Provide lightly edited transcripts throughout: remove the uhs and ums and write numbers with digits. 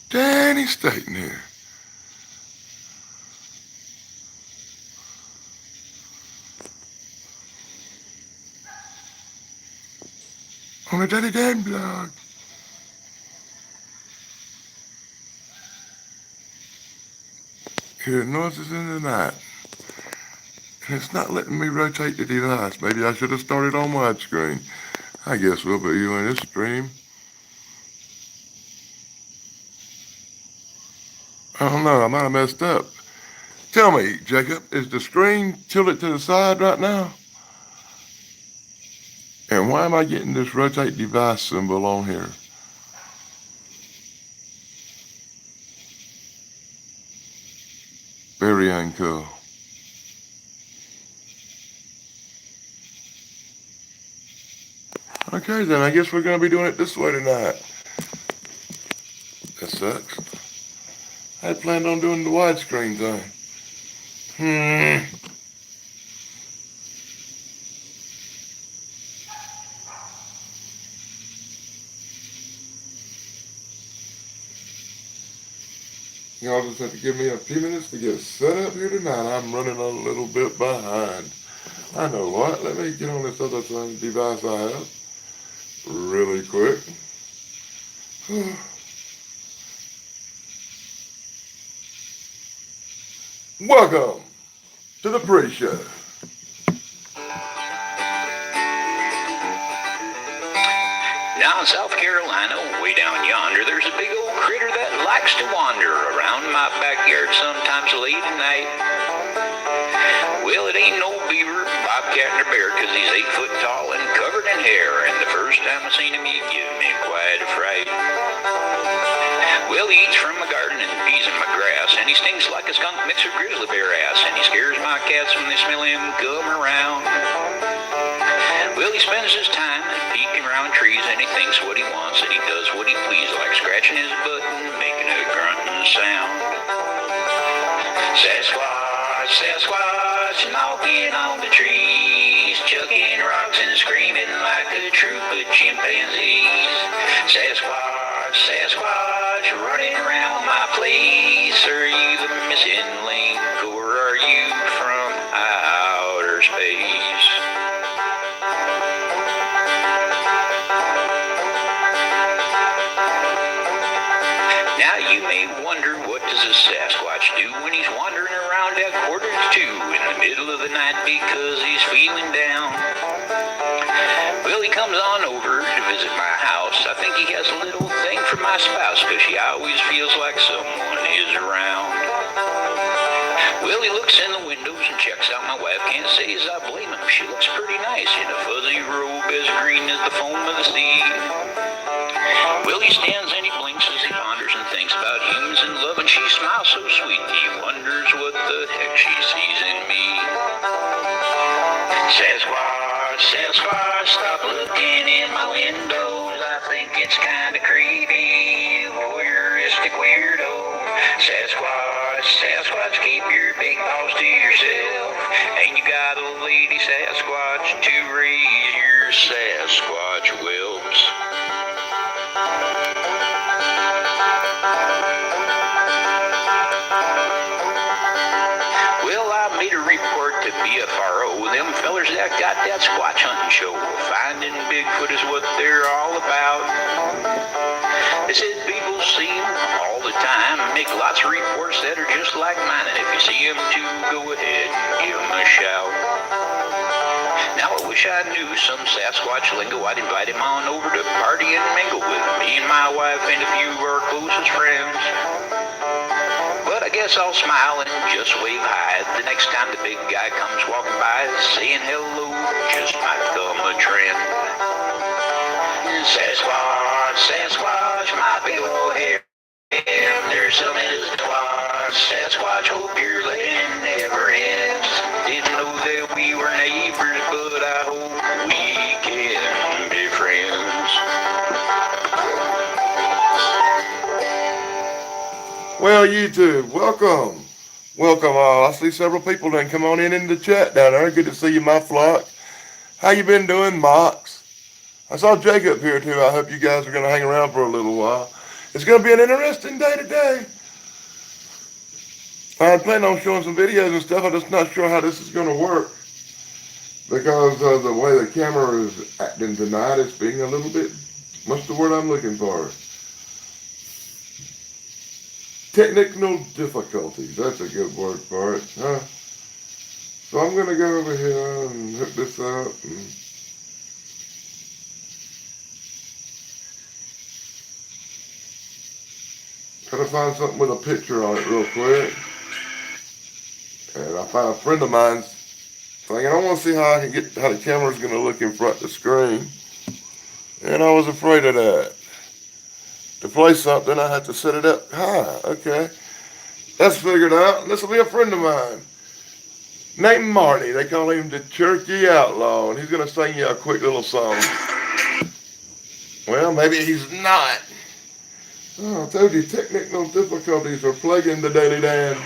Danny Staten here. On the Daddy Dan blog. Hear noises in the night. And it's not letting me rotate the device. Maybe I should have started on widescreen. I guess we'll put you in this stream. I don't know, I might have messed up. Tell me, Jacob, is the screen tilted to the side right now? And why am I getting this rotate device symbol on here? Very uncool. Okay, then I guess we're going to be doing it this way tonight. That sucks. I had planned on doing the widescreen thing. Y'all just have to give me a few minutes to get set up here tonight. I'm running a little bit behind. I know what. Let me get on this other device I have really quick. Welcome to the pre-show. Down in South Carolina, way down yonder, there's a big old critter that likes to wander around my backyard sometimes late at night. Well, it ain't no beaver, bobcat, or bear, 'cause he's 8 foot tall and covered in hair, and the first time I seen him, he gave me quite a fright. Well, he eats from my garden and pees in my grass, and he stings like a skunk mixer grizzly bear ass, and he scares my cats when they smell him come around. Well, he spends his time peeking around trees, and he thinks what he wants, and he does what he pleases, like scratching his butt and making a grunting sound. Sasquatch, Sasquatch, knocking on the trees, chucking rocks and screaming like a troop of chimpanzees. Sasquatch, Sasquatch, running around my place. Are you the missing link, or are you from outer space? Now you may wonder, what does a Sasquatch do when he's wandering around at 1:45 in the middle of the night because he's feeling down? Well, he comes on over to visit my house. I think he has a little thing for my spouse, 'cause she always feels like someone is around. Well, he looks in the windows and checks out my wife. Can't say as I blame him. She looks pretty nice in a fuzzy robe as green as the foam of the sea. Well, he stands and he blinks as he ponders and thinks about humans and love, and she smiles so sweet. He wonders what the heck she sees in me. Sasquatch, Sasquatch, stop looking in my windows. I think it's kinda creepy, voyeuristic weirdo. Sasquatch, Sasquatch, keep your big paws to yourself. And you got a lady Sasquatch to raise your Sasquatch whelps. Well, I made a report to BFRO. Them fellers that got that Squatch hunting show. Finding Bigfoot is what they're all about. They said people see him all the time, make lots of reports that are just like mine. And if you see him too, go ahead and give him a shout. Now I wish I knew some Sasquatch lingo. I'd invite him on over to party and mingle with me and my wife and a few of our closest friends. But I guess I'll smile and just wave hi the next time the big guy comes walking by. Saying hello just might become a trend. Sasquatch, Sasquatch, my big old hair. There's some in his watch. Sasquatch, hope your land never ends. Didn't know that we were neighbors, but I hope we can be friends. Well, YouTube, welcome. Welcome all. I see several people done come on in the chat down there. Good to see you, my flock. How you been doing, Mox? I saw Jacob here too. I hope you guys are going to hang around for a little while. It's going to be an interesting day today. I plan on showing some videos and stuff. I'm just not sure how this is going to work because of the way the camera is acting tonight. It's being a little bit, what's the word I'm looking for? Technical difficulties. That's a good word for it. Huh? So I'm going to go over here and hook this up. And try to find something with a picture on it real quick. And I found a friend of mine's thinking, I want to see how I can get how the camera's going to look in front of the screen. And I was afraid of that. To play something, I had to set it up high. Okay. That's figured out. This will be a friend of mine named Marty. They call him the Cherokee Outlaw. And he's going to sing you a quick little song. Well, maybe he's not. Oh, I told you, technical difficulties are plaguing the Daily Dan.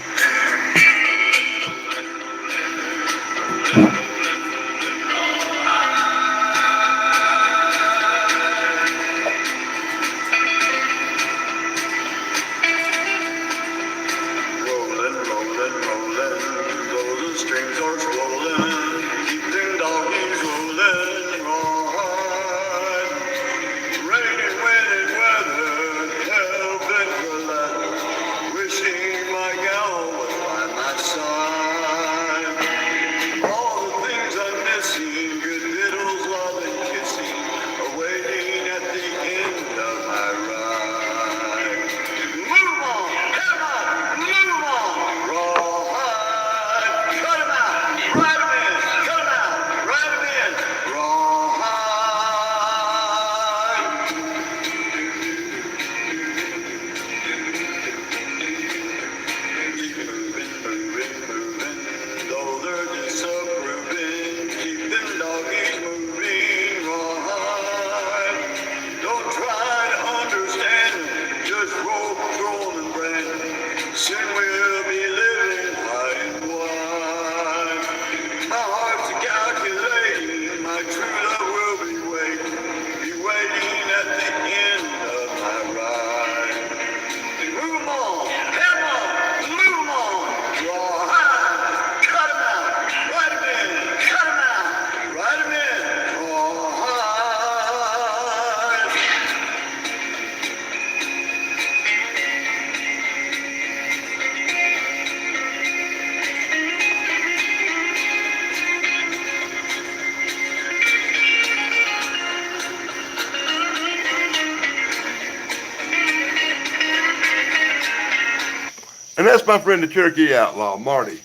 And that's my friend the Cherokee Outlaw, Marty.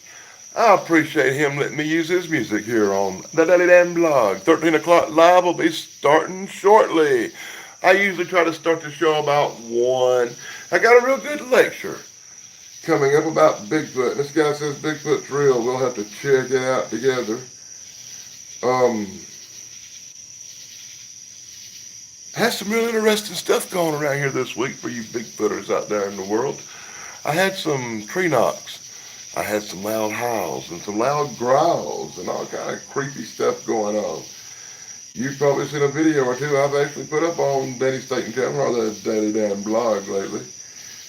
I appreciate him letting me use his music here on the Daily Dan blog. 13 o'clock live will be starting shortly. I usually try to start the show about 1. I got a real good lecture coming up about Bigfoot. This guy says Bigfoot's real. We'll have to check it out together. Has some real interesting stuff going around here this week for you Bigfooters out there in the world. I had some tree knocks. I had some loud howls and some loud growls and all kind of creepy stuff going on. You've probably seen a video or two I've actually put up on Danny Staten Channel or the Daily Dan blog lately.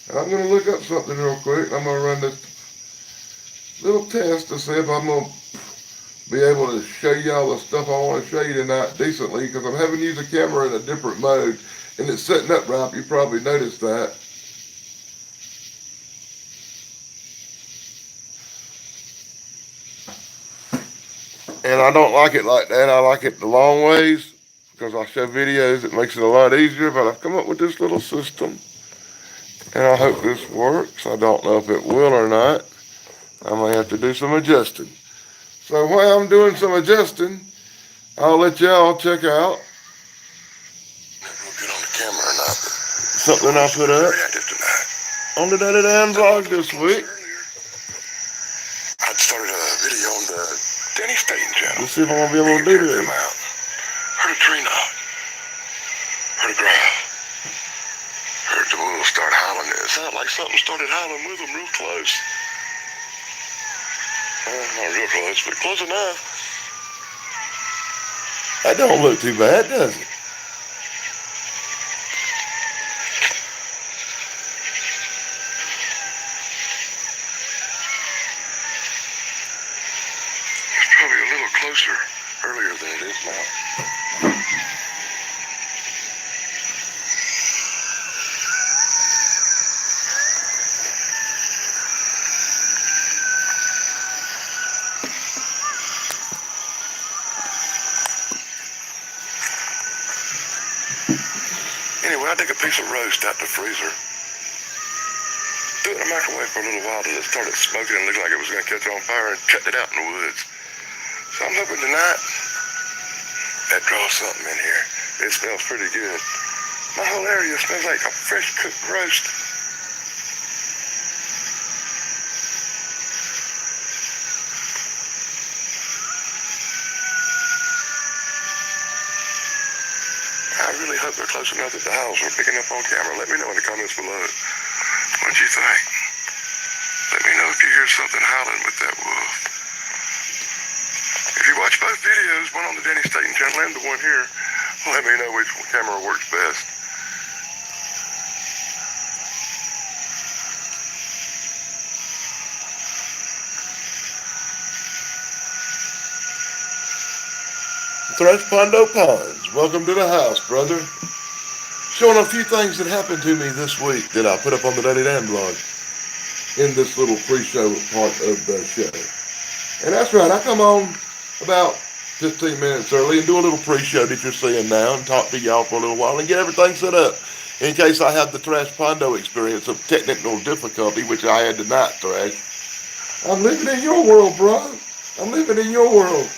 And I'm going to look up something real quick. I'm going to run this little test to see if I'm going to be able to show you all the stuff I want to show you tonight decently, because I'm having to use the camera in a different mode and it's setting up right. You probably noticed that. And I don't like it like that. I like it the long ways because I show videos. It makes it a lot easier. But I've come up with this little system. And I hope this works. I don't know if it will or not. I may have to do some adjusting. So while I'm doing some adjusting, I'll let y'all check out. We'll get on the camera or not. Something I put up on the Daily Dan blog this week. I started a video on the Danny Staten Channel. Let's see if I'm going to be able to do this. Heard a tree knock. Heard a growl. Heard the wolves start howling. It sounded like something started howling with them real close. Not real close, but close enough. That don't look too bad, does it? closer earlier than it is now. Anyway, I took a piece of roast out the freezer. Threw it in the microwave for a little while till it started smoking and looked like it was going to catch on fire, and cut it out in the woods. So I'm hoping tonight that draws something in here. It smells pretty good. My whole area smells like a fresh cooked roast. I really hope they're close enough that the howls are picking up on camera. Let me know in the comments below what you think. Let me know if you hear something howling with that wolf. If you watch both videos, one on the Denny Staten channel and the one here, let me know which camera works best. Thrash Pondo Ponds, welcome to the house, brother. Showing a few things that happened to me this week that I put up on the Daily Dan blog in this little pre-show part of the show. And that's right, I come on about 15 minutes early and do a little pre-show that you're seeing now and talk to y'all for a little while and get everything set up in case I have the Thrash Pondo experience of technical difficulty, which I had tonight, Thrash. I'm living in your world, bro. I'm living in your world.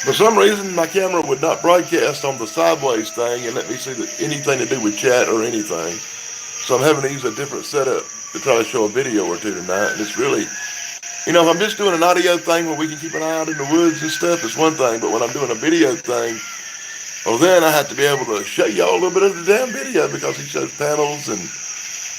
For some reason, my camera would not broadcast on the sideways thing and let me see anything to do with chat or anything. So I'm having to use a different setup to try to show a video or two tonight. And it's really, if I'm just doing an audio thing where we can keep an eye out in the woods and stuff, it's one thing. But when I'm doing a video thing, well, then I have to be able to show y'all a little bit of the damn video because he shows panels and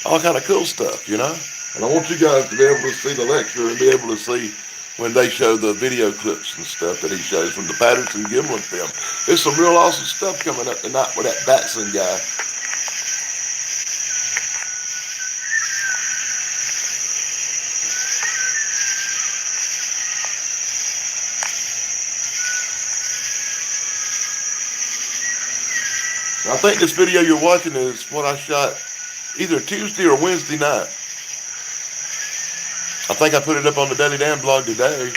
all kind of cool stuff, And I want you guys to be able to see the lecture and be able to see when they show the video clips and stuff that he shows from the Patterson Gimlin film. There's some real awesome stuff coming up tonight with that Battson guy. I think this video you're watching is what I shot either Tuesday or Wednesday night. I think I put it up on the Daily Dan blog today.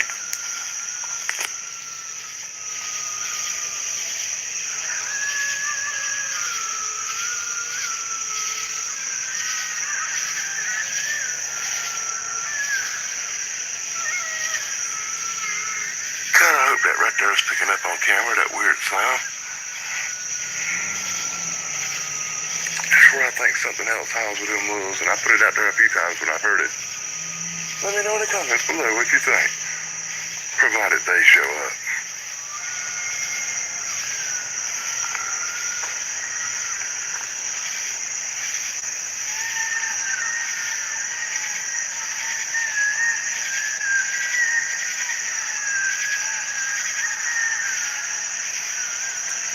Kinda hope that right there is picking up on camera, that weird sound. That's where I think something else howls with them wolves, and I put it out there a few times when I've heard it. Let me know in the comments below what you think, provided they show up.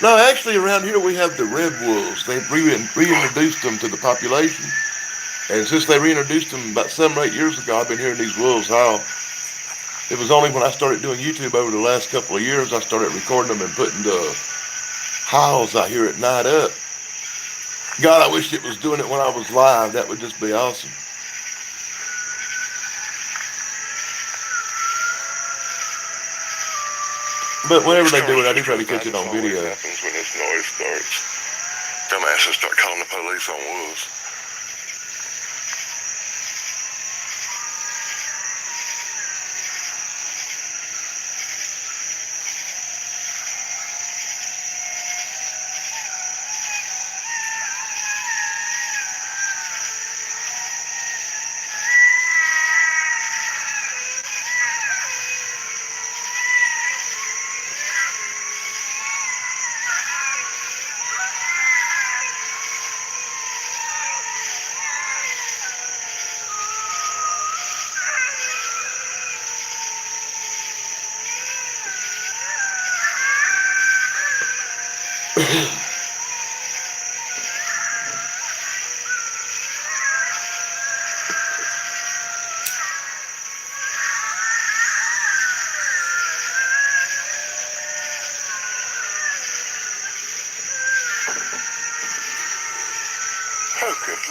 No, actually around here we have the red wolves. They've reintroduced them to the population. And since they reintroduced them about 7 or 8 years ago, I've been hearing these wolves howl. It was only when I started doing YouTube over the last couple of years, I started recording them and putting the howls I hear at night up. God, I wish it was doing it when I was live. That would just be awesome. But whenever they do it, I do try to catch it on video. What happens when this noise starts? Dumbasses start calling the police on wolves.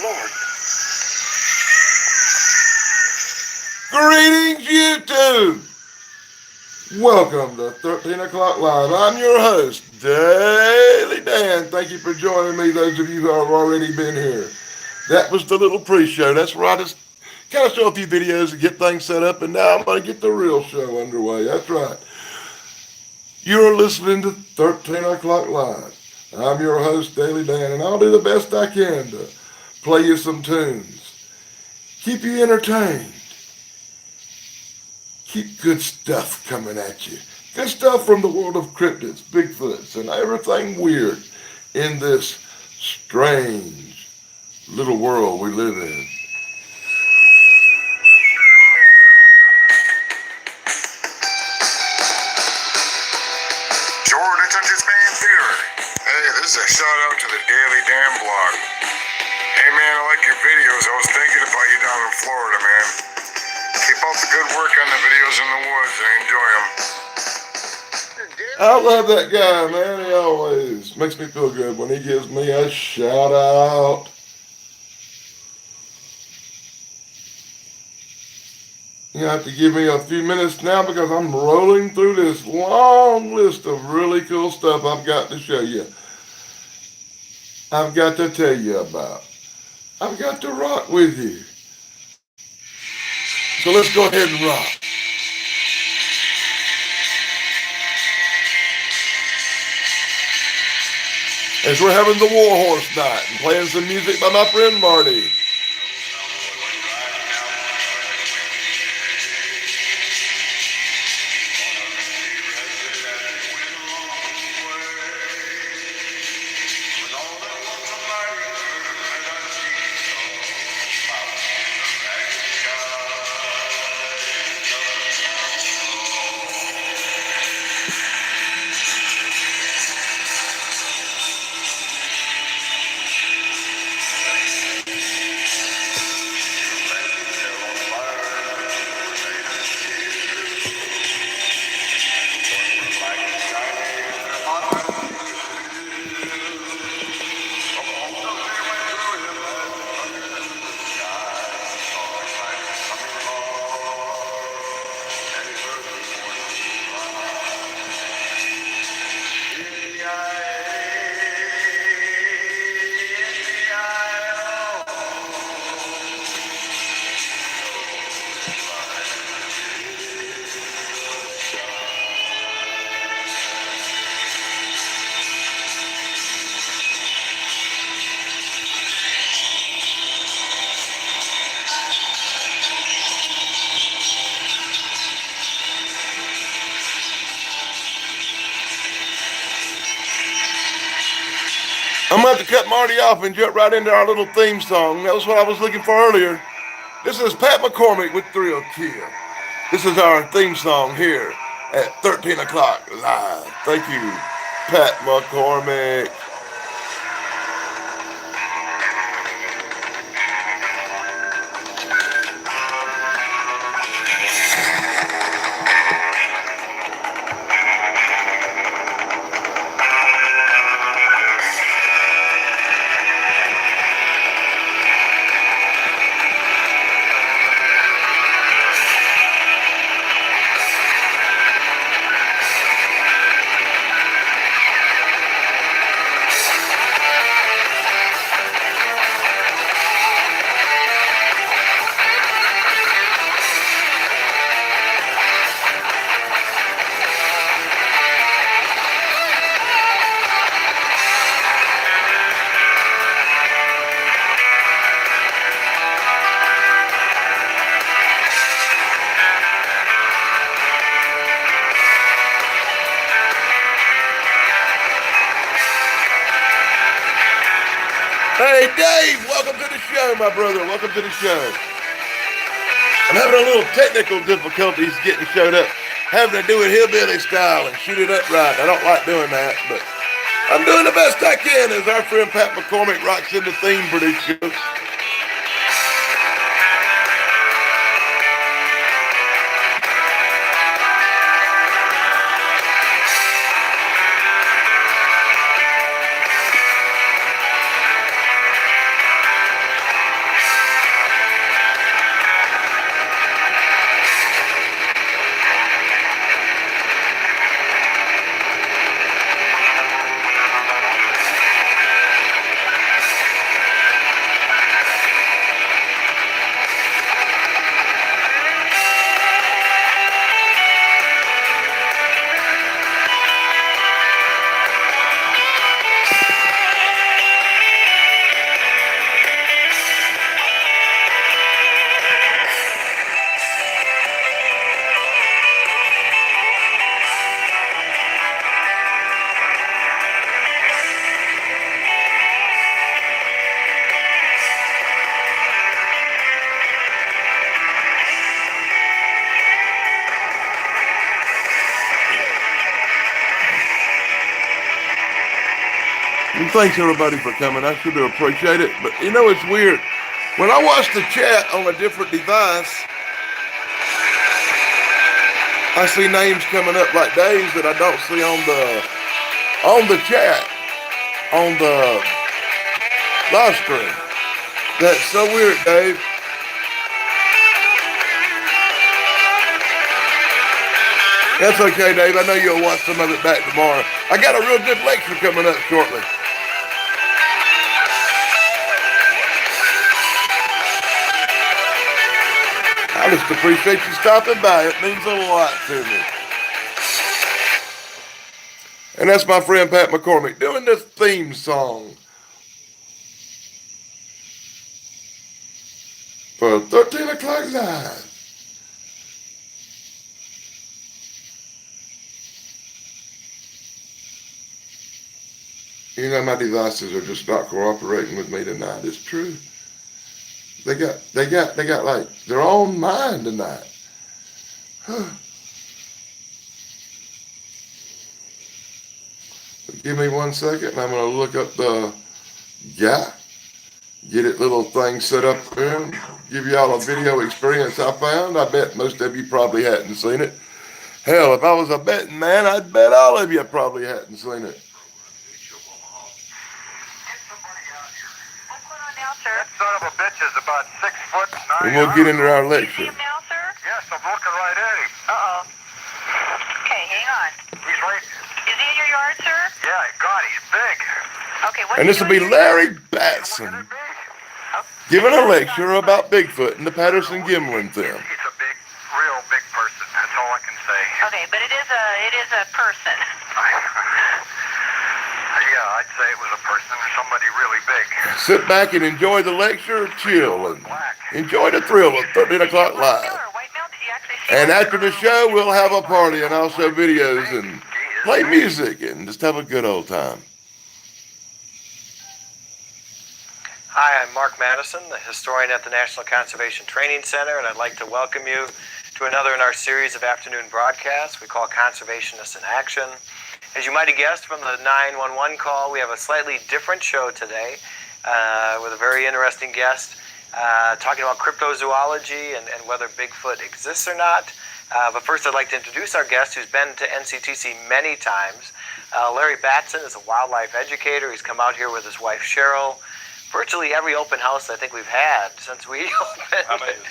Lord. Greetings, YouTube. Welcome to 13 O'Clock Live. I'm your host, Daily Dan. Thank you for joining me, those of you who have already been here. That was the little pre-show. That's where I just kind of show a few videos and get things set up, and now I'm going to get the real show underway. That's right. You're listening to 13 O'Clock Live. I'm your host, Daily Dan, and I'll do the best I can to play you some tunes, keep you entertained, keep good stuff coming at you. Good stuff from the world of cryptids, Bigfoots, and everything weird in this strange little world we live in. Hey, this is a shout out to the Daily Dan blog. Hey man, I like your videos. I was thinking about you down in Florida, man. Keep up the good work on the videos in the woods. I enjoy them. I love that guy, man. He always makes me feel good when he gives me a shout out. You have to give me a few minutes now because I'm rolling through this long list of really cool stuff I've got to show you. I've got to tell you about. I've got to rock with you. So let's go ahead and rock. As we're having the Warhorse night and playing some music by my friend Marty. I'm going to have to cut Marty off and jump right into our little theme song. That was what I was looking for earlier. This is Pat McCormick with Thrill Kill. This is our theme song here at 13 O'Clock Live. Thank you, Pat McCormick. Hey, Dave, welcome to the show, my brother. Welcome to the show. I'm having a little technical difficulties getting showed up. Having to do it hillbilly style and shoot it up right. I don't like doing that, but I'm doing the best I can as our friend Pat McCormick rocks in the theme for this show. thanks everybody for coming. I sure do appreciate it. But you know, it's weird. When I watch the chat on a different device, I see names coming up like Dave's that I don't see on the chat, on the live stream. That's so weird, Dave. That's okay, Dave. I know you'll watch some of it back tomorrow. I got a real good lecture coming up shortly. I just appreciate you stopping by. It means a lot to me. And that's my friend Pat McCormick doing this theme song for 13 o'clock live. You know, my devices are just not cooperating with me tonight. It's true. They got like their own mind tonight. Give me 1 second and I'm going to look up the guy, get it little thing set up there, give y'all a video experience I found. I bet most of you probably hadn't seen it. Hell, if I was a betting man, I'd bet all of you probably hadn't seen it. That son of a bitch is about 6 foot 9. And we'll get into our lecture. You see him now, sir? Yes, I'm looking right at him. Uh-oh. Okay, hang on. He's right. Is he in your yard, sir? Yeah, God, he's big. Okay, what And this will be Larry Battson Look at me. giving a lecture about Bigfoot and the Patterson-Gimlin theorem. He's a big, real big person. That's all I can say. Okay, but it is a person. Yeah, I'd say it was a person or somebody really big. Sit back and enjoy the lecture, chill, and enjoy the thrill of 13 o'clock Black live. male or white male? Did you actually see And one? after the show, we'll have a party and I'll show videos and play music and just have a good old time. Hi, I'm Mark Madison, the historian at the National Conservation Training Center, and I'd like to welcome you to another in our series of afternoon broadcasts we call Conservationists in Action. As you might have guessed from the 911 call, we have a slightly different show today with a very interesting guest talking about cryptozoology and whether Bigfoot exists or not. But first, I'd like to introduce our guest who's been to NCTC many times. Larry Battson is a wildlife educator. He's come out here with his wife, Cheryl. Virtually every open house I think we've had since we opened. How many? 10?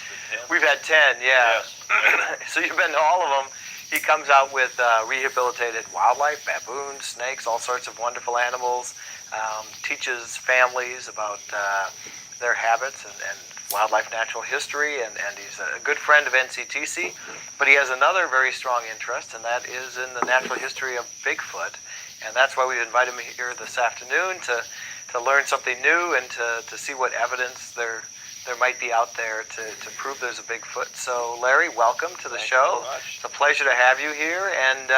We've had 10, yeah. Yes. So you've been to all of them. He comes out with rehabilitated wildlife, baboons, snakes, all sorts of wonderful animals, teaches families about their habits and wildlife natural history, and he's a good friend of NCTC, but he has another very strong interest, and that is in the natural history of Bigfoot, and that's why we invited him here this afternoon to learn something new and to see what evidence there might be out there to prove there's a Bigfoot. So Larry, welcome to the show. It's a pleasure to have you here, and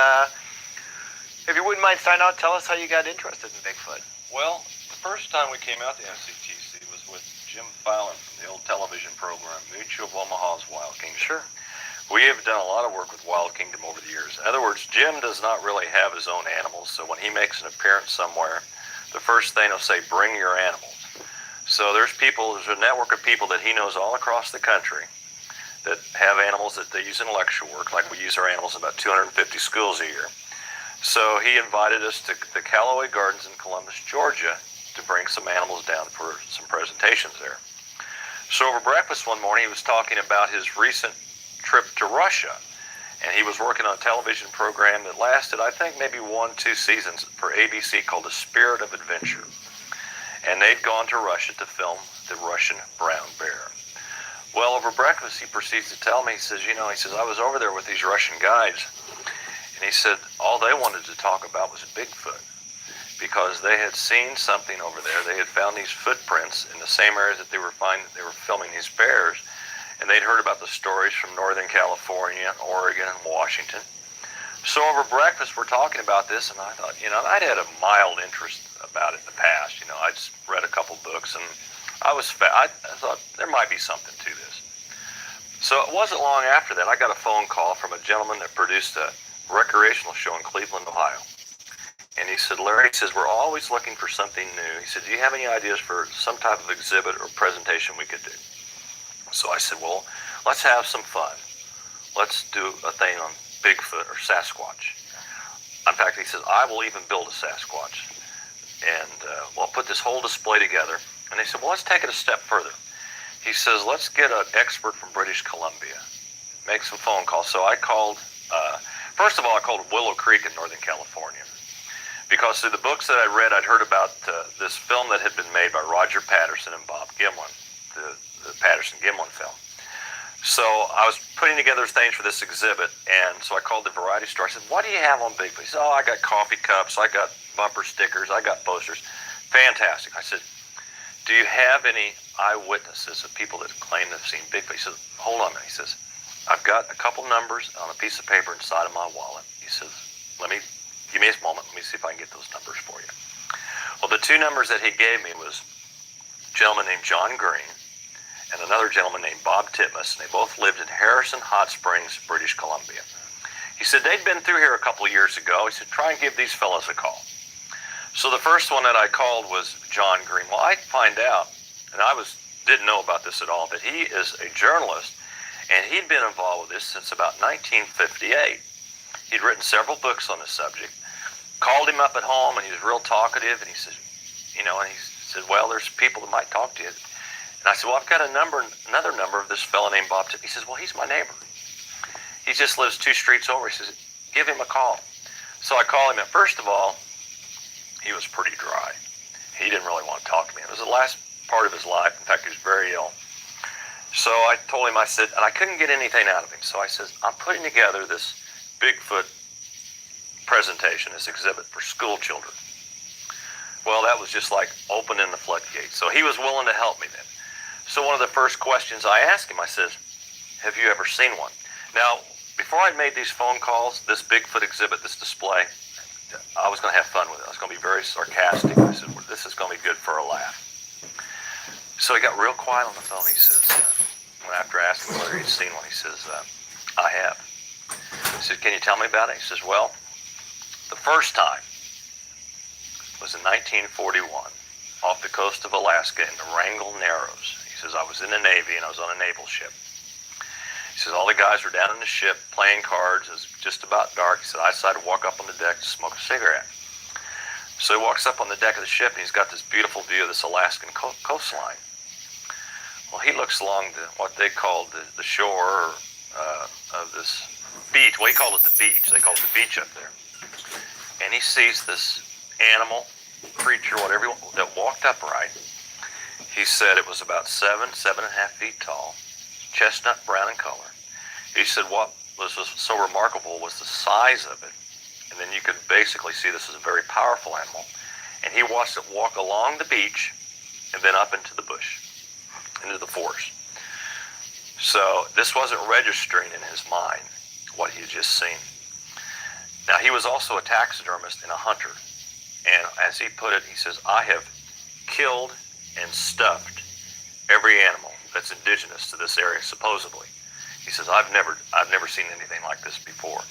if you wouldn't mind starting out, tell us how you got interested in Bigfoot. Well, the first time we came out to NCTC was with Jim Fallon from the old television program, Mutual of Omaha's Wild Kingdom. Sure. We have done a lot of work with Wild Kingdom over the years. In other words, Jim does not really have his own animals, so when he makes an appearance somewhere, the first thing he'll say, bring your animal. So there's a network of people that he knows all across the country that have animals that they use in lecture work, like we use our animals in about 250 schools a year. So he invited us to the Callaway Gardens in Columbus, Georgia, to bring some animals down for some presentations there. So over breakfast one morning, he was talking about his recent trip to Russia. And he was working on a television program that lasted, I think, maybe 1-2 seasons for ABC called The Spirit of Adventure. And they'd gone to Russia to film the Russian brown bear. Well, over breakfast, he proceeds to tell me, he says, I was over there with these Russian guides, and he said all they wanted to talk about was Bigfoot, because they had seen something over there. They had found these footprints in the same areas that they were filming these bears, and they'd heard about the stories from Northern California, Oregon, and Washington. So over breakfast, we're talking about this, and I thought, I'd had a mild interest about it in the past. I'd read a couple books, and I thought there might be something to this. So it wasn't long after that, I got a phone call from a gentleman that produced a recreational show in Cleveland, Ohio. And he said, Larry, he says, we're always looking for something new. He said, do you have any ideas for some type of exhibit or presentation we could do? So I said, well, let's have some fun. Let's do a thing on Bigfoot or Sasquatch. In fact, he says, I will even build a Sasquatch. And we'll put this whole display together. And they said, well, let's take it a step further. He says, let's get an expert from British Columbia. Make some phone calls. So I called, first of all, I called Willow Creek in Northern California. Because through the books that I read, I'd heard about this film that had been made by Roger Patterson and Bob Gimlin, the Patterson-Gimlin film. So I was putting together things for this exhibit, and so I called the variety store. I said, what do you have on Bigfoot? He said, oh, I got coffee cups, I got bumper stickers, I got posters. Fantastic. I said, do you have any eyewitnesses of people that claim they've seen Bigfoot? He says, hold on a minute. He says, I've got a couple numbers on a piece of paper inside of my wallet. He says, give me a moment. Let me see if I can get those numbers for you. Well, the two numbers that he gave me was a gentleman named John Green and another gentleman named Bob Titmus, and they both lived in Harrison Hot Springs, British Columbia. He said they'd been through here a couple of years ago. He said, try and give these fellas a call. So the first one that I called was John Green. Well, I find out, and I didn't know about this at all, but he is a journalist, and he'd been involved with this since about 1958. He'd written several books on the subject. Called him up at home, and he was real talkative, and he said, well, there's people that might talk to you. And I said, well, I've got another number of this fellow named Bob Tip. He says, well, he's my neighbor. He just lives 2 streets over. He says, give him a call. So I called him, and first of all, he was pretty dry. He didn't really want to talk to me. It was the last part of his life. In fact, he was very ill. So I told him, I said, and I couldn't get anything out of him. So I said, I'm putting together this Bigfoot presentation, this exhibit for school children. Well, that was just like opening the floodgates. So he was willing to help me then. So one of the first questions I asked him, I said, have you ever seen one? Now, before I made these phone calls, this Bigfoot exhibit, this display, I was going to have fun with it. I was going to be very sarcastic. I said, well, this is going to be good for a laugh. So he got real quiet on the phone. He says, after I asked him whether he'd seen one, he says, I have. I said, can you tell me about it? He says, well, the first time was in 1941 off the coast of Alaska in the Wrangell Narrows. He says, I was in the Navy and I was on a naval ship. He says, all the guys were down in the ship playing cards. It was just about dark. He said, I decided to walk up on the deck to smoke a cigarette. So he walks up on the deck of the ship and he's got this beautiful view of this Alaskan coastline. Well, he looks along what they called the shore of this beach. Well, he called it the beach. They called it the beach up there. And he sees this animal, creature, whatever, that walked upright. He said it was about 7.5 feet tall, chestnut brown in color. He said what was so remarkable was the size of it. And then you could basically see this is a very powerful animal. And he watched it walk along the beach and then up into the bush, into the forest. So this wasn't registering in his mind what he had just seen. Now, he was also a taxidermist and a hunter. And as he put it, he says, I have killed and stuffed every animal that's indigenous to this area, supposedly. He says, I've never seen anything like this before.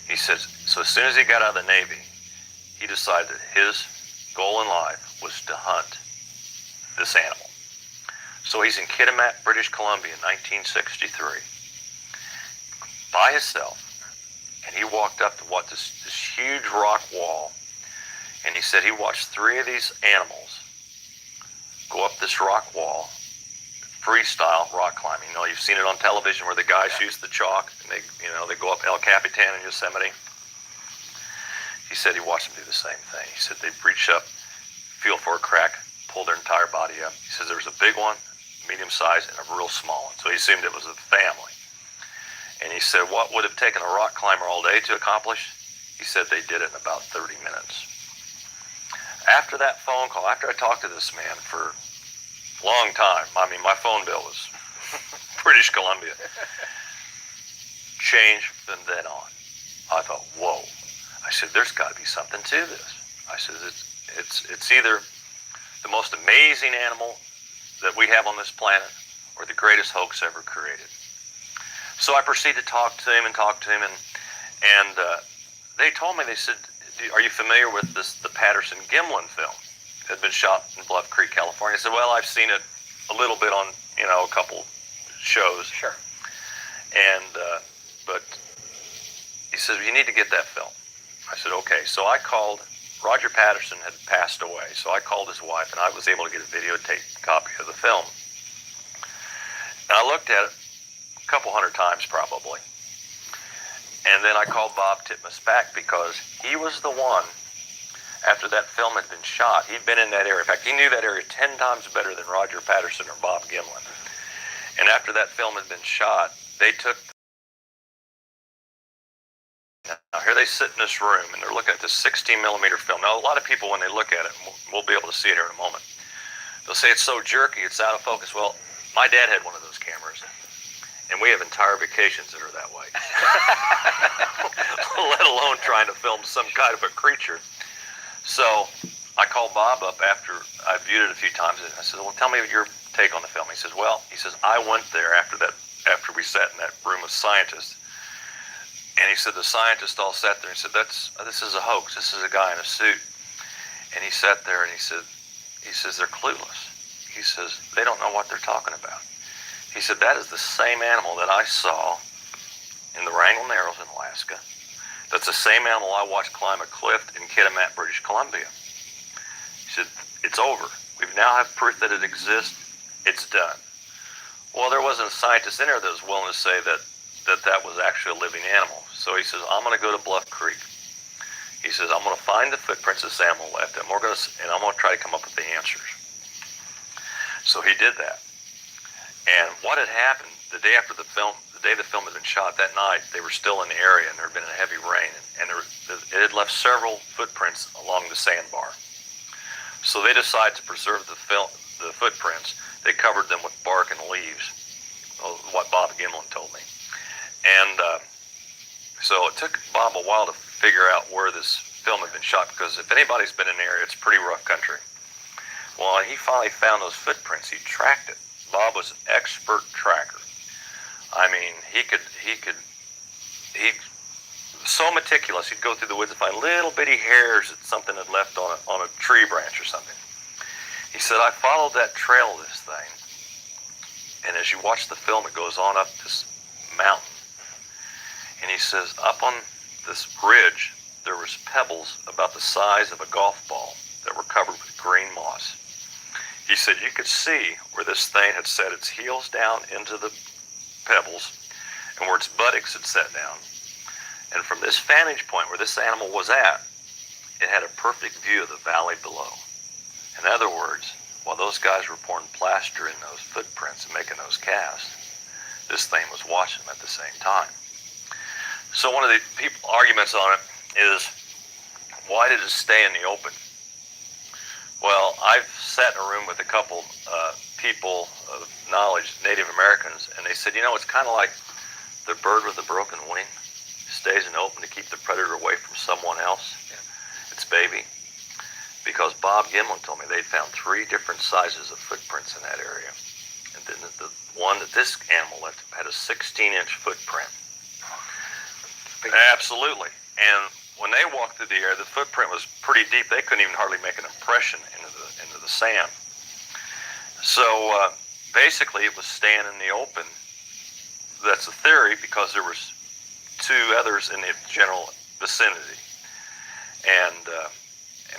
He says, so as soon as he got out of the Navy, he decided that his goal in life was to hunt this animal. So he's in Kitimat, British Columbia in 1963 by himself. And he walked up to this huge rock wall, and he said he watched 3 of these animals go up this rock wall, freestyle rock climbing. You know, you've seen it on television where the guys use the chalk and they go up El Capitan in Yosemite. He said he watched them do the same thing. He said they'd reach up, feel for a crack, pull their entire body up. He says there was a big one, medium size, and a real small one. So he assumed it was a family. And he said, what would have taken a rock climber all day to accomplish? He said they did it in about 30 minutes. After that phone call, after I talked to this man for a long time, I mean, my phone bill was British Columbia, changed from then on. I thought, whoa. I said, there's got to be something to this. I said, it's either the most amazing animal that we have on this planet or the greatest hoax ever created. So I proceeded to talk to him, and they told me, they said, are you familiar with the Patterson Gimlin film? It had been shot in Bluff Creek, California. I said, well, I've seen it a little bit on, a couple shows. Sure. And, but he says, you need to get that film. I said, okay. So I called, Roger Patterson had passed away, so I called his wife, and I was able to get a videotape copy of the film. And I looked at it a couple hundred times probably. And then I called Bob Titmus back because he was the one, after that film had been shot, he'd been in that area. In fact, he knew that area 10 times better than Roger Patterson or Bob Gimlin. And after that film had been shot, they took... Now, here they sit in this room, and they're looking at this 16-millimeter film. Now, a lot of people, when they look at it, and we'll be able to see it here in a moment, they'll say it's so jerky, it's out of focus. Well, my dad had one of those cameras, and we have entire vacations that are that way. Let alone trying to film some kind of a creature. So I called Bob up after I viewed it a few times, and I said, well, tell me your take on the film. He says, I went there after we sat in that room with scientists. And he said the scientists all sat there and said, this is a hoax. This is a guy in a suit. And he sat there and he says, they're clueless. He says, they don't know what they're talking about. He said, that is the same animal that I saw in the Wrangell Narrows in Alaska. That's the same animal I watched climb a cliff in Kitimat, British Columbia. He said, it's over. We now have proof that it exists. It's done. Well, there wasn't a scientist in there that was willing to say that was actually a living animal. So he says, I'm going to go to Bluff Creek. He says, I'm going to find the footprints this animal left, and I'm going to try to come up with the answers. So he did that. And what had happened the day the film had been shot, that night, they were still in the area, and there had been a heavy rain, and it had left several footprints along the sandbar. So they decided to preserve the footprints. They covered them with bark and leaves, what Bob Gimlin told me. And so it took Bob a while to figure out where this film had been shot, because if anybody's been in the area, it's pretty rough country. Well, he finally found those footprints. He tracked it. Bob was an expert tracker. I mean, he so meticulous. He'd go through the woods and find little bitty hairs that something had left on a tree branch or something. He said, I followed that trail of this thing, and as you watch the film, it goes on up this mountain. And he says, up on this ridge, there was pebbles about the size of a golf ball that were covered with green moss. He said you could see where this thing had set its heels down into the pebbles and where its buttocks had set down. And from this vantage point where this animal was at, it had a perfect view of the valley below. In other words, while those guys were pouring plaster in those footprints and making those casts, this thing was watching them at the same time. So one of the arguments on it is, why did it stay in the open? Well, I've sat in a room with a couple people of knowledge, Native Americans, and they said, it's kind of like the bird with a broken wing. Stays in the open to keep the predator away from someone else, its baby. Because Bob Gimlin told me they'd found 3 different sizes of footprints in that area. And then the one that this animal left had a 16-inch footprint. Absolutely. And when they walked through the air, the footprint was pretty deep. They couldn't even hardly make an impression into the sand. So basically, it was staying in the open. That's a theory, because there was 2 others in the general vicinity. And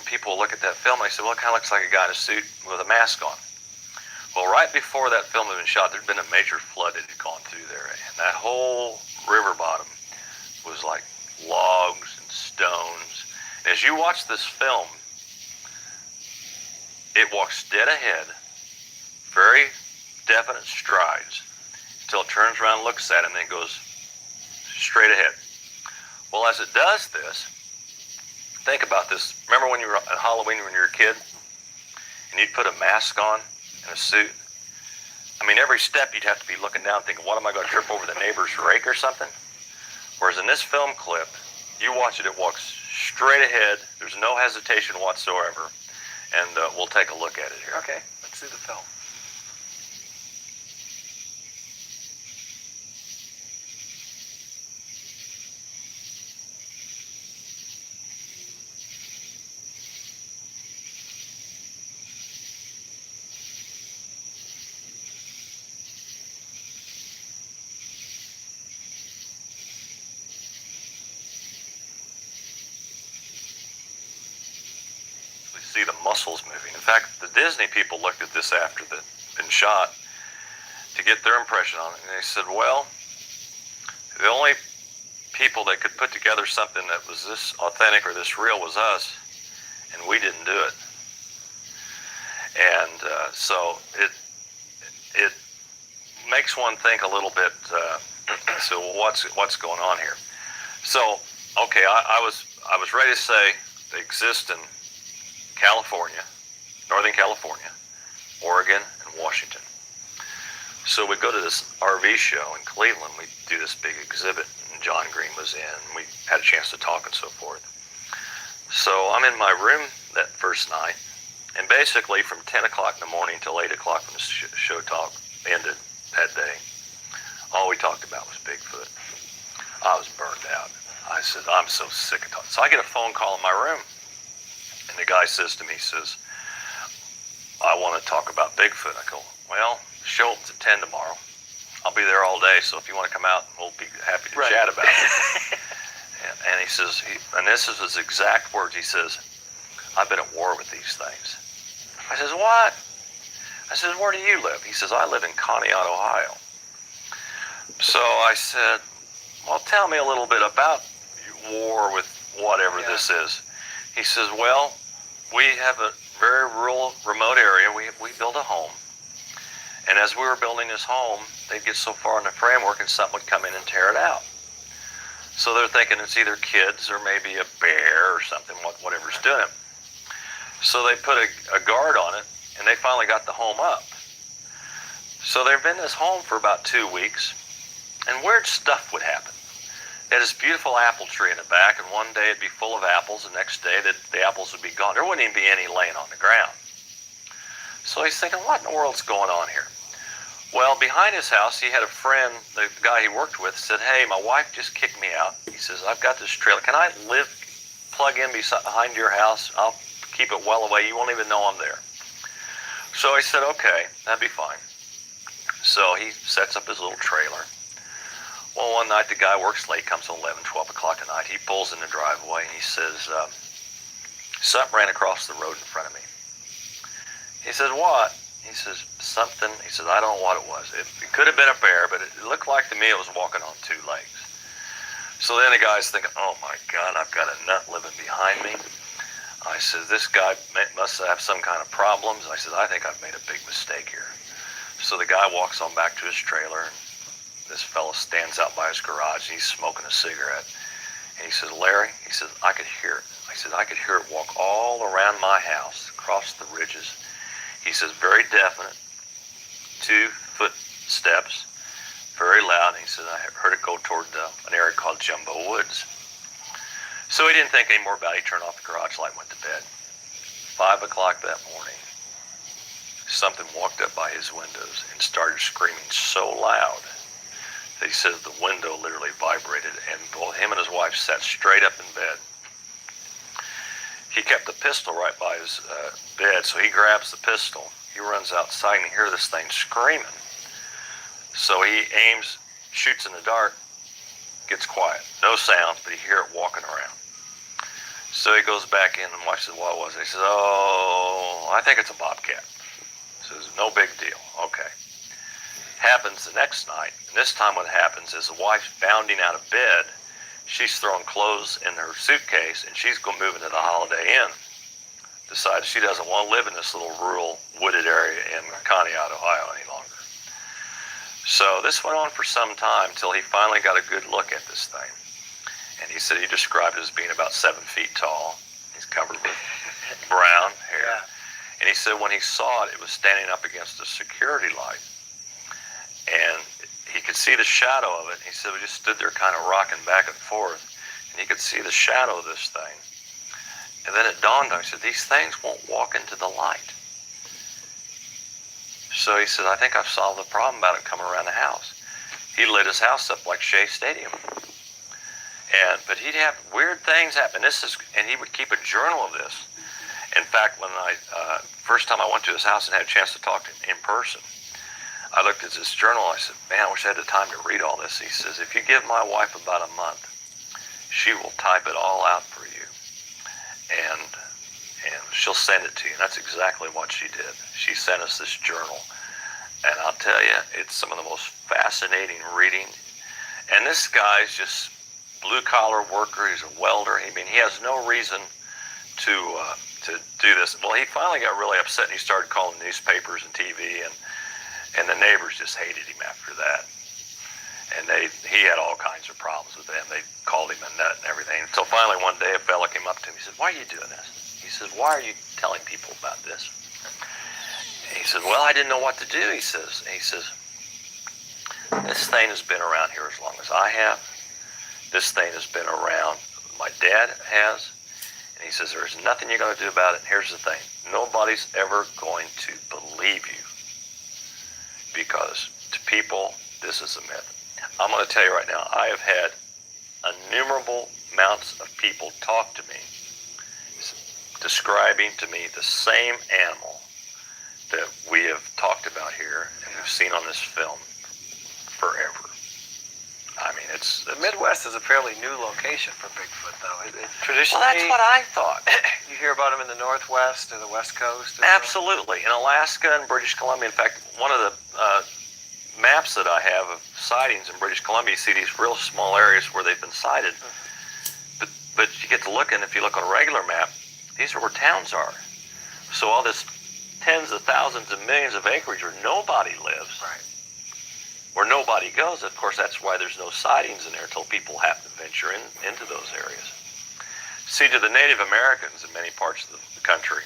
people look at that film and they say, well, it kind of looks like a guy in a suit with a mask on. Well, right before that film had been shot, there'd been a major flood that had gone through there. And that whole river bottom was like logs and stones. And as you watch this film, it walks dead ahead, very definite strides, until it turns around and looks at it and then goes straight ahead. Well, as it does this, think about this. Remember when you were at Halloween when you were a kid and you'd put a mask on and a suit? I mean, every step you'd have to be looking down thinking, what am I going to trip over the neighbor's rake or something? Whereas in this film clip, you watch it, it walks straight ahead. There's no hesitation whatsoever. And we'll take a look at it here. Okay, let's see the film. see the muscles moving. In fact, the Disney people looked at this after it had been shot to get their impression on it, and they said, well, the only people that could put together something that was this authentic or this real was us, and we didn't do it. And so it makes one think a little bit. So what's going on here? So okay, I was ready to say they exist in California, Northern California, Oregon, and Washington. So we go to this RV show in Cleveland. We do this big exhibit, and John Green was in. We had a chance to talk and so forth. So I'm in my room that first night, and basically from 10 o'clock in the morning till 8 o'clock when the show talk ended that day, all we talked about was Bigfoot. I was burned out. I said, I'm so sick of talking. So I get a phone call in my room, and the guy says to me, he says, I want to talk about Bigfoot. I go, well, the show opens at 10 tomorrow. I'll be there all day, so if you want to come out, we'll be happy to chat about it. And he says, and this is his exact words, he says, I've been at war with these things. I says, what? I says, where do you live? He says, I live in Conneaut, Ohio. So I said, well, tell me a little bit about war with whatever this is. He says, well, we have a very rural, remote area. We built a home. And as we were building this home, they'd get so far in the framework and something would come in and tear it out. So they're thinking it's either kids or maybe a bear or something, whatever's doing it. So they put a guard on it, and they finally got the home up. So they've been in this home for about 2 weeks, and weird stuff would happen. They had this beautiful apple tree in the back, and one day it'd be full of apples, the next day the apples would be gone. There wouldn't even be any laying on the ground. So he's thinking, what in the world's going on here? Well, behind his house, he had a friend, the guy he worked with, said, hey, my wife just kicked me out. He says, I've got this trailer. Can I plug in behind your house? I'll keep it well away. You won't even know I'm there. So I said, okay, that'd be fine. So he sets up his little trailer. Well, one night the guy works late, comes at 11, 12 o'clock at night. He pulls in the driveway and he says, something ran across the road in front of me. He says, what? He says, something. He says, I don't know what it was. It could have been a bear, but it looked like to me it was walking on 2 legs. So then the guy's thinking, oh my God, I've got a nut living behind me. I said, this guy must have some kind of problems. I said, I think I've made a big mistake here. So the guy walks on back to his trailer, and this fellow stands out by his garage, and he's smoking a cigarette. And he says, Larry, he says, I could hear it. I said, I could hear it walk all around my house, across the ridges. He says, very definite, 2 footsteps, very loud. And he said, I heard it go toward an area called Jumbo Woods. So he didn't think any more about it. He turned off the garage light and went to bed. 5 o'clock that morning, something walked up by his windows and started screaming so loud that he says the window literally vibrated, and both him and his wife sat straight up in bed. He kept the pistol right by his bed, so he grabs the pistol. He runs outside and he hears this thing screaming. So he aims, shoots in the dark, gets quiet. No sounds, but you hear it walking around. So he goes back in and wife says, what was it? He says, oh, I think it's a bobcat. He says, no big deal. Okay. Happens the next night, and this time what happens is the wife's bounding out of bed. She's throwing clothes in her suitcase, and she's going to move into the Holiday Inn. Decides she doesn't want to live in this little rural wooded area in Conneaut, Ohio any longer. So this went on for some time till he finally got a good look at this thing. And he said he described it as being about 7 feet tall. He's covered with brown hair. Yeah. And he said when he saw it, it was standing up against a security light. And he could see the shadow of it. He said we just stood there kind of rocking back and forth. And he could see the shadow of this thing. And then it dawned on him, he said, these things won't walk into the light. So he said, I think I've solved the problem about it coming around the house. He lit his house up like Shea Stadium. But he'd have weird things happen. And he would keep a journal of this. In fact, when first time I went to his house and had a chance to talk to him in person, I looked at this journal. I said, man, I wish I had the time to read all this. He says, if you give my wife about a month, she will type it all out for you. and she'll send it to you. And that's exactly what she did. She sent us this journal, and I'll tell you, it's some of the most fascinating reading. And this guy's just blue-collar worker. He's a welder. I mean, he has no reason to do this. Well, he finally got really upset, and he started calling newspapers and TV, and the neighbors just hated him after that. And he had all kinds of problems with them. They called him a nut and everything. Until finally one day a fella came up to him. He said, "Why are you doing this?" He says, "Why are you telling people about this?" And he said, "Well, I didn't know what to do." He says, "This thing has been around here as long as I have. This thing has been around, my dad has." And he says, "There's nothing you're going to do about it. Here's the thing. Nobody's ever going to believe you. Because to people, this is a myth." I'm going to tell you right now, I have had innumerable amounts of people talk to me, describing to me the same animal that we have talked about here and we've seen on this film forever. I mean, it's The Midwest is a fairly new location for Bigfoot, though. Traditionally, well, that's what I thought. You hear about them in the Northwest or the West Coast? Absolutely. In Alaska and British Columbia. In fact, one of the maps that I have of sightings in British Columbia, you see these real small areas where they've been sighted. But you get to look, and if you look on a regular map, these are where towns are. So all this tens of thousands and millions of acreage where nobody lives, Right. where nobody goes. Of course, that's why there's no sightings in there until people have to venture into those areas. See, to the Native Americans in many parts of the country,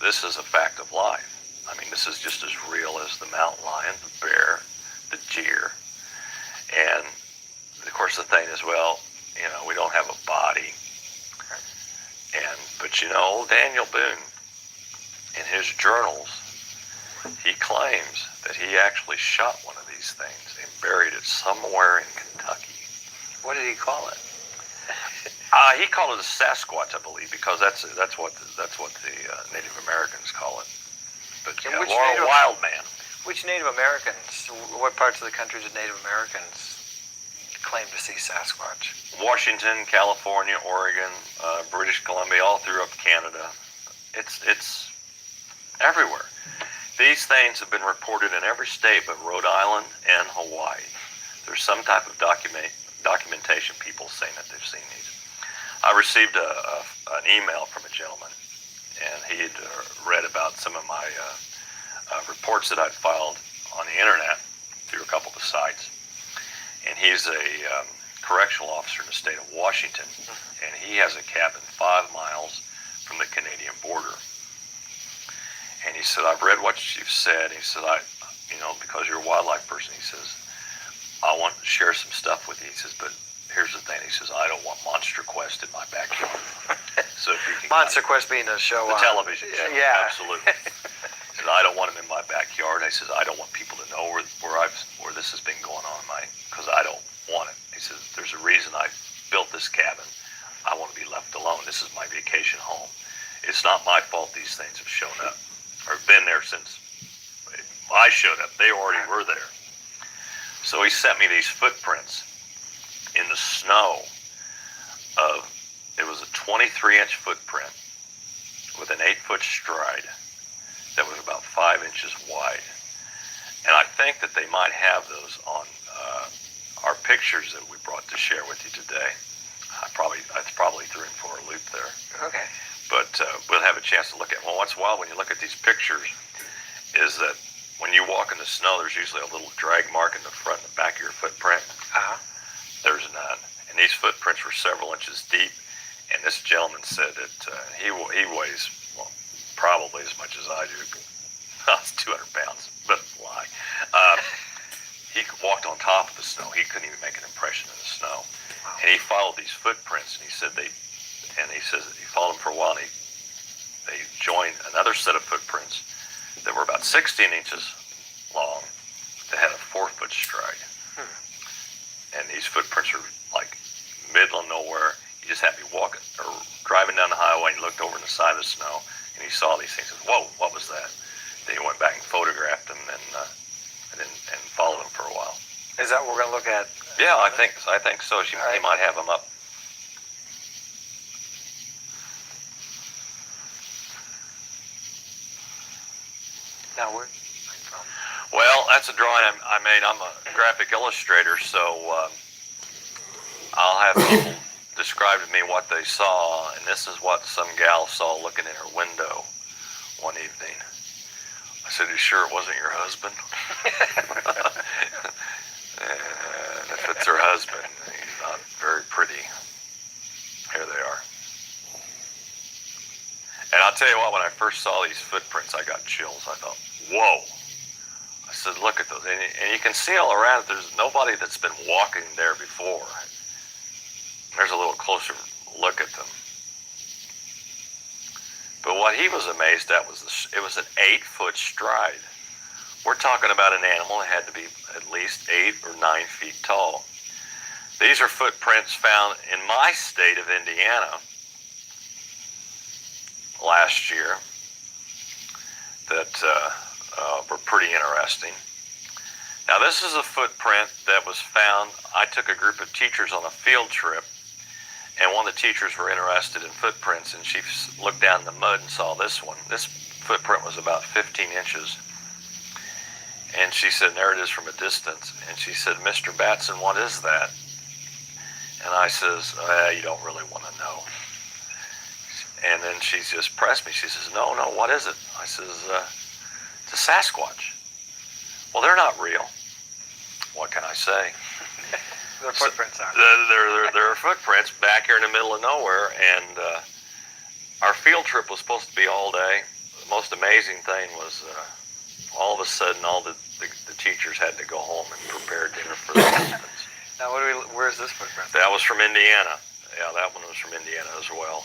this is a fact of life. I mean, this is just as real as the mountain lion, the bear, the deer. And, of course, the thing is, well, you know, we don't have a body. But, you know, old Daniel Boone, in his journals, he claims that he actually shot one of these things and buried it somewhere in Kentucky. What did he call it? He called it a Sasquatch, I believe, because that's what the Native Americans call it. But yeah, Which or a wild man. Which Native Americans, what parts of the country did Native Americans claim to see Sasquatch? Washington, California, Oregon, British Columbia, all throughout Canada. It's everywhere. These things have been reported in every state but Rhode Island and Hawaii. There's some type of documentation, people saying that they've seen these. I received an email from a gentleman, and he had read about some of my reports that I'd filed on the internet through a couple of the sites. And he's a correctional officer in the state of Washington, and he has a cabin 5 miles from the Canadian border. And he said, "I've read what you've said." He said, because you're a wildlife person, he says, "I want to share some stuff with you." He says, "But here's the thing." He says, "I don't want Monster Quest in my backyard." So if you can Monster Quest being a show the on television show. Yeah. Absolutely. He said, "I don't want him in my backyard." And he says, "I don't want people to know where this has been going on, because I don't want it." He says, "There's a reason I built this cabin. I want to be left alone. This is my vacation home. It's not my fault these things have shown up or been there since I showed up. They already were there." So he sent me these footprints in the snow it was a 23-inch footprint with an 8-foot stride that was about 5 inches wide. And I think that they might have those on our pictures that we brought to share with you today. I probably threw him for a loop there. Okay. But we'll have a chance to look at. Well, what's wild when you look at these pictures is that when you walk in the snow, there's usually a little drag mark in the front and the back of your footprint. Uh-huh. There's none. And these footprints were several inches deep. And this gentleman said that he weighs, well, probably as much as I do. It's 200 pounds, but lie. He walked on top of the snow. He couldn't even make an impression in the snow. And he followed these footprints, and he says that he followed them for a while, and they joined another set of footprints that were about 16 inches long that had a 4-foot stride. And these footprints are like middle of nowhere. You just had to be walking or driving down the highway, and you looked over on the side of the snow, and you saw these things. Whoa, what was that? Then you went back and photographed them and followed them for a while. Is that what we're going to look at? Yeah, I think so. He might have them up. Now, where? Well, that's a drawing I made. I'm a graphic illustrator, so I'll have people describe to me what they saw, and this is what some gal saw looking in her window one evening. I said, "You sure it wasn't your husband?" And if it's her husband, he's not very pretty. Here they are. And I'll tell you what, when I first saw these footprints, I got chills. I thought, whoa. I said, look at those. And you can see all around it, there's nobody that's been walking there before. There's a little closer look at them. But what he was amazed at was it was an 8-foot stride. We're talking about an animal that had to be at least 8 or 9 feet tall. These are footprints found in my state of Indiana last year that were pretty interesting. Now, this is a footprint that was found. I took a group of teachers on a field trip, and one of the teachers were interested in footprints, and she looked down in the mud and saw this one. This footprint was about 15 inches. And she said, there it is from a distance. And she said, Mr. Battson, what is that? And I says, you don't really want to know. And then she just pressed me. She says, no, what is it? I says, it's a Sasquatch. Well, they're not real. What can I say? Their footprints are. There are footprints back here in the middle of nowhere, and our field trip was supposed to be all day. The most amazing thing was all of a sudden all the teachers had to go home and prepare dinner for the husbands. Now, where's this footprint? That was from Indiana. Yeah, that one was from Indiana as well.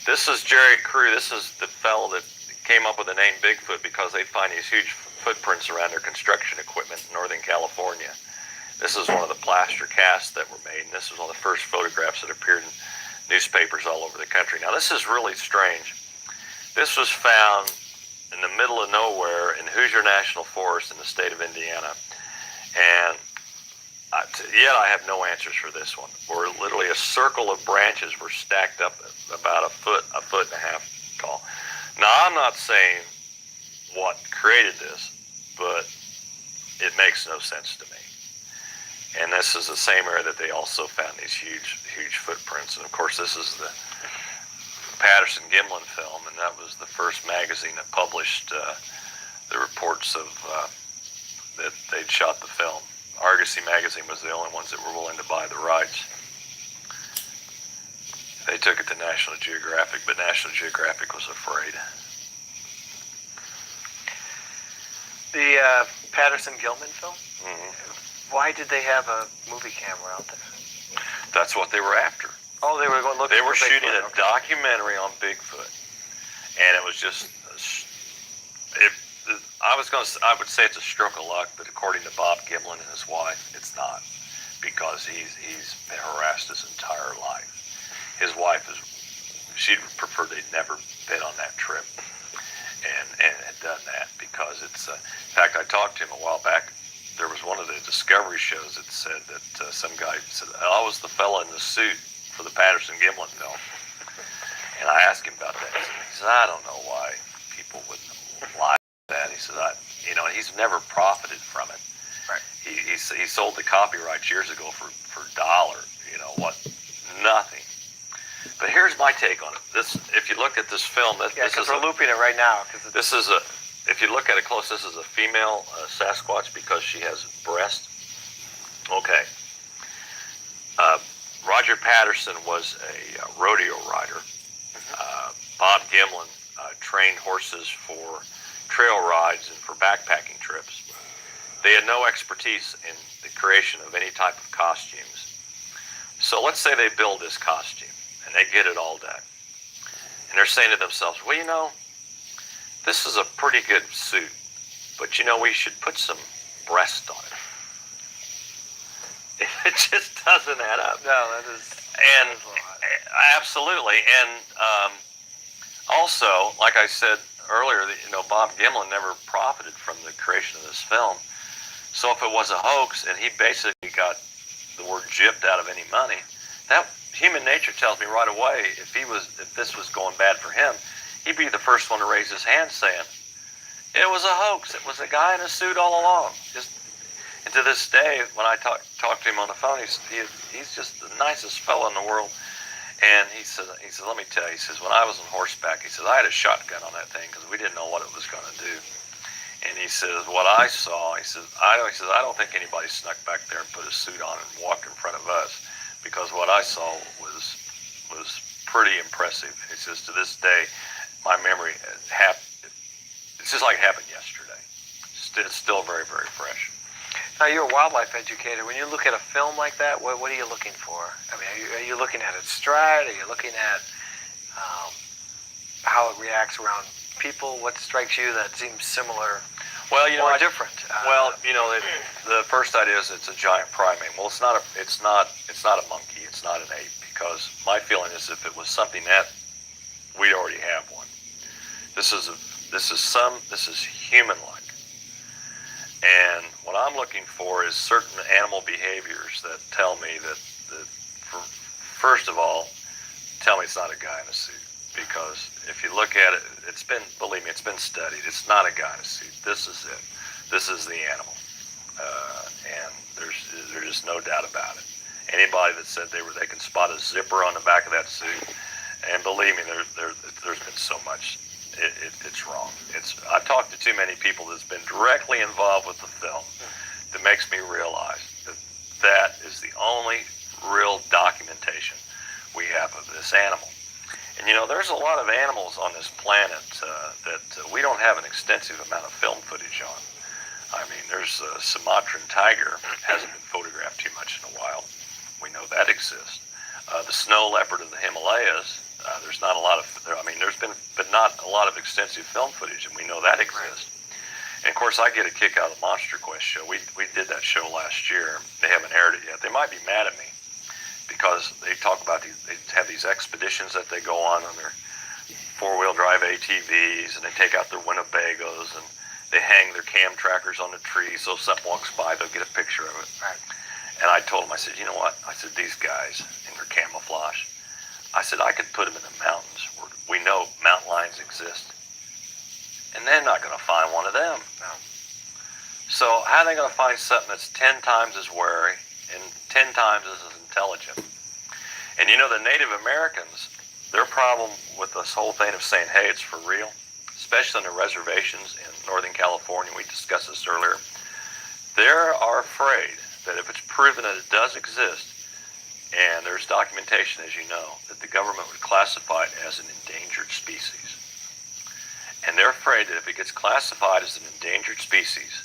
This is Jerry Crew. This is the fellow that came up with the name Bigfoot because they find these huge footprints around their construction equipment in Northern California. This is one of the plaster casts that were made, and this was one of the first photographs that appeared in newspapers all over the country. Now, this is really strange. This was found in the middle of nowhere in Hoosier National Forest in the state of Indiana, and yet I have no answers for this one. Where literally a circle of branches were stacked up about a foot and a half tall. Now, I'm not saying what created this, but it makes no sense to me. And this is the same area that they also found these huge footprints. And of course, this is the Patterson Gimlin film, and that was the first magazine that published the reports of that they'd shot the film. Argosy magazine was the only ones that were willing to buy the rights. They took it to National Geographic, but National Geographic was afraid. The Patterson Gimlin film? Mm-hmm. Why did they have a movie camera out there? That's what they were after. Oh, they were going looking. They were for shooting Bigfoot. a documentary on Bigfoot, and it was just. I would say it's a stroke of luck, but according to Bob Gimlin and his wife, it's not, because he's been harassed his entire life. His wife she'd prefer they'd never been on that trip, and had done that because it's. In fact, I talked to him a while back. There was one of the Discovery shows that said that some guy said, I was the fella in the suit for the Patterson Gimlin film. And I asked him about that. He said, I don't know why people would lie about that. He said, he's never profited from it. Right. He sold the copyrights years ago for $1. Nothing. But here's my take on it. If you look at this film, we're looping it right now. If you look at it close, this is a female Sasquatch because she has breasts. Okay. Roger Patterson was a rodeo rider. Bob Gimlin trained horses for trail rides and for backpacking trips. They had no expertise in the creation of any type of costumes. So let's say they build this costume and they get it all done. And they're saying to themselves, well, this is a pretty good suit, but we should put some breast on it. It just doesn't add up. No, that is. And absolutely, and also, like I said earlier, Bob Gimlin never profited from the creation of this film. So if it was a hoax, and he basically got the word gypped out of any money, that human nature tells me right away if this was going bad for him, he'd be the first one to raise his hand saying, It was a hoax. It was a guy in a suit all along. And to this day, when I talk to him on the phone, he's just the nicest fellow in the world. And he says, let me tell you, he says, when I was on horseback, he says, I had a shotgun on that thing because we didn't know what it was going to do. And he says, what I saw, he says, I don't think anybody snuck back there and put a suit on and walked in front of us, because what I saw was pretty impressive. He says, to this day, my memory, it's just like it happened yesterday. It's still very, very fresh. Now, you're a wildlife educator. When you look at a film like that, what are you looking for? I mean, are you looking at its stride? Are you looking at how it reacts around people? What strikes you that seems similar? Well, you know, or different. The first idea is it's a giant primate. Well, it's not a monkey. It's not an ape, because my feeling is if it was something that we'd already have one. This is human-like. And what I'm looking for is certain animal behaviors that tell me that first of all, tell me it's not a guy in a suit. Because if you look at it, believe me, it's been studied. It's not a guy in a suit. This is it. This is the animal. And there's just no doubt about it. Anybody that said they can spot a zipper on the back of that suit, and believe me, there's been so much. It's wrong. I've talked to too many people that's been directly involved with the film that makes me realize that is the only real documentation we have of this animal. And you know, there's a lot of animals on this planet that we don't have an extensive amount of film footage on. I mean, there's a Sumatran tiger, hasn't been photographed too much in a while. We know that exists. The snow leopard of the Himalayas, there's not a lot of, there's been, but not a lot of extensive film footage, and we know that exists. And of course, I get a kick out of the Monster Quest show. We did that show last year. They haven't aired it yet. They might be mad at me because they talk about they have these expeditions that they go on their four-wheel drive ATVs, and they take out their Winnebagos, and they hang their cam trackers on the tree, so if something walks by, they'll get a picture of it. Right. And I told them, I said, you know what? I said, these guys in their camouflage, I said, I could put them in the mountains where we know mountain lions exist, and they're not going to find one of them. No. So how are they going to find something that's 10 times as wary and 10 times as intelligent? And you know, the Native Americans, their problem with this whole thing of saying, hey, it's for real, especially on the reservations in Northern California, we discussed this earlier, they are afraid that if it's proven that it does exist, and there's documentation, as you know, that the government would classify it as an endangered species. And they're afraid that if it gets classified as an endangered species,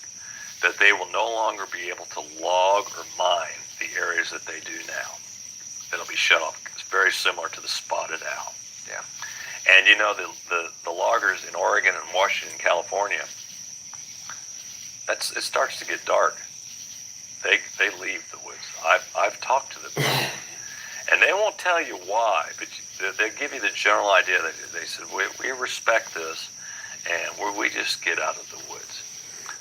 that they will no longer be able to log or mine the areas that they do now. It'll be shut off. It's very similar to the spotted owl. Yeah. And you know, the loggers in Oregon and Washington, California, it starts to get dark. They leave the woods. I've talked to them, and they won't tell you why, but they give you the general idea. They said, we respect this, and we just get out of the woods.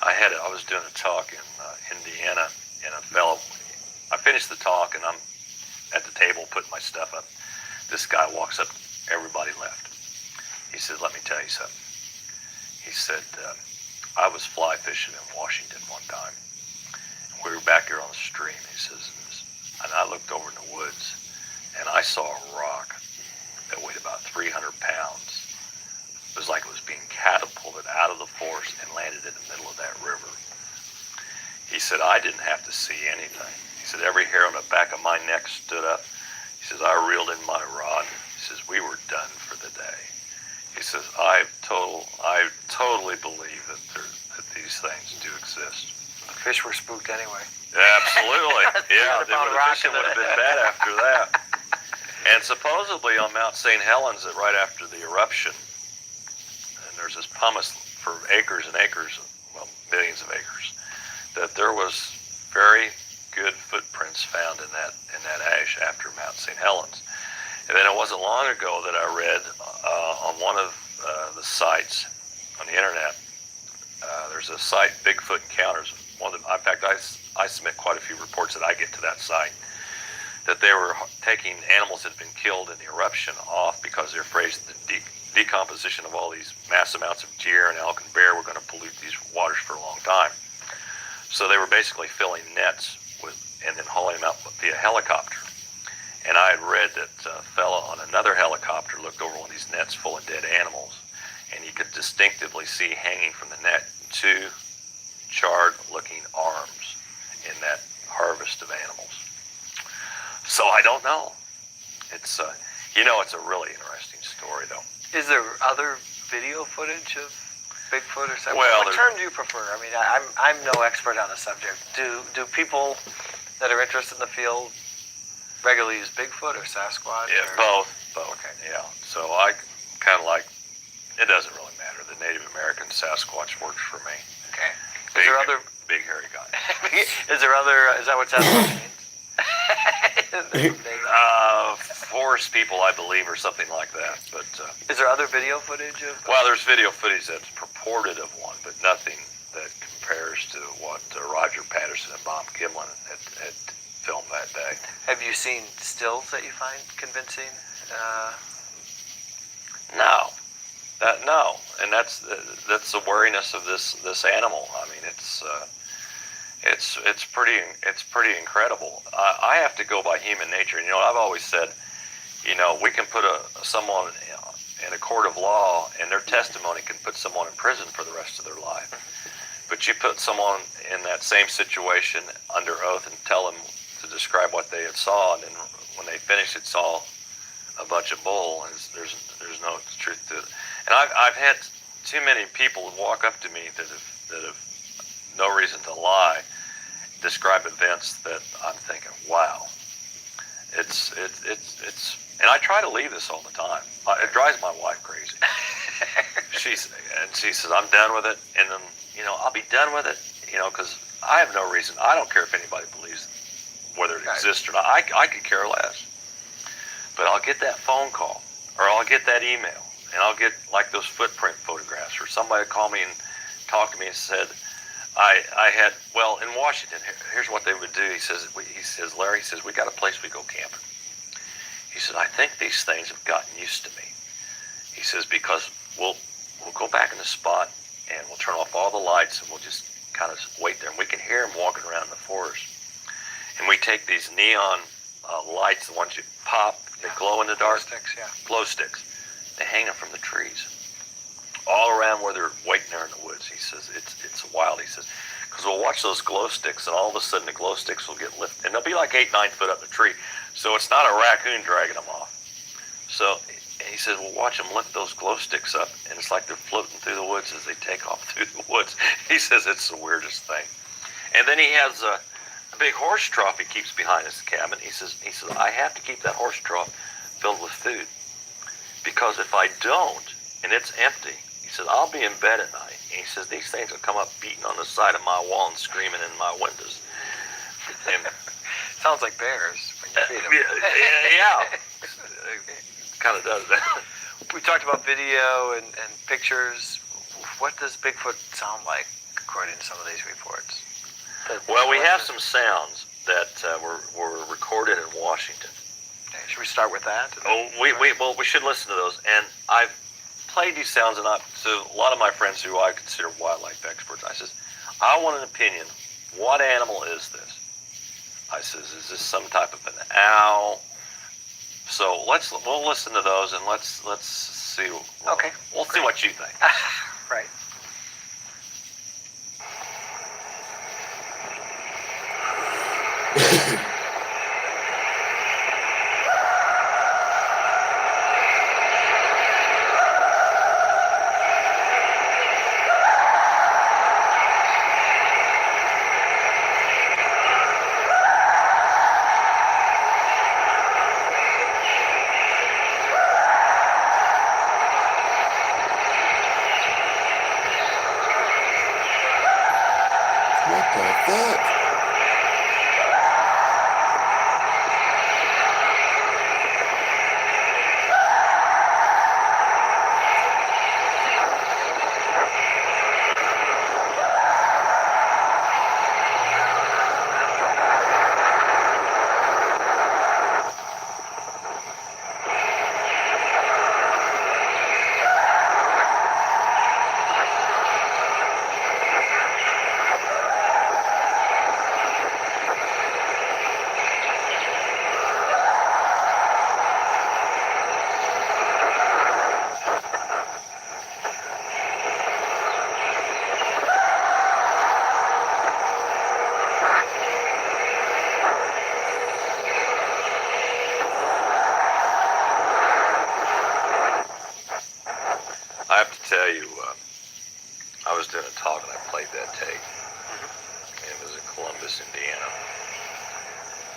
I was doing a talk in Indiana, and I finished the talk, and I'm at the table putting my stuff up. This guy walks up, everybody left. He said, let me tell you something. He said, I was fly fishing in Washington one time. We were back here on the stream, he says, and I looked over in the woods, and I saw a rock that weighed about 300 pounds. It was like it was being catapulted out of the forest and landed in the middle of that river. He said, I didn't have to see anything. He said, every hair on the back of my neck stood up. He says, I reeled in my rod. He says, we were done for the day. He says, I totally believe that these things do exist. The fish were spooked anyway. Absolutely. Yeah, the fishing would have been bad after that. And supposedly on Mount St. Helens, that right after the eruption, and there's this pumice for acres and acres, well, millions of acres, that there was very good footprints found in that ash after Mount St. Helens. And then it wasn't long ago that I read on one of the sites on the internet, there's a site, Bigfoot Encounters. In fact, I submit quite a few reports that I get to that site, that they were taking animals that had been killed in the eruption off because they're afraid to decomposition of all these mass amounts of deer and elk and bear were going to pollute these waters for a long time. So they were basically filling nets with, and then hauling them out via helicopter. And I had read that a fella on another helicopter looked over one of these nets full of dead animals, and you could distinctively see hanging from the net 2 charred-looking arms in that harvest of animals. So I don't know. It's it's a really interesting story, though. Is there other video footage of Bigfoot or something? Well, what term do you prefer? I mean, I'm no expert on the subject. Do people that are interested in the field regularly use Bigfoot or Sasquatch? Yeah, or? both. Okay. Yeah. So I kind of like. It doesn't really matter. The Native American Sasquatch works for me. Okay. Is there other big hairy guy? Is there other? Is that what Sasquatch means? Forest people, I believe, or something like that. But is there other video footage of? well, there's video footage that's purported of one, but nothing that compares to what Roger Patterson and Bob Gimlin had filmed that day. Have you seen stills that you find convincing? No, and that's the wariness of this animal. I mean, it's pretty incredible. I have to go by human nature. You know, I've always said, we can put someone in a court of law, and their testimony can put someone in prison for the rest of their life. But you put someone in that same situation under oath and tell them to describe what they had saw, and then when they finish, it's all a bunch of bull, and there's no truth to it. And I've had too many people walk up to me that have no reason to lie, describe events that I'm thinking, wow, it's and I try to leave this all the time. It drives my wife crazy. She says, I'm done with it, and then I'll be done with it, because I have no reason. I don't care if anybody believes whether it exists or not. I could care less. But I'll get that phone call, or I'll get that email, and I'll get like those footprint photographs, or somebody call me and talk to me and said, I had, well, in Washington, here's what they would do. He says, Larry, we got a place we go camping. He said, I think these things have gotten used to me. He says, because we'll go back in the spot, and we'll turn off all the lights, and we'll just kind of wait there, and we can hear them walking around in the forest. And we take these neon lights, the ones you pop, they glow in the dark. Glow sticks. They hang them from the trees, all around where they're waiting there in the woods. He says it's wild. He says because we'll watch those glow sticks, and all of a sudden the glow sticks will get lifted, and they'll be like 8-9 foot up the tree. So it's not a raccoon dragging them off. So he says we'll watch them lift those glow sticks up, and it's like they're floating through the woods as they take off through the woods. He says it's the weirdest thing. And then he has a big horse trough he keeps behind his cabin. He says I have to keep that horse trough filled with food, because if I don't and it's empty, he says I'll be in bed at night, and he says these things will come up beating on the side of my wall and screaming in my windows. And sounds like bears when you feed them. Yeah, it kind of does that. We talked about video and pictures. What does Bigfoot sound like according to some of these reports? Well, we have some sounds that were recorded in Washington. Okay, should we start with that? We should listen to those. And I've played these sounds, and to a lot of my friends who I consider wildlife experts, I says, I want an opinion. What animal is this? I says, is this some type of an owl? So we'll listen to those, and let's see. Okay. We'll see what you think. Right.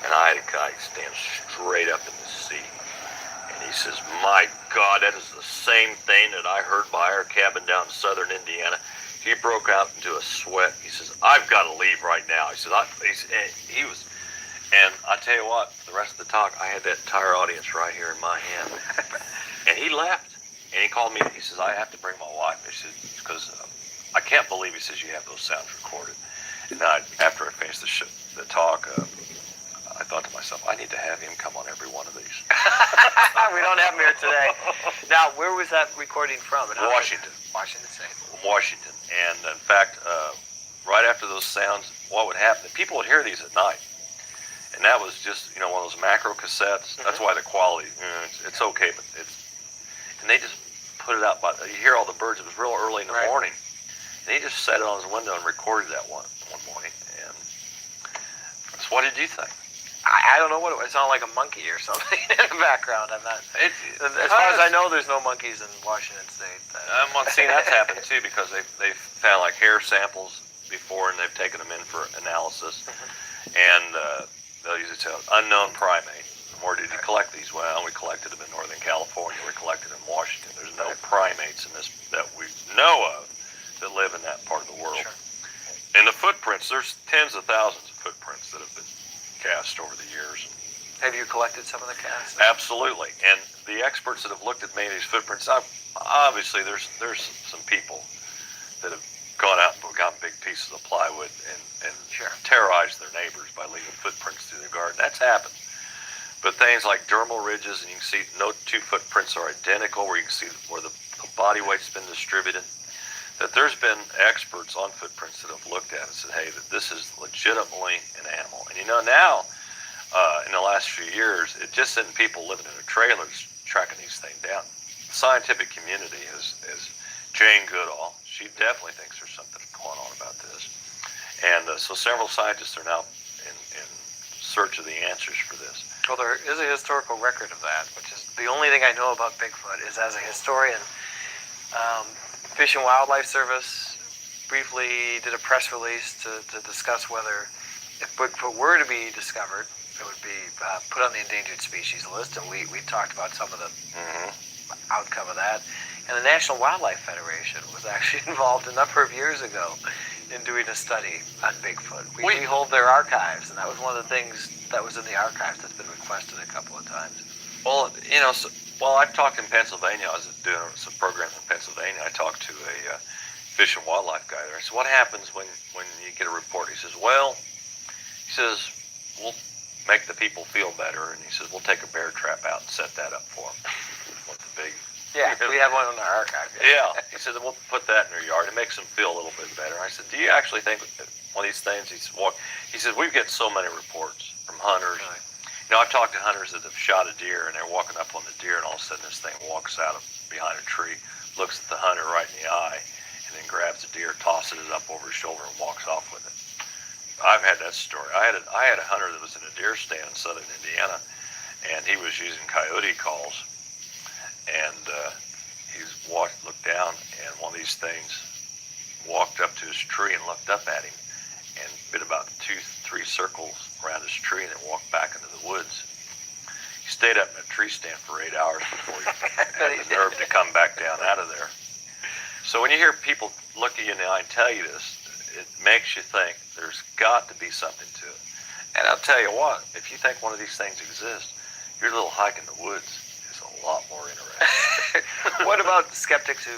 And I had a guy stand straight up in the seat. And he says, my God, that is the same thing that I heard by our cabin down in southern Indiana. He broke out into a sweat. He says, I've got to leave right now. He said, and I tell you what, the rest of the talk, I had that entire audience right here in my hand. And he left. And he called me. He says, I have to bring my wife. He said, because I can't believe, he says, you have those sounds recorded. And after I finished the talk, I thought to myself, I need to have him come on every one of these. We don't have him here today. Now, where was that recording from? Washington. Washington State. Washington. And in fact, right after those sounds, what would happen? People would hear these at night. And that was just, one of those macro cassettes. Mm-hmm. That's why the quality, it's okay, but and they just put it out. You hear all the birds. It was real early in the morning. And he just set it on his window and recorded that one morning. And so what did you think? I don't know what it sounded like, a monkey or something in the background. I'm not. As far as I know, there's no monkeys in Washington State. See, that's happened too, because they've found like hair samples before, and they've taken them in for analysis. And they'll usually say unknown primate. Where did you collect these? Well, we collected them in Northern California. We collected them in Washington. There's no primates in this that we know of that live in that part of the world. Sure. And the footprints, there's tens of thousands of footprints that have been cast over the years. Have you collected some of the casts? Absolutely. And the experts that have looked at many of these footprints, obviously there's some people that have gone out and gotten big pieces of plywood and terrorized their neighbors by leaving footprints through their garden. That's happened. But things like dermal ridges, and you can see no two footprints are identical, where you can see where the body weight's been distributed, that there's been experts on footprints that have looked at it and said, hey, that this is legitimately an animal. And now, in the last few years, it just isn't people living in their trailers tracking these things down. The scientific community is Jane Goodall. She definitely thinks there's something going on about this. And so several scientists are now in search of the answers for this. Well, there is a historical record of that, which is the only thing I know about Bigfoot is as a historian. Fish and Wildlife Service briefly did a press release to discuss whether if Bigfoot were to be discovered, it would be put on the endangered species list, and we talked about some of the outcome of that. And the National Wildlife Federation was actually involved a number of years ago in doing a study on Bigfoot. We hold their archives, and that was one of the things that was in the archives that's been requested a couple of times. Well, I've talked in Pennsylvania. I was doing some programs in Pennsylvania. I talked to a fish and wildlife guy there. I said, what happens when you get a report? He says, we'll make the people feel better, and he says, we'll take a bear trap out and set that up for them. With the big... Yeah, we have one in our archive. Yeah, he said, we'll put that in their yard. It makes them feel a little bit better. I said, do you actually think one of these things? He said, we get so many reports from hunters. Right. I've talked to hunters that have shot a deer, and they're walking up on the deer, and all of a sudden this thing walks out of behind a tree, looks at the hunter right in the eye, and then grabs the deer, tosses it up over his shoulder, and walks off with it. I've had that story. I had a hunter that was in a deer stand in southern Indiana, and he was using coyote calls. And looked down, and one of these things walked up to his tree and looked up at him and bit about 2-3 circles around his tree and then walked back into the woods. He stayed up in a tree stand for 8 hours before he had the nerve to come back down out of there. So when you hear people look at you in the eye and tell you this, it makes you think there's got to be something to it. And I'll tell you what, if you think one of these things exists, your little hike in the woods is a lot more interesting. What about skeptics who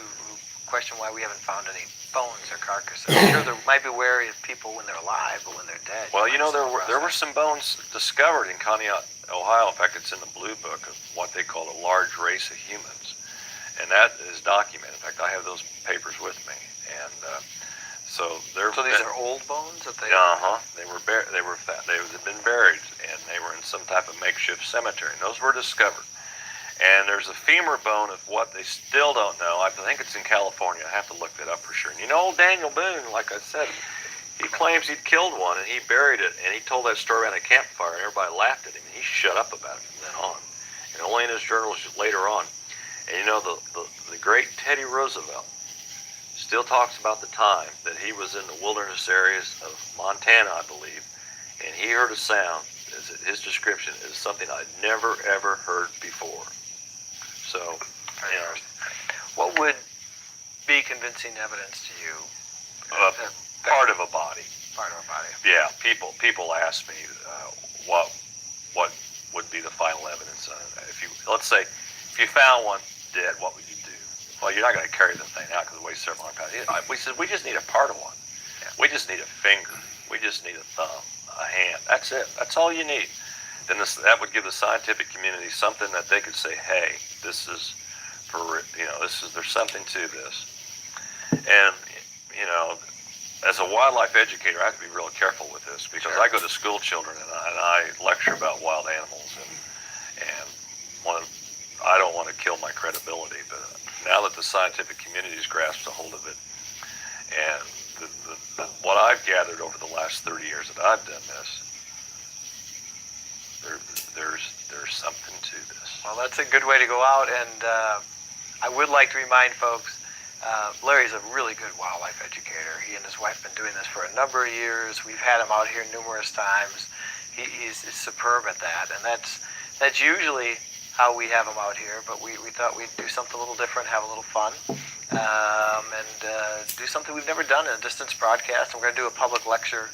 question why we haven't found any bones or carcasses? I'm sure there might be wary of people when they're alive, but when they're dead. Well, there were some bones discovered in Conneaut, Ohio. In fact, it's in the Blue Book of what they call a large race of humans, and that is documented. In fact, I have those papers with me, and so these are old bones that they. They had been buried, and they were in some type of makeshift cemetery, and those were discovered. And there's a femur bone of what they still don't know. I think it's in California. I have to look that up for sure. And old Daniel Boone, like I said, he claims he'd killed one and he buried it. And he told that story around a campfire and everybody laughed at him. And he shut up about it from then on. And only in his journals later on. And the great Teddy Roosevelt still talks about the time that he was in the wilderness areas of Montana, I believe. And he heard a sound as his description is something I'd never ever heard before. So, you know, What would be convincing evidence to you? part of a body. Part of a body. Yeah, people ask me what would be the final evidence. Let's say if you found one dead, what would you do? Well, you're not going to carry the thing out because it weighs several hundred pounds. We said we just need a part of one. Yeah. We just need a finger. We just need a thumb, a hand. That's it. That's all you need. Then that would give the scientific community something that they could say, hey, this is there's something to this. And as a wildlife educator, I have to be real careful with this because I go to school children and I lecture about wild animals, and I don't want to kill my credibility, but now that the scientific community has grasped a hold of it, and what I've gathered over the last 30 years that I've done this, there's something to this. Well, that's a good way to go out, and I would like to remind folks, Larry's a really good wildlife educator. He and his wife have been doing this for a number of years. We've had him out here numerous times. He's superb at that, and that's usually how we have him out here, but we thought we'd do something a little different, have a little fun, and do something we've never done in a distance broadcast. And we're going to do a public lecture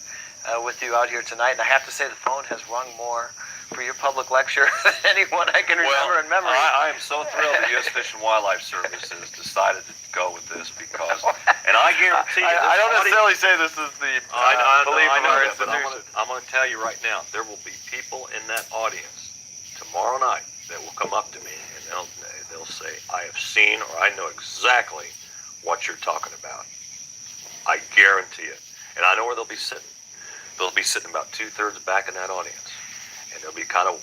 with you out here tonight, and I have to say the phone has rung more for your public lecture than anyone I can remember in memory. I am so thrilled that U.S. Fish and Wildlife Service has decided to go with this because, and I guarantee you, I don't necessarily say this is the belief of our institution. I'm going to tell you right now, there will be people in that audience tomorrow night that will come up to me and they'll say, I have seen or I know exactly what you're talking about. I guarantee it. And I know where they'll be sitting. They'll be sitting about 2/3 back in that audience. And they'll be kind of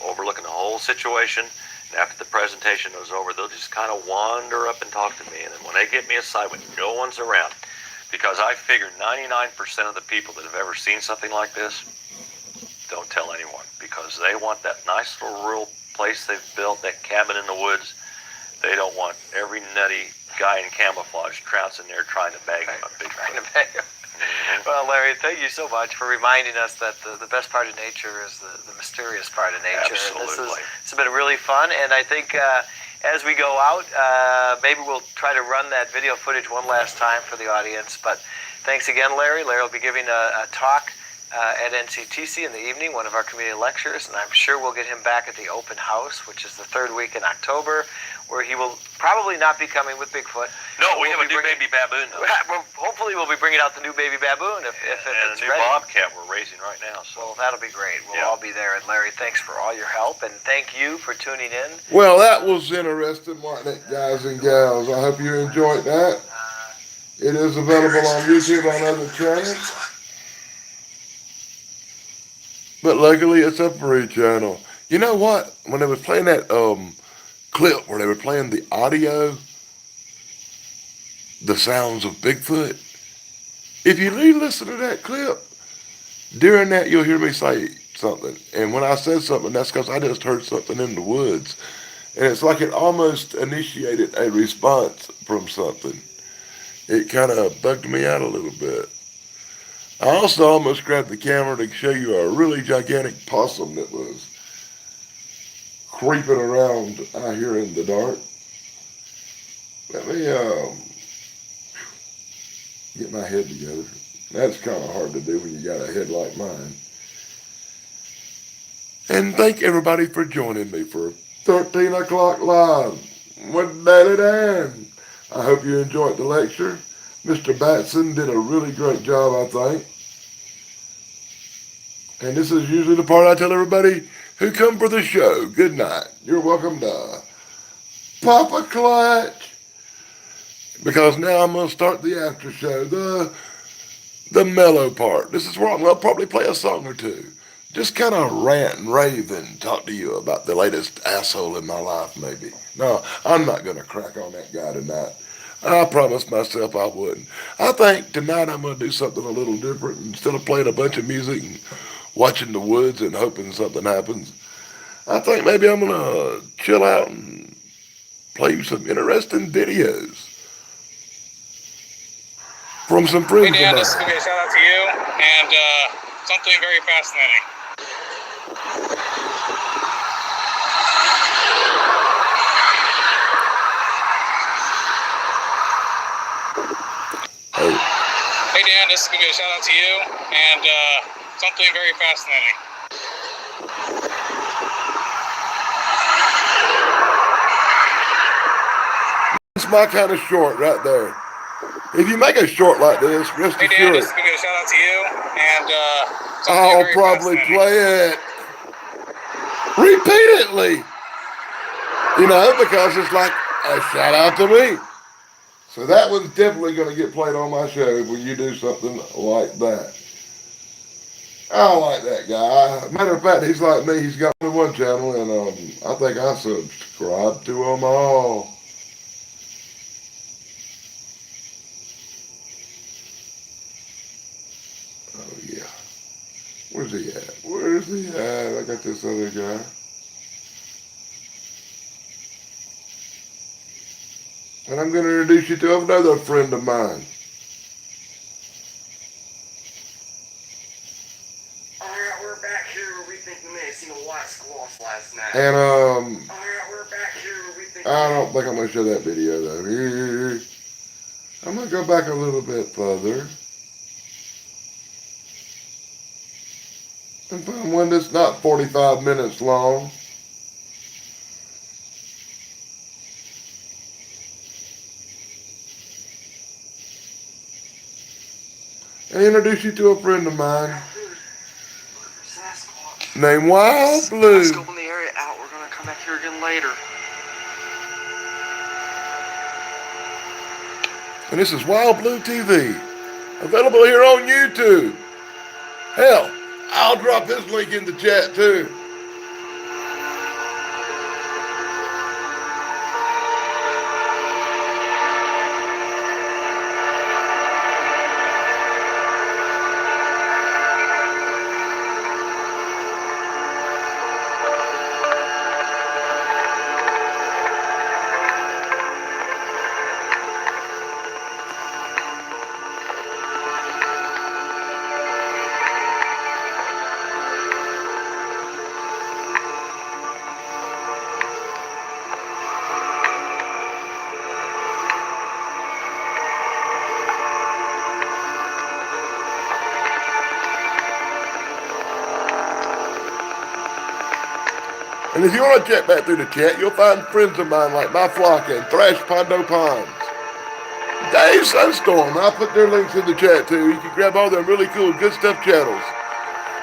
overlooking the whole situation. And after the presentation is over, they'll just kind of wander up and talk to me. And then when they get me aside when no one's around, because I figure 99% of the people that have ever seen something like this don't tell anyone because they want that nice little rural place they've built, that cabin in the woods. They don't want every nutty guy in camouflage trouncing there trying to bag him a Bigfoot. Well, Larry, thank you so much for reminding us that the best part of nature is the mysterious part of nature. Absolutely. It's been really fun, and I think as we go out, maybe we'll try to run that video footage one last time for the audience. But thanks again, Larry. Larry will be giving a talk at NCTC in the evening, one of our community lectures, and I'm sure we'll get him back at the open house, which is the 3rd week in October, where he will probably not be coming with Bigfoot. No, we have a new baby baboon, though. Well, hopefully we'll be bringing out the new baby baboon if and it's a new ready. bobcat we're raising right now. So. Well, that'll be great. We'll all be there. And Larry, thanks for all your help, and thank you for tuning in. Well, that was interesting, wasn't it, guys and gals? I hope you enjoyed that. It is available on YouTube on other channels. But luckily, it's a free channel. You know what? When they were playing that clip where they were playing the audio, the sounds of Bigfoot, if you listen to that clip, during that you'll hear me say something. And when I said something, that's because I just heard something in the woods. And it's like it almost initiated a response from something. It kind of bugged me out a little bit. I also almost grabbed the camera to show you a really gigantic possum that was creeping around out here in the dark. Let me get my head together. That's kind of hard to do when you got a head like mine. And thank everybody for joining me for 13 o'clock live with Daily Dan. I hope you enjoyed the lecture. Mr. Battson did a really great job, I think. And this is usually the part I tell everybody who come for the show, good night. You're welcome to pop a clutch. Because now I'm going to start the after show, the mellow part. This is where I'm going to probably play a song or two. Just kind of rant and rave and talk to you about the latest asshole in my life, maybe. No, I'm not going to crack on that guy tonight. I promised myself I wouldn't. I think tonight I'm going to do something a little different. Instead of playing a bunch of music and watching the woods and hoping something happens, I think maybe I'm going to chill out and play you some interesting videos from some friends of mine. This is going to be a shout out to you and something very fascinating. Hey Dan, this is going to be a shout out to you and something very fascinating. It's my kind of short right there. If you make a short like this, rest Hey Dan, assured, this is going to be a shout out to you and something I'll very probably fascinating. play it repeatedly. You know, because it's like a shout out to me. So that one's definitely going to get played on my show when you do something like that. I like that guy. Matter of fact, he's like me. He's got only one channel, and I think I subscribe to them all. Oh yeah. Where's he at? Where's he at? I got this other guy. And I'm going to introduce you to another friend of mine. Alright, we're back here where we think we may have seen a white squash last night. And Alright, we're back here where we think I don't think I'm going to show that video though. I'm going to go back a little bit further and find one that's not 45 minutes long. And introduce you to a friend of mine named Wild Blue. Scoping the area out. We're gonna come back here again later. And this is Wild Blue TV, available here on YouTube. Hell, I'll drop his link in the chat too. And if you want to check back through the chat, you'll find friends of mine like My Flocka and Thrash Pondo Ponds. Dave Sunstorm, I'll put their links in the chat too. You can grab all their really cool good stuff channels.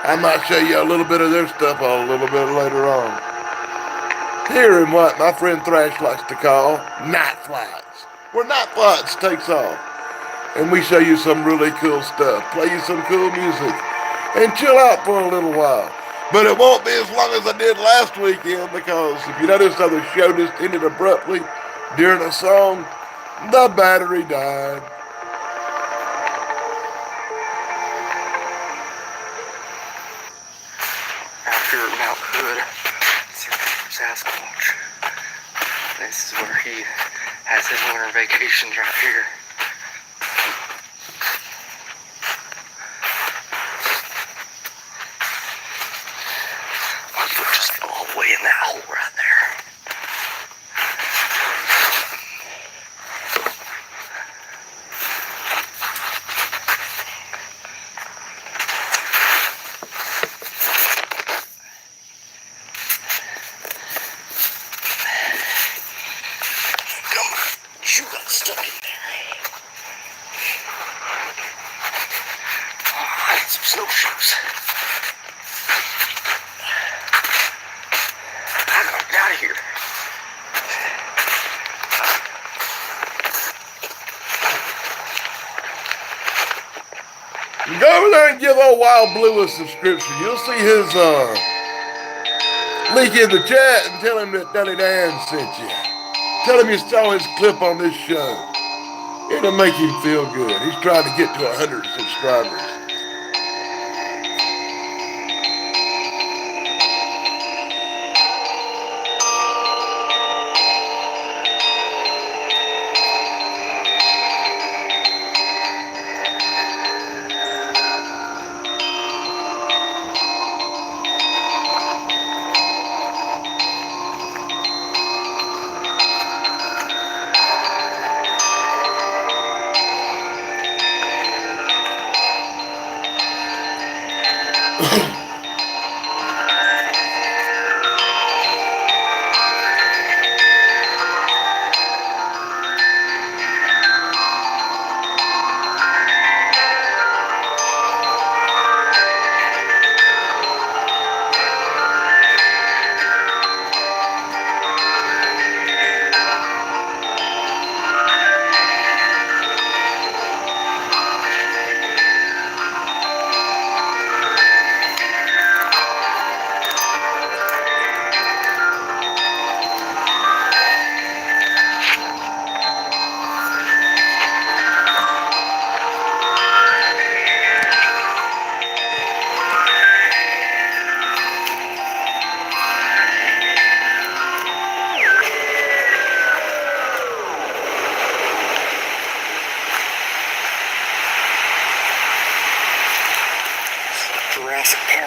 I might show you a little bit of their stuff a little bit later on. Here in what my friend Thrash likes to call night flights, where night flights takes off. And we show you some really cool stuff, play you some cool music, and chill out for a little while. But it won't be as long as I did last weekend, because if you notice how the show just ended abruptly during a song, the battery died. Out here at Mount Hood, Sasquatch. This is where he has his winter vacations right here. My foot just fell all the way in that hole right there. Come on, you got stuck in there. Oh, I need some snowshoes. I gotta get out of here. Go over there and give old Wild Blue a subscription. You'll see his link in the chat, and tell him that Duddy Dan sent you. Tell him you saw his clip on this show. It'll make him feel good. He's trying to get to 100 subscribers.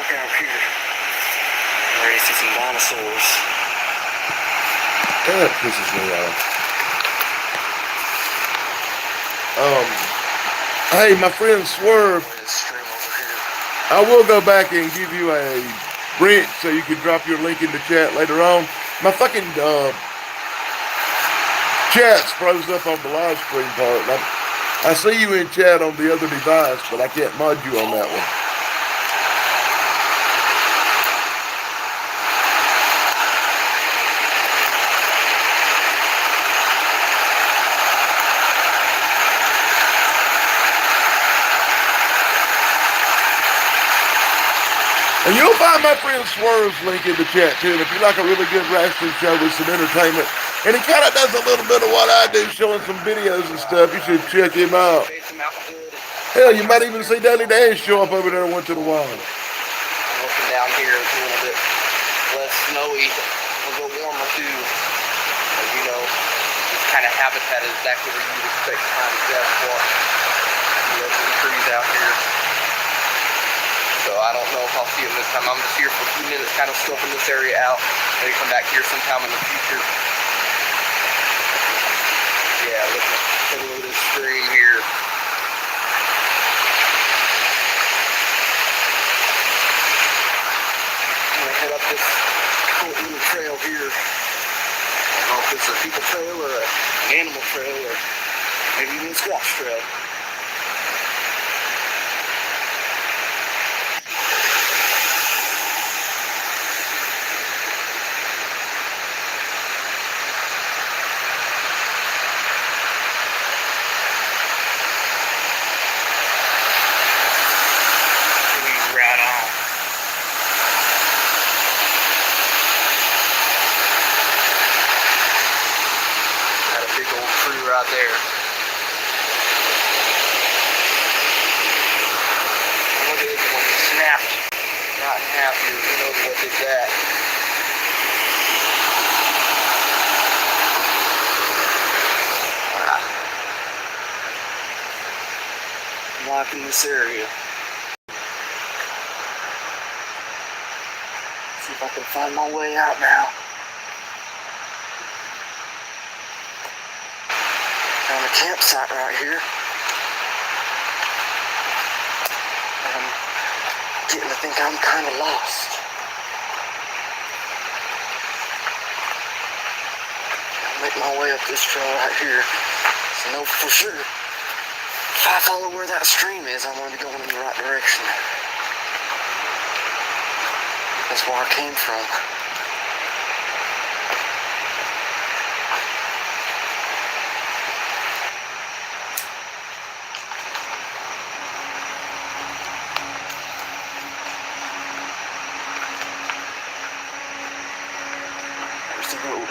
walk out here. I'm ready to see some dinosaurs. That pisses me off. Hey, my friend Swerve, This stream over here. I will go back and give you a branch so you can drop your link in the chat later on. My fucking chat's froze up on the live stream part. And I see you in chat on the other device, but I can't mod you on that one. And you'll find my friend Swerve's link in the chat too. And if you like a really good wrestling show with some entertainment, and he kind of does a little bit of what I do, showing some videos and stuff, you should check him out. Hell, you might even see Daily Dan show up over there once in a while. I'm looking down here, it's a little bit less snowy, a little bit warmer too. As you know, this kind of habitat is exactly where you'd expect to find Sasquatch. You have some trees out here. So I don't know if I'll see him this time. I'm just here for a few minutes, kind of scoping this area out. Maybe come back here sometime in the future. Yeah, look at this stream here. I'm gonna head up this cool little trail here. I don't know if it's a people trail or an animal trail or maybe even a squash trail. Right there. Look at this one, snapped right in half here. Who knows what did that? I'm liking this area. See if I can find my way out now. Found a campsite right here. And I'm getting to think I'm kind of lost. I'll make my way up this trail right here. So I know for sure, if I follow where that stream is, I'm going to be going in the right direction. That's where I came from. Road.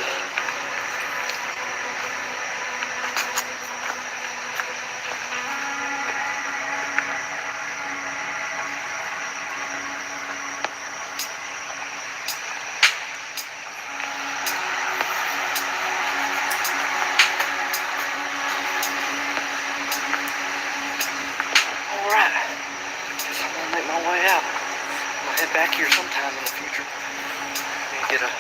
Alright, guess I'm gonna make my way out. I'm gonna head back here sometime in the future. Maybe get a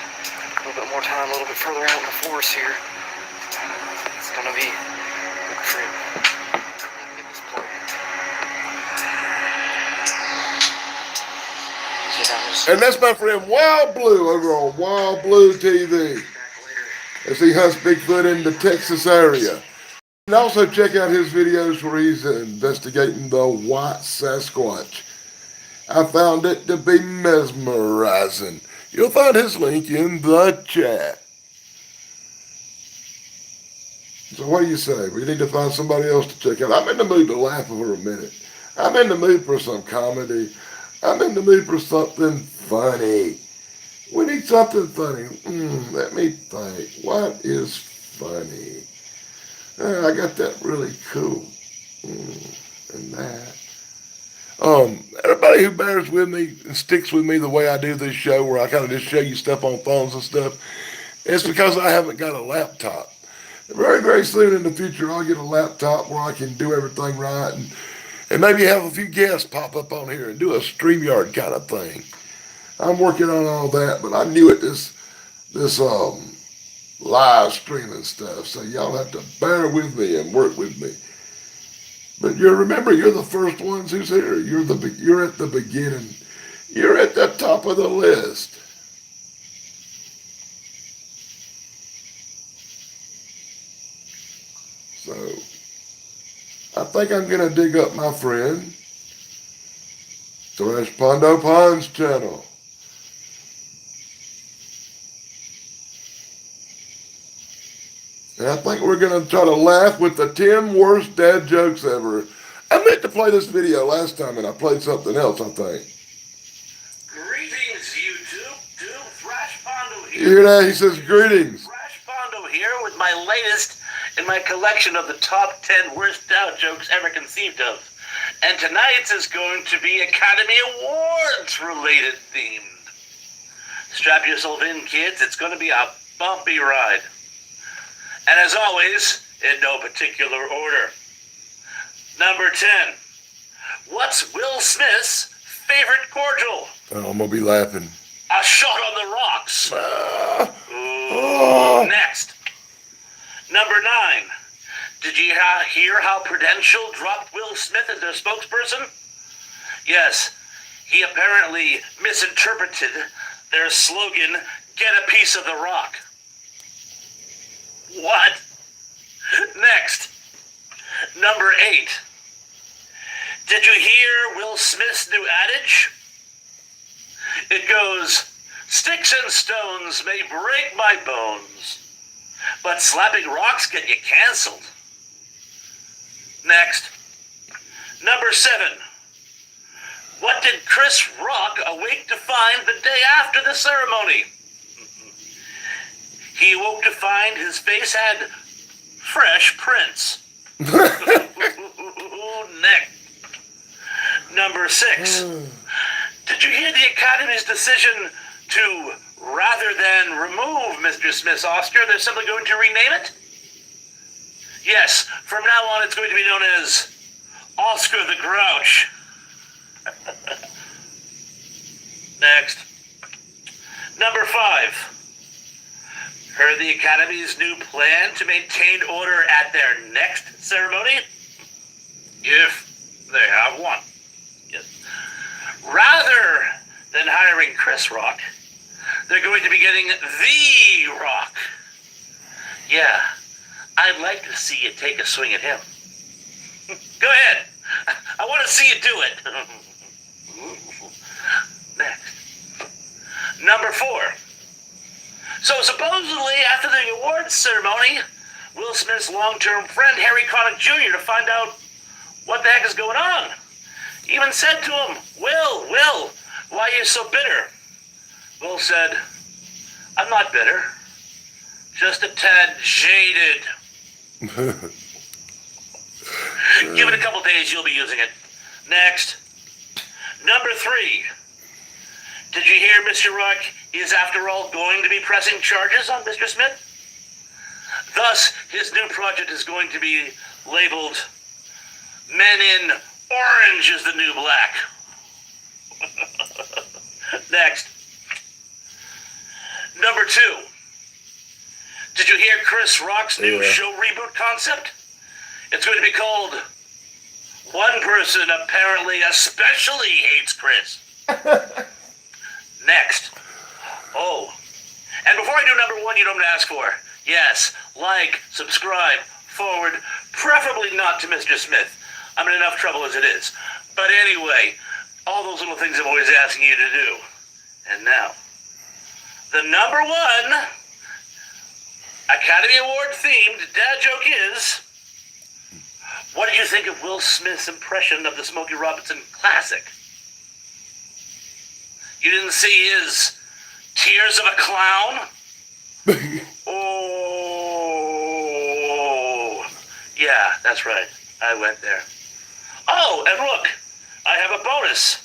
little bit more time, a little bit further out in the forest here. It's gonna be a good trip. Get this played. And that's my friend Wild Blue over on Wild Blue TV. As he hunts Bigfoot in the Texas area. And also check out his videos where he's investigating the white Sasquatch. I found it to be mesmerizing. You'll find his link in the chat. So what do you say? We need to find somebody else to check out. I'm in the mood to laugh for a minute. I'm in the mood for some comedy. I'm in the mood for something funny. We need something funny. Let me think. What is funny? I got that really cool. And that. Everybody who bears with me and sticks with me the way I do this show, where I kind of just show you stuff on phones and stuff, it's because I haven't got a laptop. Very, very soon in the future, I'll get a laptop where I can do everything right and maybe have a few guests pop up on here and do a StreamYard kind of thing. I'm working on all that, but I knew it this live streaming stuff, so y'all have to bear with me and work with me. But remember, you're the first ones who's here. You're at the beginning. You're at the top of the list. So I think I'm gonna dig up my friend Thresh Pondo Pond's channel. And I think we're going to try to laugh with the 10 worst dad jokes ever. I meant to play this video last time and I played something else, I think. Greetings, YouTube. Thrash Pondo here. You hear that? He says greetings. Thrash Pondo here with my latest in my collection of the top 10 worst dad jokes ever conceived of. And tonight's is going to be Academy Awards related themed. Strap yourself in, kids. It's going to be a bumpy ride. And as always, in no particular order. Number 10. What's Will Smith's favorite cordial? Oh, I'm going to be laughing. A shot on the rocks. Next. Number 9. Did you hear how Prudential dropped Will Smith as their spokesperson? Yes, he apparently misinterpreted their slogan, "Get a piece of the rock." What? Next. Number 8. Did you hear Will Smith's new adage? It goes, "Sticks and stones may break my bones, but slapping rocks get you canceled." Next. Number 7. What did Chris Rock awake to find the day after the ceremony? He awoke to find his face had fresh prints. Next. Number 6. Did you hear the Academy's decision to, rather than remove Mr. Smith's Oscar, they're simply going to rename it? Yes, from now on it's going to be known as Oscar the Grouch. Next. Number 5. Heard the Academy's new plan to maintain order at their next ceremony? If they have one. Yes. Rather than hiring Chris Rock, they're going to be getting The Rock. Yeah, I'd like to see you take a swing at him. Go ahead. I want to see you do it. Next. Number 4. So supposedly after the awards ceremony, Will Smith's long-term friend Harry Connick Jr. to find out what the heck is going on. He even said to him, Will, why are you so bitter? Will said, I'm not bitter, just a tad jaded. Give it a couple days, you'll be using it. Next. Number 3. Did you hear Mr. Rock is, after all, going to be pressing charges on Mr. Smith? Thus, his new project is going to be labeled Men in Orange is the New Black. Next. Number 2. Did you hear Chris Rock's new show reboot concept? It's going to be called One Person Apparently Especially Hates Chris. Next. Oh, and before I do number 1, you know what I'm going to ask for. Yes, like, subscribe, forward, preferably not to Mr. Smith. I'm in enough trouble as it is. But anyway, all those little things I'm always asking you to do. And now, the number 1 Academy Award themed dad joke is, what did you think of Will Smith's impression of the Smokey Robinson classic? You didn't see his Tears of a Clown? Oh, yeah, that's right. I went there. Oh, and look, I have a bonus.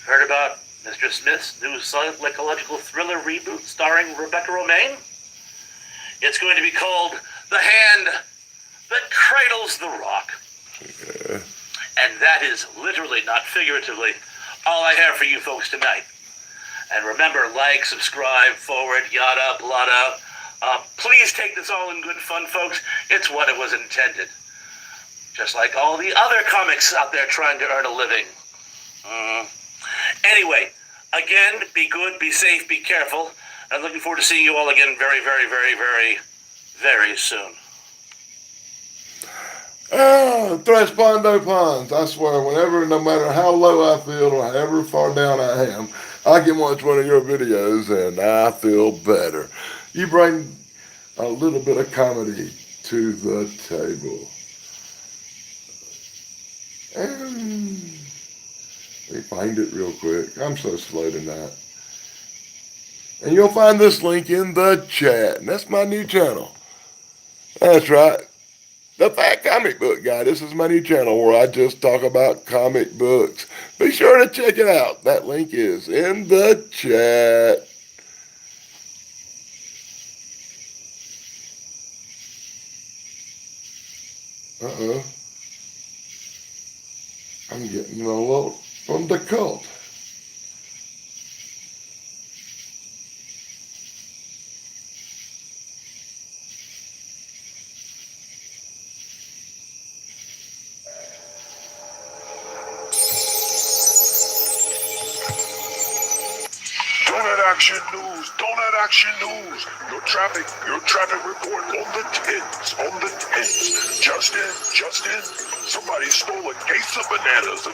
Heard about Mr. Smith's new psychological thriller reboot starring Rebecca Romaine? It's going to be called The Hand That Cradles the Rock. And that is literally, not figuratively, all I have for you folks tonight. And remember, like, subscribe, forward, yada, blada. Please take this all in good fun, folks. It's what it was intended. Just like all the other comics out there trying to earn a living. Anyway, again, be good, be safe, be careful. I'm looking forward to seeing you all again very, very, very, very, very soon. Thresh Pondo Ponds, I swear, whenever, no matter how low I feel or however far down I am, I can watch one of your videos and I feel better. You bring a little bit of comedy to the table. And let me find it real quick. I'm so slow tonight. And you'll find this link in the chat. And that's my new channel. That's right. The Fat Comic Book Guy. This is my new channel where I just talk about comic books. Be sure to check it out. That link is in the chat. Uh-oh. I'm getting a little from the cult. Donut Action News, Donut Action News. Your traffic report on the 10s, Just in. Somebody stole a case of bananas from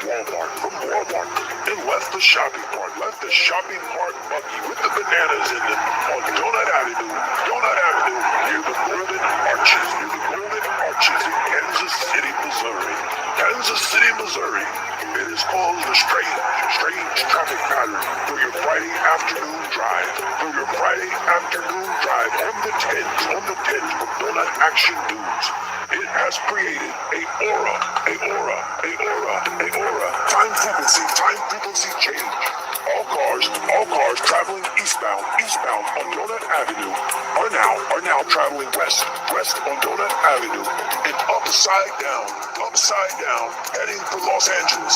Walmart, and left the shopping cart buggy with the bananas in it on Donut Avenue, near the Golden Arches in Kansas City, Missouri. It has caused a strange traffic pattern for your Friday afternoon drive. On the 10s from Donut Action News. It has created a aura. Time frequency change. All cars traveling eastbound on Donut Avenue are now traveling west on Donut Avenue and upside down, heading for Los Angeles.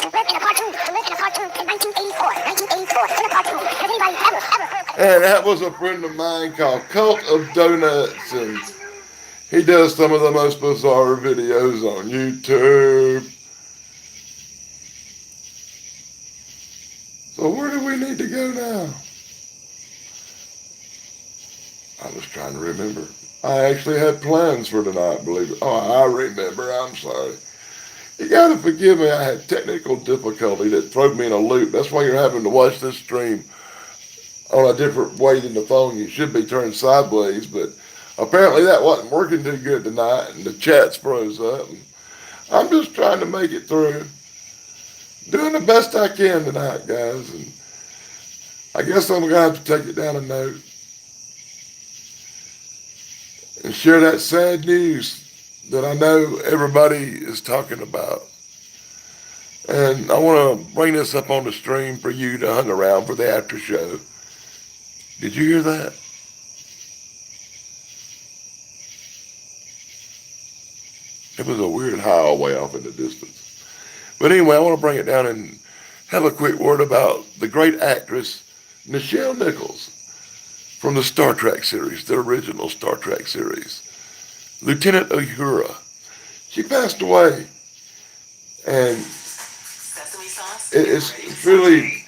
We lived in a cartoon in 1984. Has anybody ever heard of And that was a friend of mine called Cult of Donuts, and he does some of the most bizarre videos on YouTube. So where do we need to go now? I was trying to remember. I actually had plans for tonight, believe it. Oh, I remember. I'm sorry. You gotta forgive me. I had technical difficulty that threw me in a loop. That's why you're having to watch this stream on a different way than the phone. You should be turned sideways, but apparently that wasn't working too good tonight, and the chat's froze up. I'm just trying to make it through. Doing the best I can tonight, guys, and I guess I'm gonna have to take it down a note and share that sad news that I know everybody is talking about. And I want to bring this up on the stream for you to hang around for the after show. Did you hear that? It was a weird howl way off in the distance. But anyway, I want to bring it down and have a quick word about the great actress Nichelle Nichols from the Star Trek series, the original Star Trek series. Lieutenant Uhura. She passed away. And it's really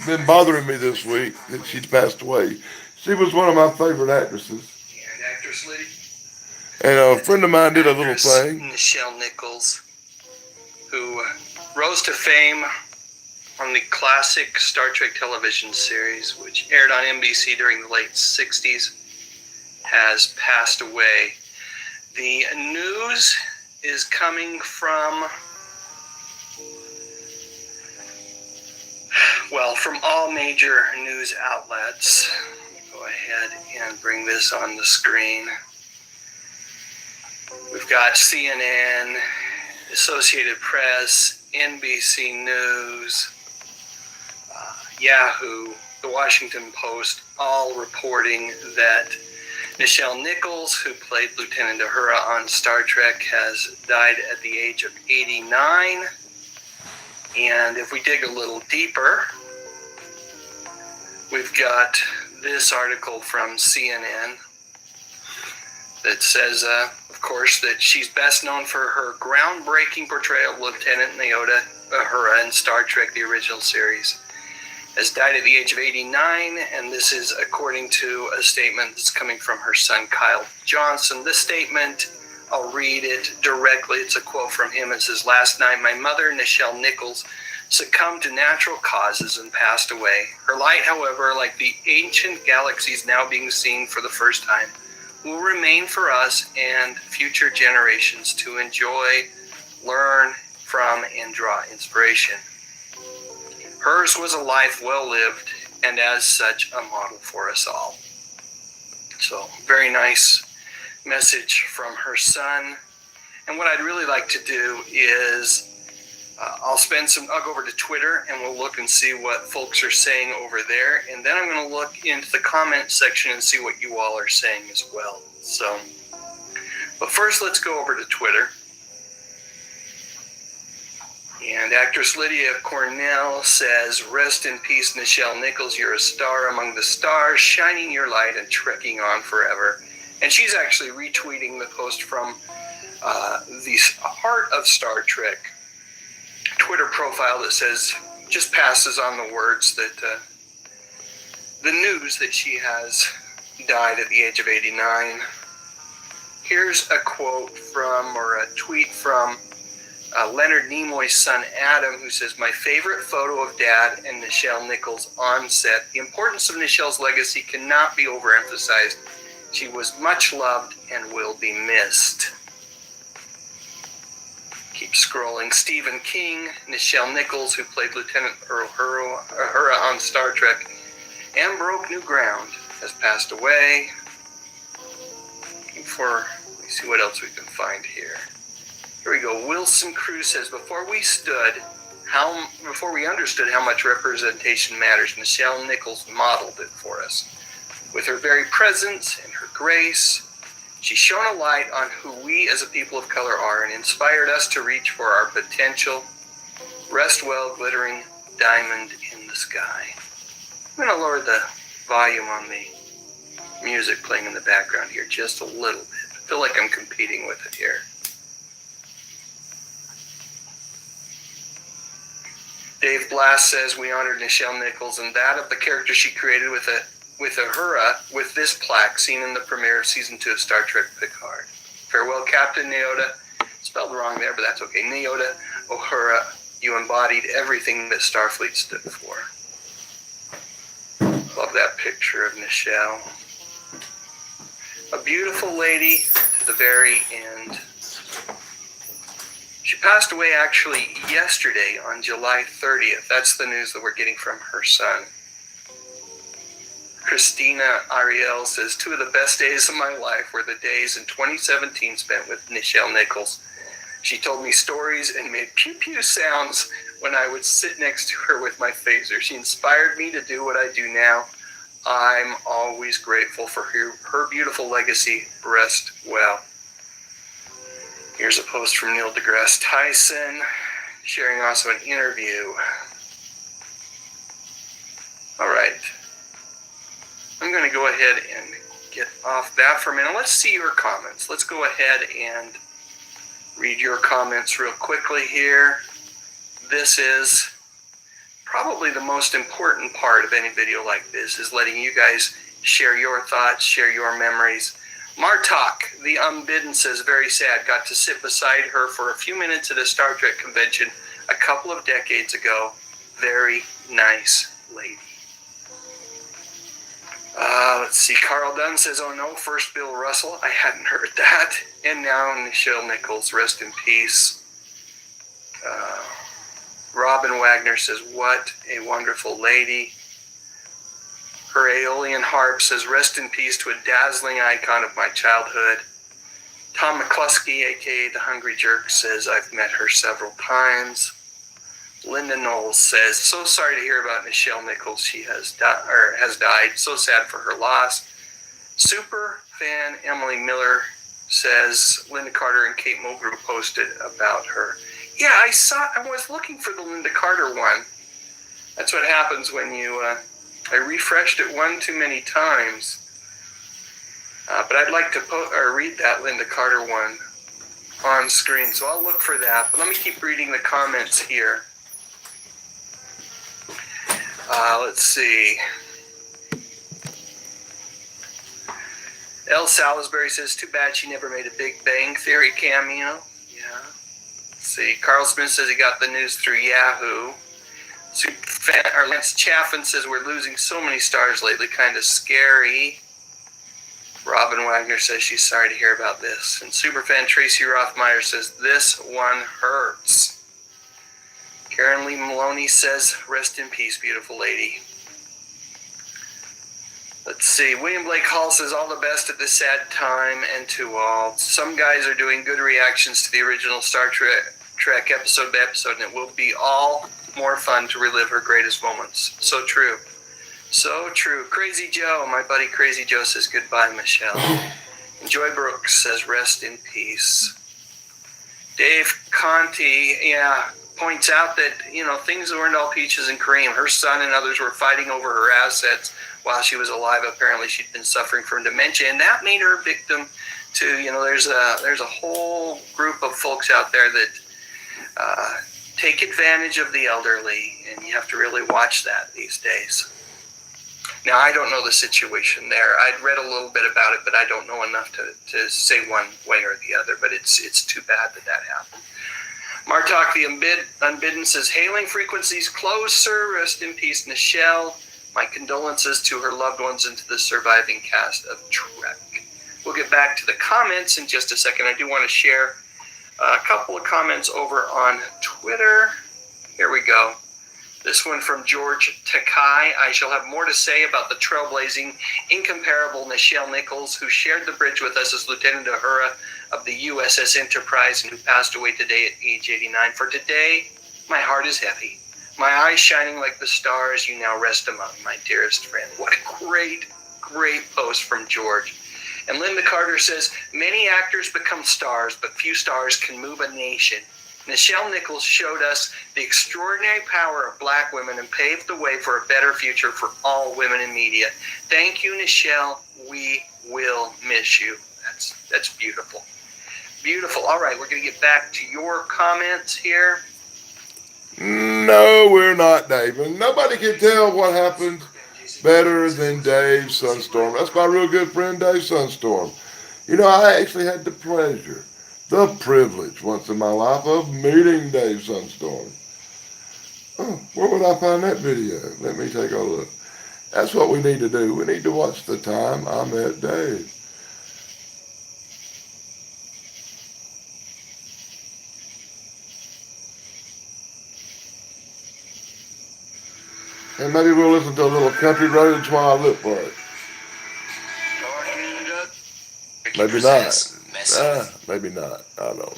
been bothering me this week that she's passed away. She was one of my favorite actresses. Yeah, an actress, lady. And a friend of mine did a little thing. Nichelle Nichols, who rose to fame on the classic Star Trek television series, which aired on NBC during the late 60s, has passed away. The news is coming from, well, from all major news outlets. Go ahead and bring this on the screen. We've got CNN, Associated Press, NBC News, Yahoo, the Washington Post, all reporting that Nichelle Nichols, who played Lieutenant Uhura on Star Trek, has died at the age of 89. And if we dig a little deeper, we've got this article from CNN that says, of course, that she's best known for her groundbreaking portrayal of Lieutenant Nyota Uhura in Star Trek, the original series. Has died at the age of 89, and this is according to a statement that's coming from her son, Kyle Johnson. This statement, I'll read it directly. It's a quote from him. It says, "Last night, my mother, Nichelle Nichols, succumbed to natural causes and passed away. Her light, however, like the ancient galaxies now being seen for the first time, will remain for us and future generations to enjoy, learn from, and draw inspiration. Hers was a life well lived, and as such, a model for us all." So, very nice message from her son. And what I'd really like to do is I'll go over to Twitter and we'll look and see what folks are saying over there. And then I'm going to look into the comment section and see what you all are saying as well. So, but first let's go over to Twitter. And actress Lydia Cornell says, "Rest in peace, Nichelle Nichols. You're a star among the stars, shining your light and trekking on forever." And she's actually retweeting the post from the Heart of Star Trek Twitter profile that says, just passes on the words that the news that she has died at the age of 89. Here's a quote from, or a tweet from, Leonard Nimoy's son Adam, who says, "My favorite photo of Dad and Nichelle Nichols on set. The importance of Nichelle's legacy cannot be overemphasized. She was much loved and will be missed." Keep scrolling. Stephen King, Nichelle Nichols, who played Lieutenant Uhura on Star Trek and broke new ground, has passed away. Let me see what else we can find here. Here we go. Wilson Cruz says, before we understood how much representation matters, Nichelle Nichols modeled it for us. With her very presence and her grace, she shone a light on who we as a people of color are and inspired us to reach for our potential. Rest well, glittering diamond in the sky. I'm going to lower the volume on the music playing in the background here just a little bit. I feel like I'm competing with it here. Dave Blass says, "We honored Nichelle Nichols and that of the character she created with Uhura with this plaque seen in the premiere of season 2 of Star Trek Picard. Farewell, Captain Nyota." Spelled wrong there, but that's okay. Nyota Uhura, you embodied everything that Starfleet stood for. Love that picture of Nichelle. A beautiful lady to the very end. She passed away actually yesterday on July 30th. That's the news that we're getting from her son. Christina Ariel says, "Two of the best days of my life were the days in 2017 spent with Nichelle Nichols. She told me stories and made pew-pew sounds when I would sit next to her with my phaser. She inspired me to do what I do now. I'm always grateful for her beautiful legacy. Rest well." Here's a post from Neil deGrasse Tyson, sharing also an interview. All right. I'm going to go ahead and get off that for a minute. Let's see your comments. Let's go ahead and read your comments real quickly here. This is probably the most important part of any video like this, is letting you guys share your thoughts, share your memories. Martok, the Unbidden, says, "Very sad. Got to sit beside her for a few minutes at a Star Trek convention a couple of decades ago. Very nice lady." Let's see. Carl Dunn says, "Oh no, first Bill Russell. I hadn't heard that. And now Nichelle Nichols. Rest in peace." Robin Wagner says, "What a wonderful lady." Her Aeolian Harp says, "Rest in peace to a dazzling icon of my childhood." Tom McCluskey, a.k.a. The Hungry Jerk, says, "I've met her several times." Linda Knowles says, "So sorry to hear about Nichelle Nichols. She has died. So sad for her loss." Super fan Emily Miller says Linda Carter and Kate Mulgrew posted about her. Yeah, I was looking for the Linda Carter one. That's what happens when you, I refreshed it one too many times. But I'd like to read that Linda Carter one on screen, so I'll look for that. But let me keep reading the comments here. Let's see. L. Salisbury says, too bad she never made a Big Bang Theory cameo. Yeah. Let's see. Carl Smith says he got the news through Yahoo. Lance Chaffin says we're losing so many stars lately, kind of scary. Robin Wagner says she's sorry to hear about this. And superfan Tracy Rothmeyer says this one hurts. Karen Lee Maloney says rest in peace, beautiful lady. Let's see. William Blake Hall says all the best at this sad time and to all. Some guys are doing good reactions to the original Star Trek episode by episode, and it will be all more fun to relive her greatest moments. So true. So true. Crazy Joe, my buddy Crazy Joe says goodbye, Michelle. And Joy Brooks says rest in peace. Dave Conti, points out that, things weren't all peaches and cream. Her son and others were fighting over her assets while she was alive. Apparently she'd been suffering from dementia, and that made her a victim to, there's a whole group of folks out there that take advantage of the elderly, and you have to really watch that these days. Now, I don't know the situation there. I'd read a little bit about it, but I don't know enough to say one way or the other, but it's too bad that happened. Martok the Unbidden says, hailing frequencies close, sir. Rest in peace, Nichelle. My condolences to her loved ones and to the surviving cast of Trek. We'll get back to the comments in just a second. I do want to share a couple of comments over on Twitter. Here we go. This one from George Takai. I shall have more to say about the trailblazing, incomparable Nichelle Nichols, who shared the bridge with us as Lieutenant Uhura of the USS Enterprise and who passed away today at age 89. For today, my heart is heavy. My eyes shining like the stars you now rest among, my dearest friend. What a great, great post from George. And Linda Carter says, many actors become stars, but few stars can move a nation. Nichelle Nichols showed us the extraordinary power of black women and paved the way for a better future for all women in media. Thank you, Nichelle. We will miss you. That's beautiful. Beautiful. All right, we're going to get back to your comments here. No, we're not, Dave. And nobody can tell what happened better than Dave Sunstorm. That's my real good friend, Dave Sunstorm. I actually had the pleasure, the privilege once in my life of meeting Dave Sunstorm. Oh, where would I find that video? Let me take a look. That's what we need to do. We need to watch the time I met Dave. And maybe we'll listen to a little country roads while I look for it. Maybe not. Maybe not. I don't know.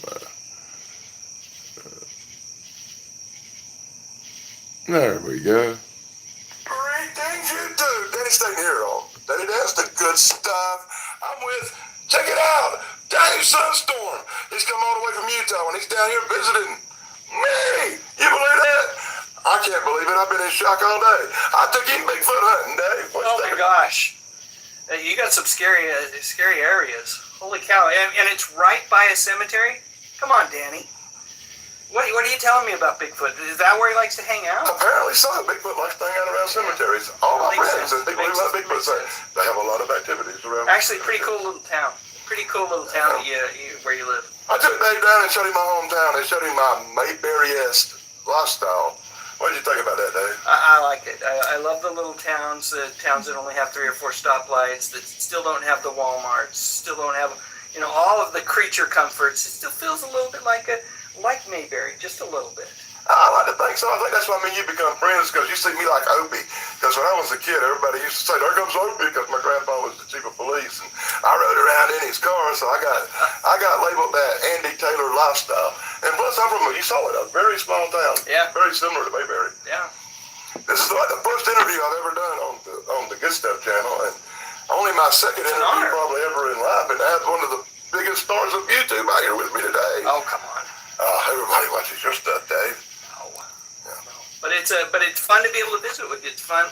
There we go. Great things you do. Danny State here on. Danny, that's the good stuff. I'm with, check it out, Dave Sunstorm. He's come all the way from Utah and he's down here visiting me. You believe that? I can't believe it. I've been in shock all day. I took him Bigfoot hunting, Dave. Oh my gosh. You got some scary areas. Holy cow. And it's right by a cemetery? Come on, Danny. What are you telling me about Bigfoot? Is that where he likes to hang out? Apparently so. Bigfoot likes to hang out around cemeteries. All my friends and people who love Bigfoot say they have a lot of activities around. Actually, pretty cool little town. Pretty cool little town where you live. I took Dave down and showed him my hometown and showed him my Mayberry-esque lifestyle. What did you think about that, Dave? I like it. I love the little towns, the towns that only have 3 or 4 stoplights, that still don't have the Walmarts, still don't have, all of the creature comforts. It still feels a little bit like Mayberry, just a little bit. I like to think so. I think that's why me and you become friends, because you see me like Opie. Because when I was a kid, everybody used to say, there comes Opie, because my grandpa was the chief of police. And I rode around in his car, so I got labeled that Andy Taylor lifestyle. And plus, I'm from, you saw it, a very small town. Yeah. Very similar to Mayberry. Yeah. This is like the first interview I've ever done on the Good Stuff channel. And Only my second It's an interview honor. probably ever in life, and I had one of the biggest stars of YouTube out here with me today. Oh, come on. Everybody watches your stuff, Dave. Oh, no. But it's fun to be able to visit with you. It's fun.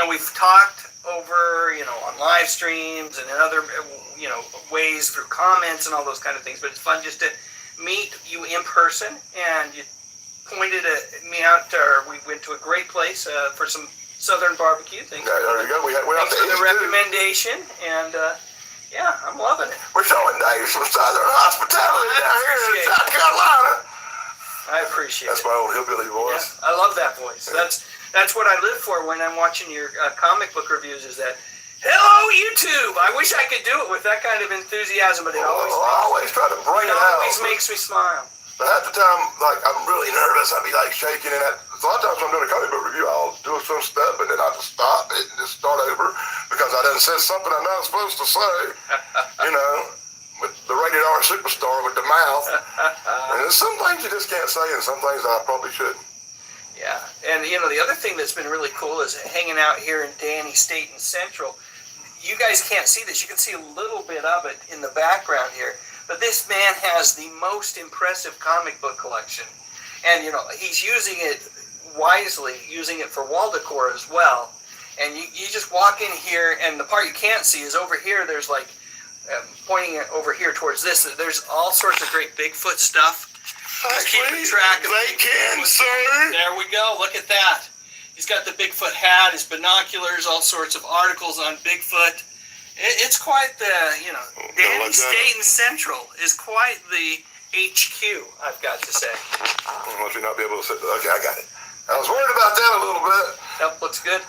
We've talked over, on live streams and in other, ways through comments and all those kind of things. But it's fun just to meet you in person. And you pointed me out, or we went to a great place for some Southern barbecue. Thanks. Yeah, there you go. We went out for to the eat, recommendation. And yeah, I'm loving it. We're showing Dave some Southern hospitality down here in South Carolina. I appreciate That's it. my old hillbilly voice. Yeah, I love that voice. That's what I live for when I'm watching your comic book reviews. Is that hello YouTube? I wish I could do it with that kind of enthusiasm, but it I always try to bring it out. always makes me smile. But half the time, like, I'm really nervous. I'd be like shaking, and a lot of times when I'm doing a comic book review, I'll do some stuff, and then I just stop it and just start over because I done said something I'm not supposed to say. With the rated R superstar with the mouth. And there's some things you just can't say, and some things I probably shouldn't. Yeah, and the other thing that's been really cool is hanging out here in Danny State and Central. You guys can't see this. You can see a little bit of it in the background here. But this man has the most impressive comic book collection. And, he's using it wisely, using it for wall decor as well. And you just walk in here, and the part you can't see is over here. There's like, pointing it over here towards this, there's all sorts of great Bigfoot stuff. Actually, track of they can, sir. There we go. Look at that. He's got the Bigfoot hat, his binoculars, all sorts of articles on Bigfoot. It's quite the, Danny State and Central is quite the HQ, I've got to say. Must you not be able to sit there. Okay, I got it. I was worried about that a little bit. That looks good.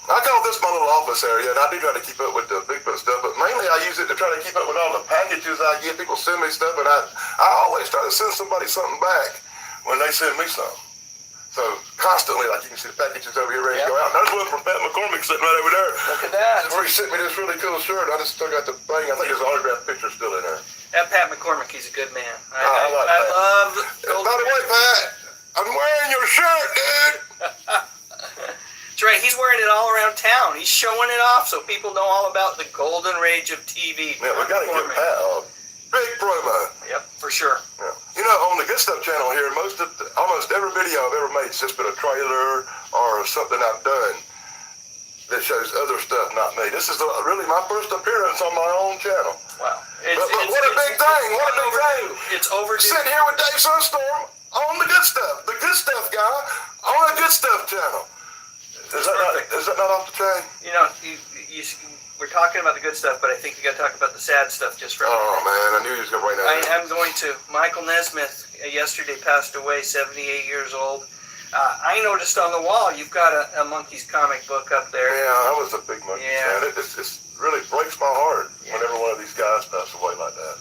I call this my little office area, and I do try to keep up with the Bigfoot stuff, but mainly I use it to try to keep up with all the packages I get. People send me stuff, and I always try to send somebody something back when they send me something. So constantly, like you can see the packages over here ready to go out. And there's one from Pat McCormick sitting right over there. Look at that. Where he sent me this really cool shirt. I just still got the thing. I think his autographed picture's still in there. That Pat McCormick, he's a good man. I like I Pat. love By the way, Pat, I'm wearing your shirt, dude. That's right. He's wearing it all around town. He's showing it off so people know all about the golden age of TV. Yeah, we got to get Pat a big promo. Yep, for sure. Yeah. On the Good Stuff channel here, almost every video I've ever made has just been a trailer or something I've done that shows other stuff, not me. This is really my first appearance on my own channel. Wow. But what a big thing! What a big thing! It's overdue. Sitting here with Dave Sunstorm on the Good Stuff guy on the Good Stuff channel. Is that not off the chain? We're talking about the good stuff, but I think we got to talk about the sad stuff just for a minute. Oh man, I knew he was going to bring that up. I'm going to. Michael Nesmith yesterday passed away, 78 years old. I noticed on the wall you've got a Monkey's comic book up there. Yeah, I was a big Monkey fan. It really breaks my heart whenever one of these guys passes away like that.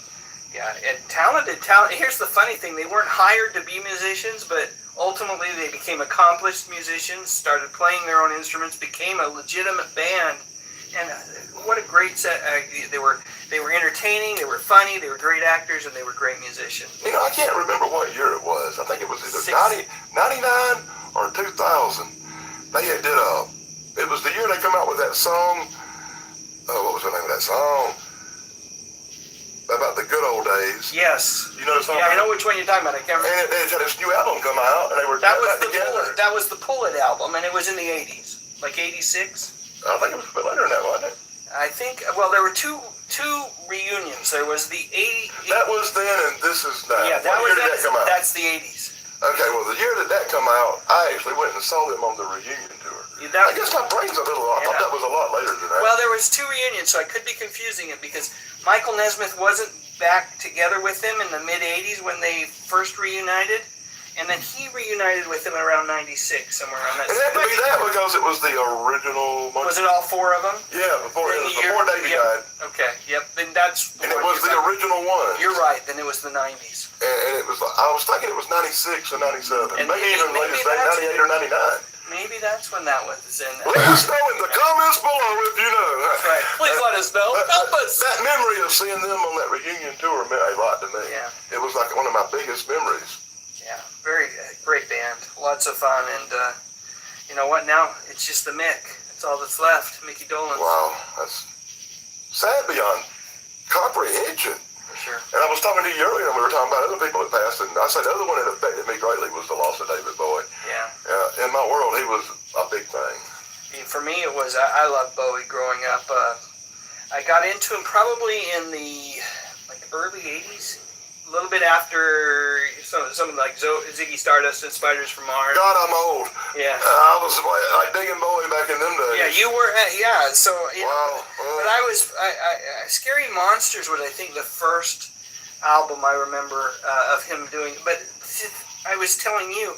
Yeah, and talented. Here's the funny thing: they weren't hired to be musicians, but ultimately they became accomplished musicians, started playing their own instruments, became a legitimate band, and what a great set. They were entertaining, they were funny, they were great actors, and they were great musicians. I can't remember what year it was. I think it was either 99 or 2000. They did it was the year they come out with that song. What was the name of that song? About the good old days. Yes. You know the song? Yeah, I know which one you're talking about. I can't remember. And they had this new album come out, and they were that was together. That was the Pull It album, and it was in the 80s, like 86. I think it was a bit later than that, wasn't it? I think. Well, there were two reunions. There was the 80s. That was then, and this is now. Yeah, what year did that come out? That's the 80s. Okay, well, the year that come out, I actually went and saw them on the reunion tour. I guess my brain's a little off. I thought that was a lot later than that. Well, there was two reunions, so I could be confusing it because Michael Nesmith wasn't back together with them in the mid-'80s when they first reunited, and then he reunited with them around 96, somewhere around that. It had to be that because it was the original Monkey. Was it all four of them? Yeah, before Davey died. Okay, yep, then that's the And it was the original one. You're right, then it was the 90s. And it was, I was thinking it was 96 or 97, And maybe even later, 98 or 99. Maybe that's when that was in there. Let us know in the comments below if you know. That's right. Please let us know. Help us. That memory of seeing them on that reunion tour meant a lot to me. Yeah. It was like one of my biggest memories. Yeah, very great band. Lots of fun. And you know what? Now it's just the Mick. That's all that's left. Mickey Dolenz. Wow. That's sad beyond comprehension. For sure. And I was talking to you earlier, and we were talking about other people that passed, and I said the other one that affected me greatly was the loss of David Bowie. Yeah. In my world, he was a big thing. For me, it was, I loved Bowie growing up. I got into him probably in the early 80s. A little bit after something like Ziggy Stardust and Spiders from Mars. God, I'm old. Yeah. I was like digging Bowie back in them days. Yeah, you were. Yeah. So. Wow. But I was. Scary Monsters was, I think, the first album I remember of him doing. But I was telling you,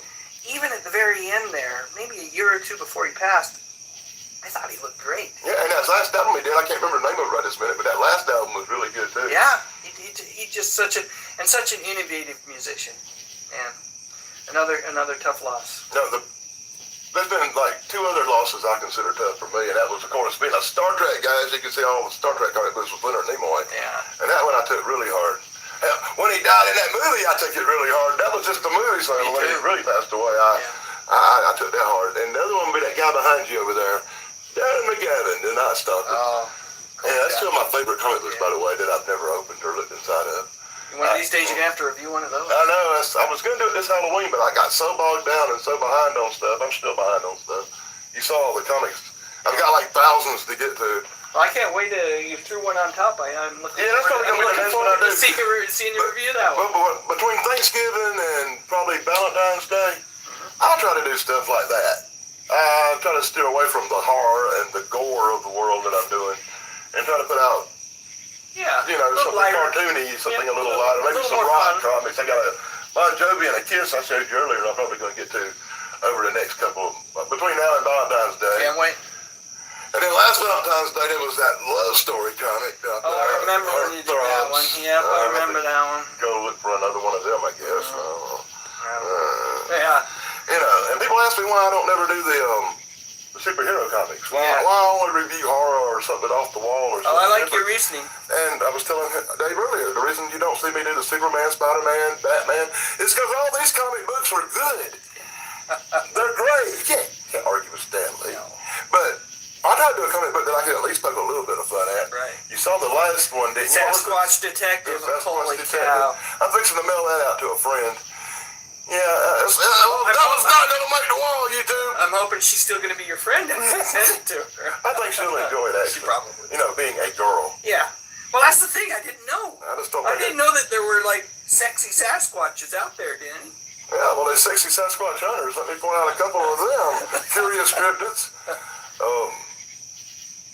even at the very end there, maybe a year or two before he passed, I thought he looked great. Yeah, and that last album he did, I can't remember the name of it right this minute, but that last album was really good too. Yeah, he just such an innovative musician, and another tough loss. No, there's been like two other losses I consider tough for me, and that was, of course, being a Star Trek guy. As you can see, all the Star Trek comic books with Leonard Nimoy. Yeah. And that one I took really hard. When he died in that movie, I took it really hard. That was just the movie, so when he really passed away, I took that hard. And the other one would be that guy behind you over there, Darren McGavin, The Night Stalker. Oh. Yeah, that's still my favorite comic books, by the way, that I've never opened or looked inside of. One of these days you're going to have to review one of those. I know. I was going to do it this Halloween, but I got so bogged down and so behind on stuff. I'm still behind on stuff. You saw all the comics. I've got like thousands to get to. Well, I can't wait till you threw one on top. I'm looking that's forward, I'm looking forward to seeing you review that one. But between Thanksgiving and probably Valentine's Day, I'll try to do stuff like that. I try to steer away from the horror and the gore of the world that I'm doing, and try to put out, something cartoony, something a little lighter, maybe some rock comics. I got a Bon Jovi and a Kiss I showed you earlier. I'm probably going to get to over the next between now and Valentine's Day. Can't wait. And then last Valentine's Day, there was that love story comic. I remember when you did that one. Yep, I remember that one. Go look for another one of them, I guess. Yeah. And people ask me why I don't never do the superhero comics. Why I only review horror or something off the wall or something. I like your reasoning. And I was telling Dave earlier, the reason you don't see me do the Superman, Spider-Man, Batman, is because all these comic books are good. They're great. You can't argue with Stan Lee. No. But I tried to do a comic book that I could at least poke a little bit of fun at. Right. You saw the last one, didn't you? Sasquatch Detective. Holy cow. I'm fixing to mail that out to a friend. Yeah, that was not going to make the wall, YouTube. I'm hoping she's still going to be your friend and send it to her. I think she'll enjoy it, actually. She probably. Being a girl. Yeah. Well, that's the thing. I didn't know. I didn't know that there were, sexy Sasquatches out there, Danny. Yeah, well, there's sexy Sasquatch hunters. Let me point out a couple of them. Curious Cryptids.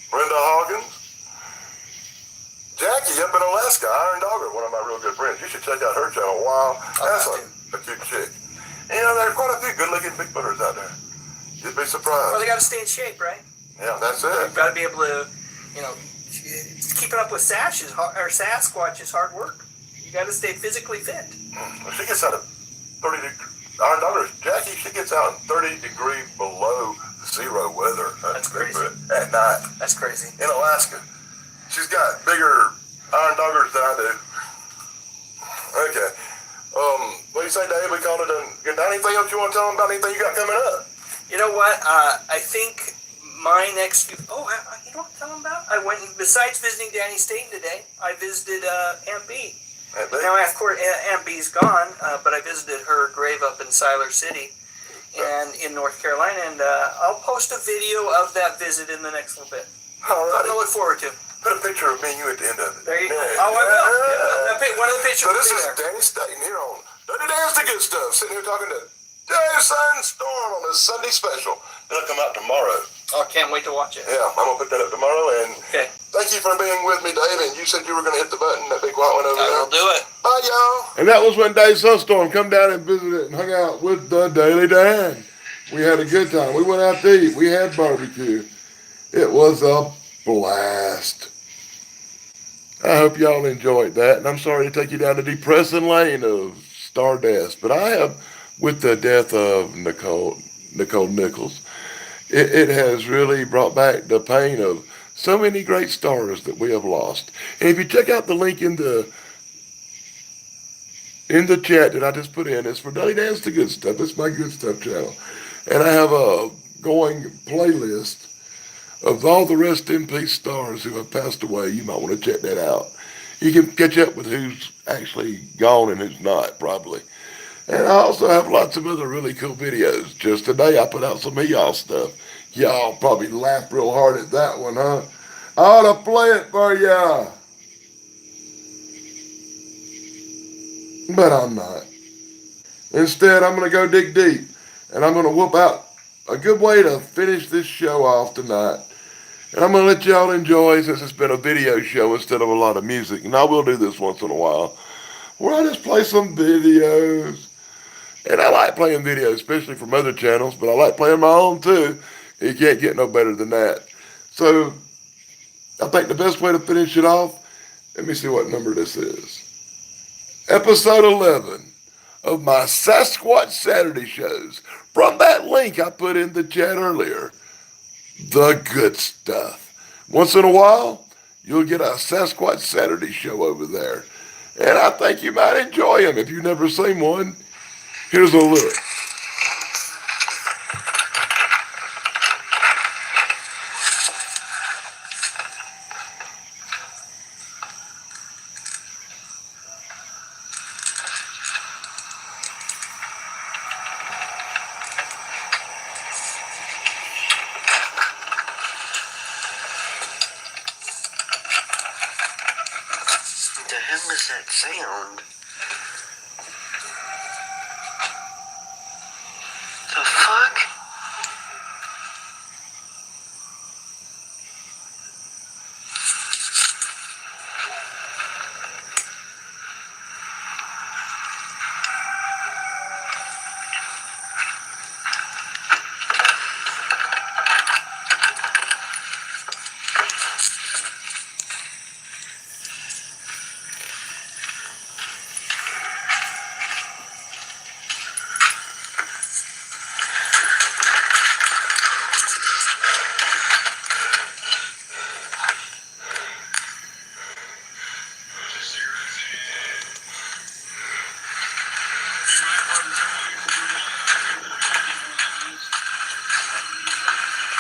Brenda Hawkins. Jackie up in Alaska, Iron Dogger, one of my real good friends. You should check out her channel. Wow, that's a cute chick. And, there are quite a few good-looking Bigfooters out there. You'd be surprised. Well, they got to stay in shape, right? Yeah, that's it. You've got to be able to, keeping up with Sasquatch is hard work. You got to stay physically fit. Well, she gets out of 30 degrees. Our daughter, Jackie, she gets out in 30 degree below zero weather. That's crazy. At night. That's crazy. In Alaska. She's got bigger iron doggers than I do. Okay. What do you say, Dave? We called it anything else you want to tell them about anything you got coming up? You know what? I think my next few... Oh, you know what I'm telling about? I went, besides visiting Danny Staten today, I visited Aunt B. Now, of course, Aunt B's gone, but I visited her grave up in Siler City and in North Carolina, and I'll post a video of that visit in the next little bit. All right. Something to look forward to. Put a picture of me and you at the end of it. There you go. Oh, I will. Yeah. One of the pictures so will this be is there. Danny Staten here on Dirty Dan's the Good Stuff, sitting here talking to Battson Storm on his Sunday special. It'll come out tomorrow. Oh, I can't wait to watch it. Yeah, I'm going to put that up tomorrow. And thank you for being with me, Dave. And you said you were going to hit the button, that big white one over there. I will do it. Bye, y'all. And that was when Dave Sunstorm come down and visited and hung out with the Daily Dan. We had a good time. We went out to eat. We had barbecue. It was a blast. I hope y'all enjoyed that. And I'm sorry to take you down the depressing lane of Stardust. But I have, with the death of Nicole Nichols, it has really brought back the pain of so many great stars that we have lost. And if you check out the link in the chat that I just put in, it's for Daily Dan's the Good Stuff. It's my Good Stuff channel. And I have a going playlist of all the rest in peace stars who have passed away. You might want to check that out. You can catch up with who's actually gone and who's not, probably. And I also have lots of other really cool videos. Just today I put out some of y'all stuff. Y'all probably laughed real hard at that one, huh? I ought to play it for ya. But I'm not. Instead, I'm going to go dig deep. And I'm going to whoop out a good way to finish this show off tonight. And I'm going to let y'all enjoy, since it's been a video show instead of a lot of music. And I will do this once in a while, where I just play some videos. And I like playing videos, especially from other channels, but I like playing my own too. You can't get no better than that. So I think the best way to finish it off, let me see what number this is. Episode 11 of my Sasquatch Saturday shows, from that link I put in the chat earlier. The good stuff. Once in a while, you'll get a Sasquatch Saturday show over there. And I think you might enjoy them. If you've never seen one, here's a look. What the hell is that sound? The fuck?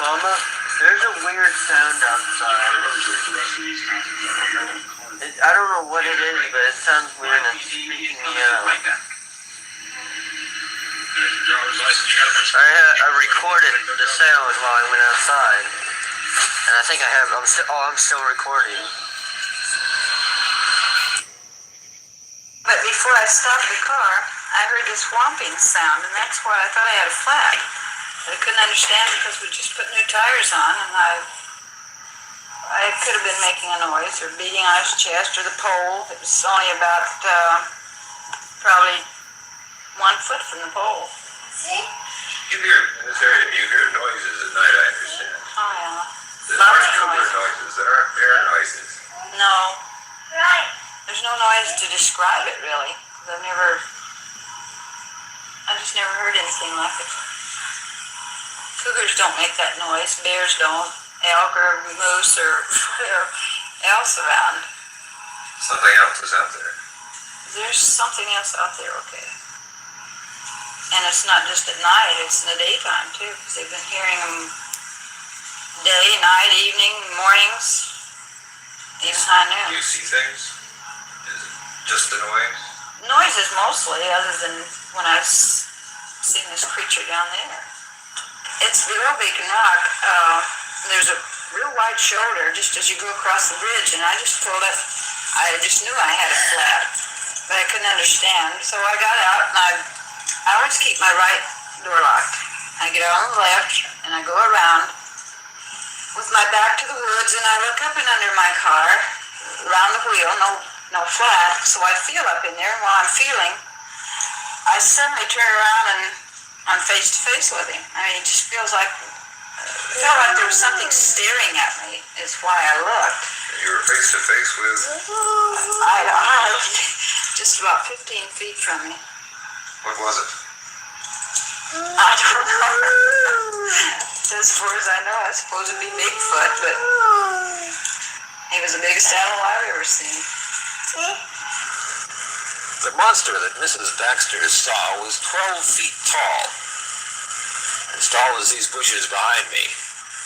Mama, there's a weird sound outside. I don't know what it is, but it sounds weird and it's freaking me out. I recorded the sound while I went outside, and I think I'm still recording. But before I stopped the car, I heard this whomping sound, and that's why I thought I had a flat. I couldn't understand because we just put new tires on, and I could have been making a noise or beating on his chest or the pole. It was only about probably 1 foot from the pole. You hear, in this area, you hear noises at night, I understand. Oh, yeah. There aren't cougar noises, there aren't bear noises. No. There's no noise to describe it, really. I just never heard anything like it. Cougars don't make that noise. Bears don't. Elk or moose or whatever else around. Something else is out there. There's something else out there, okay. And it's not just at night, it's in the daytime too, because they've been hearing them day, night, evening, mornings, even high noon. Do you see things? Is it just the noise? Noises mostly, other than when I've seen this creature down there. It's the real Beacon Rock. There's a real wide shoulder just as you go across the bridge, and I just knew I had a flat, but I couldn't understand. So I got out, and I always keep my right door locked. I get out on the left, and I go around with my back to the woods, and I look up and under my car, around the wheel, no flat, so I feel up in there, and while I'm feeling, I suddenly turn around and I'm face to face with him. I mean, it just felt like there was something staring at me, is why I looked. You were face to face with? I looked just about 15 feet from me. What was it? I don't know. As far as I know, it's supposed to be Bigfoot, but he was the biggest animal I've ever seen. The monster that Mrs. Baxter saw was 12 feet tall, as tall as these bushes behind me.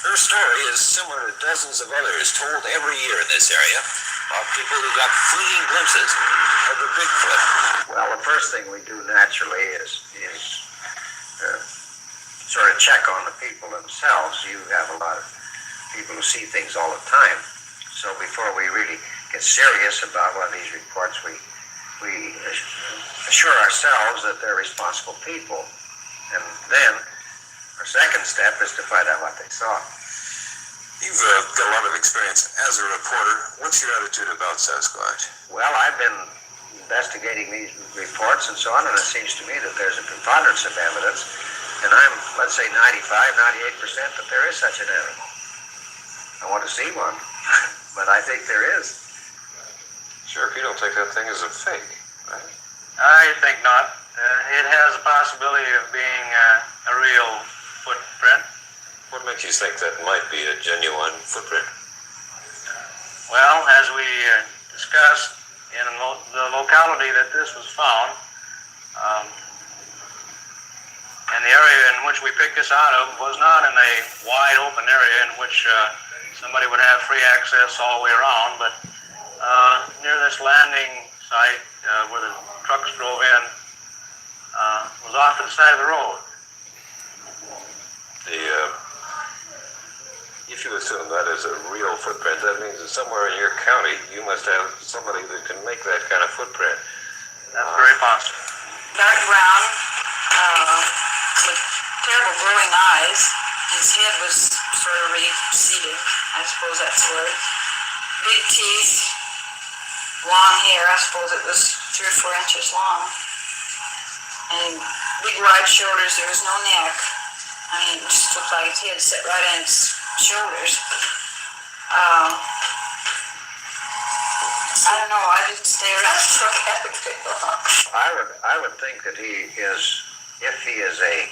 Her story is similar to dozens of others told every year in this area of people who got fleeting glimpses of the Bigfoot. Well, the first thing we do naturally is sort of check on the people themselves. You have a lot of people who see things all the time. So before we really get serious about one of these reports, we assure ourselves that they're responsible people. And then our second step is to find out what they saw. You've got a lot of experience as a reporter. What's your attitude about Sasquatch? Well, I've been investigating these reports and so on, and it seems to me that there's a preponderance of evidence, and I'm, let's say, 95, 98% that there is such an animal. I want to see one, but I think there is. Sheriff, you don't think that thing is a fake, right? I think not. It has a possibility of being a real footprint. What makes you think that might be a genuine footprint? Well, as we discussed in the locality that this was found, and the area in which we picked this out of was not in a wide open area in which somebody would have free access all the way around, but near this landing site where the trucks drove in was off to the side of the road. If you assume that is a real footprint, that means that somewhere in your county you must have somebody that can make that kind of footprint. That's very possible. Dark brown, with terrible glowing eyes. His head was sort of receded, I suppose that's the word. Big teeth, long hair, I suppose it was 3 or 4 inches long. And big wide shoulders, there was no neck. I mean, it just looked like his head set right on its shoulders. I don't know, I didn't stay around and look at it very long. I would think that he is, if he is a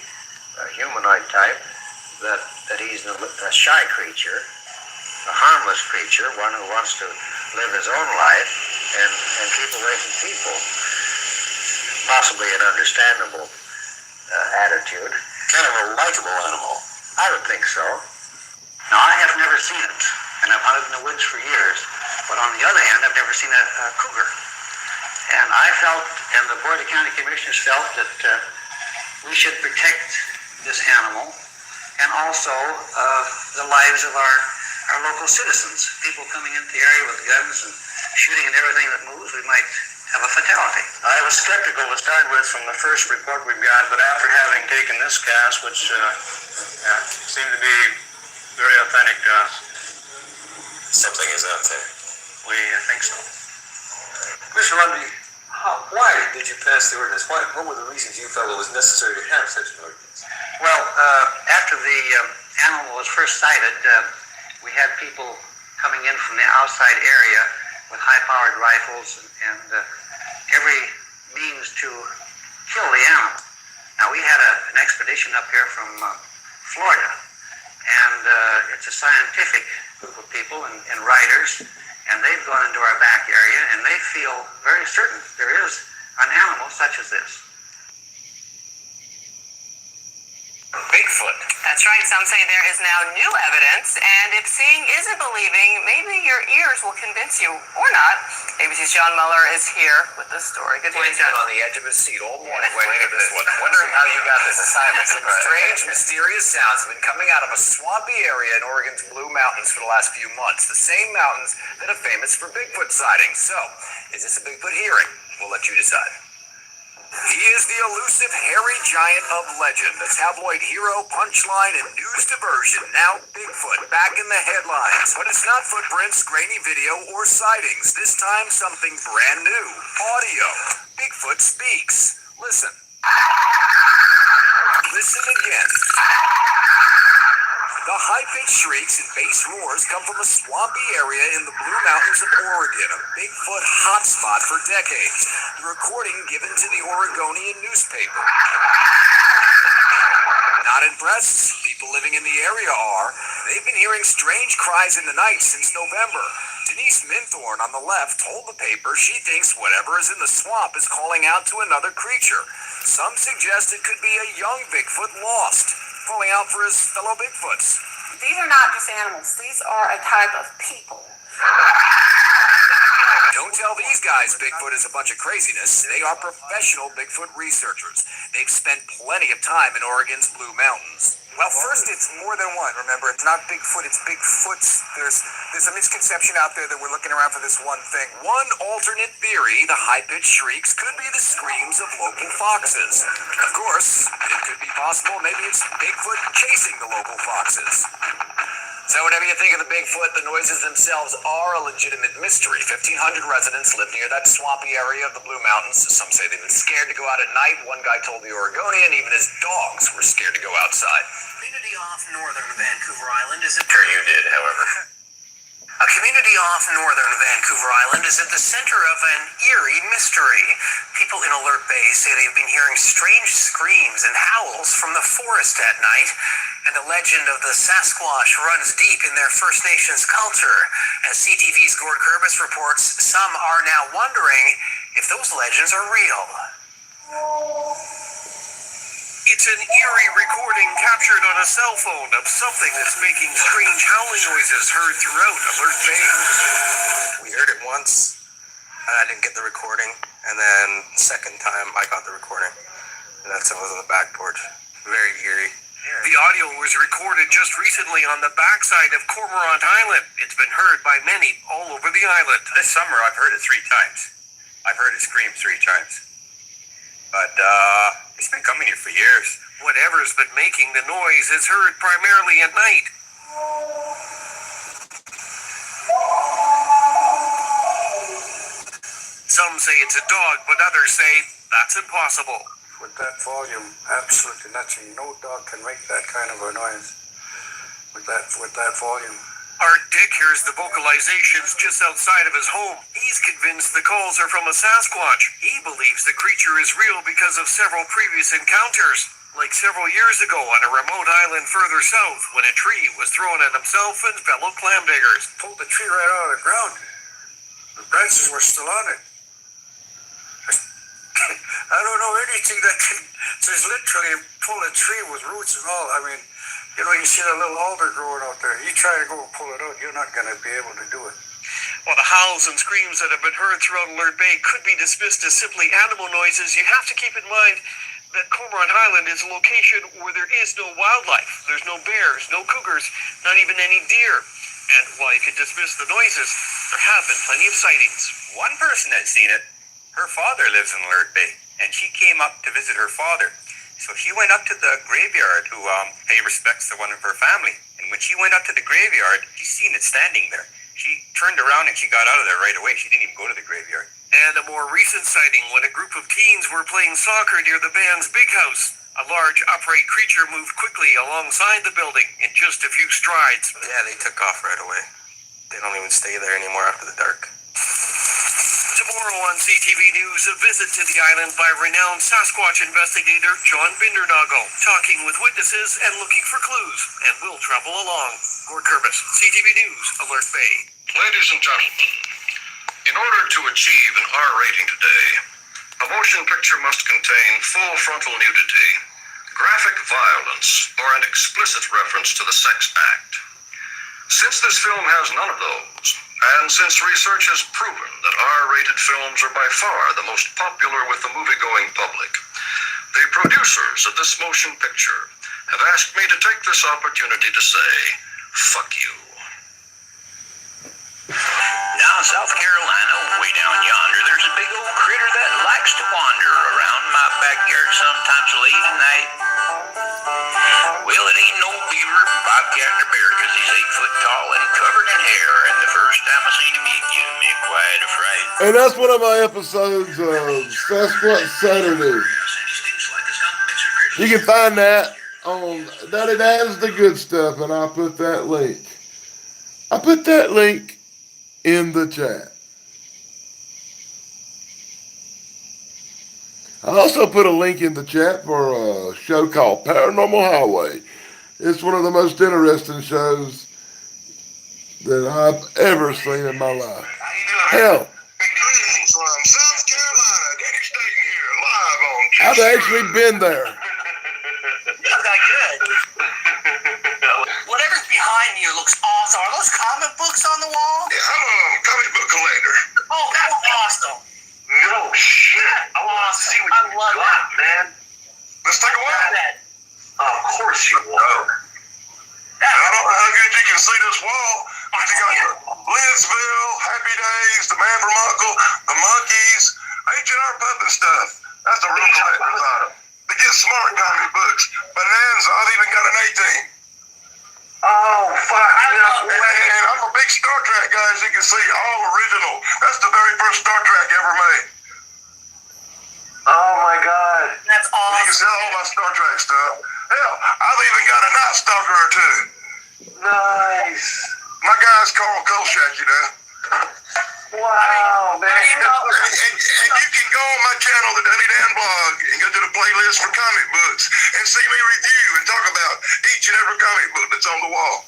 humanoid type, that he's a shy creature, a harmless creature, one who wants to live his own life and keep away from people. Possibly an understandable attitude. Kind of a likable animal. I would think so. Now, I have never seen it, and I've hunted in the woods for years, but on the other hand, I've never seen a cougar. And I felt, and the Board of County Commissioners felt, that we should protect this animal and also the lives of our local citizens. People coming into the area with guns and shooting at everything that moves, we might have a fatality. I was skeptical to start with from the first report we've got, but after having taken this cast, which seemed to be very authentic to us. Something is out there. We think so. Mr. Lundy, why did you pass the ordinance? What were the reasons you felt it was necessary to have such an ordinance? Well, after the animal was first sighted, we had people coming in from the outside area with high-powered rifles and every means to kill the animal. Now, we had an expedition up here from Florida, and it's a scientific group of people and writers, and they've gone into our back area, and they feel very certain there is an animal such as this. Bigfoot. That's right. Some say there is now new evidence, and if seeing isn't believing, maybe your ears will convince you, or not. ABC's John Muller is here with this story. Good morning, John. On the edge of his seat all morning waiting for this one. Wondering how you got this assignment. Some strange, mysterious sounds have been coming out of a swampy area in Oregon's Blue Mountains for the last few months. The same mountains that are famous for Bigfoot sightings. So, is this a Bigfoot hearing? We'll let you decide. He is the elusive hairy giant of legend, a tabloid hero, punchline, and news diversion. Now Bigfoot, back in the headlines. But it's not footprints, grainy video, or sightings. This time something brand new. Audio. Bigfoot speaks. Listen. Listen again. The high-pitched shrieks and bass roars come from a swampy area in the Blue Mountains of Oregon, a Bigfoot hotspot for decades. The recording given to the Oregonian newspaper. Not impressed? People living in the area are. They've been hearing strange cries in the night since November. Denise Minthorn on the left told the paper she thinks whatever is in the swamp is calling out to another creature. Some suggest it could be a young Bigfoot lost, calling out for his fellow Bigfoots. These are not just animals. These are a type of people. Don't tell these guys Bigfoot is a bunch of craziness. They are professional Bigfoot researchers. They've spent plenty of time in Oregon's Blue Mountains. Well, first, it's more than one. Remember, it's not Bigfoot, it's Bigfoots. There's a misconception out there that we're looking around for this one thing. One alternate theory, the high-pitched shrieks, could be the screams of local foxes. Of course, it could be possible maybe it's Bigfoot chasing the local foxes. So whatever you think of the Bigfoot, the noises themselves are a legitimate mystery. 1,500 residents live near that swampy area of the Blue Mountains. Some say they've been scared to go out at night. One guy told the Oregonian even his dogs were scared to go outside. Community off northern Vancouver Island is at... Sure you did, however. A community off northern Vancouver Island is at the center of an eerie mystery. People in Alert Bay say they've been hearing strange screams and howls from the forest at night, and the legend of the Sasquatch runs deep in their First Nations culture. As CTV's Gord Kurbis reports, some are now wondering if those legends are real. It's an eerie recording captured on a cell phone of something that's making strange howling noises heard throughout Alert Bay. We heard it once, and I didn't get the recording. And then second time, I got the recording. And that's it was on the back porch. Very eerie. The audio was recorded just recently on the backside of Cormorant Island. It's been heard by many all over the island. This summer, I've heard it 3 times. I've heard it scream 3 times. But, it's been coming here for years. Whatever's been making the noise is heard primarily at night. Some say it's a dog, but others say that's impossible. With that volume, absolutely nothing. No dog can make that kind of a noise with that volume. Art Dick hears the vocalizations just outside of his home. He's convinced the calls are from a Sasquatch. He believes the creature is real because of several previous encounters, like several years ago on a remote island further south when a tree was thrown at himself and fellow clam diggers. Pulled the tree right out of the ground. The branches were still on it. I don't know anything that can just literally pull a tree with roots and all. I mean, you know, you see that little alder growing out there. You try to go and pull it out, you're not going to be able to do it. While the howls and screams that have been heard throughout Alert Bay could be dismissed as simply animal noises, you have to keep in mind that Cormorant Island is a location where there is no wildlife. There's no bears, no cougars, not even any deer. And while you can dismiss the noises, there have been plenty of sightings. One person that's seen it, her father lives in Alert Bay, and she came up to visit her father. So she went up to the graveyard who paid respects to one of her family. And when she went up to the graveyard, she seen it standing there. She turned around and she got out of there right away. She didn't even go to the graveyard. And a more recent sighting when a group of teens were playing soccer near the band's big house. A large upright creature moved quickly alongside the building in just a few strides. Yeah, they took off right away. They don't even stay there anymore after the dark. Tomorrow on CTV News, a visit to the island by renowned Sasquatch investigator John Bindernagle, talking with witnesses and looking for clues, and we'll travel along. Gord Kurbis, CTV News, Alert Bay. Ladies and gentlemen, in order to achieve an R rating today, a motion picture must contain full frontal nudity, graphic violence, or an explicit reference to the sex act. Since this film has none of those, and since research has proven that R-rated films are by far the most popular with the movie-going public, the producers of this motion picture have asked me to take this opportunity to say, fuck you. Now, South Carolina, way down yonder, there's a big old critter that likes to wander around my backyard sometimes late at night. Well, it ain't no beaver, bobcat, or bear, because he's 8 foot tall and covered in hair, and the first time I seen him, he gave me quite a fright. And that's one of my episodes of Sasquatch Saturday. You can find that on Daddy Dad's The Good Stuff, and I'll put that link. I put that link in the chat. I also put a link in the chat for a show called Paranormal Highway. It's one of the most interesting shows that I've ever seen in my life. Hell, Greetings from South Carolina. Danny Staten here, live on I've actually been there. Not that good. Whatever's behind awesome. Are those comic books on the wall? Yeah, I'm a comic book collector. Oh, that's awesome. No shit. I want to see what you got, man. Let's take a walk. Of course you will. I don't know how good you can see this wall, but you got Lidsville, Happy Days, The Man from Uncle, The Monkeys, H&R Puppet stuff. That's the real collector's item. To get smart comic books. Bonanza, I've even got an 18. Oh, fuck. And I'm a big Star Trek guy, as you can see, all original. That's the very first Star Trek ever made. Oh, my God. That's awesome. You can see all my Star Trek stuff. Hell, I've even got a Night Stalker or two. Nice. My guy's Carl Kolchak, you know. Wow, man. And you can go on my channel, the Duddy Dan blog, and go to the playlist for comic books and see me review and talk about each and every comic book that's on the wall.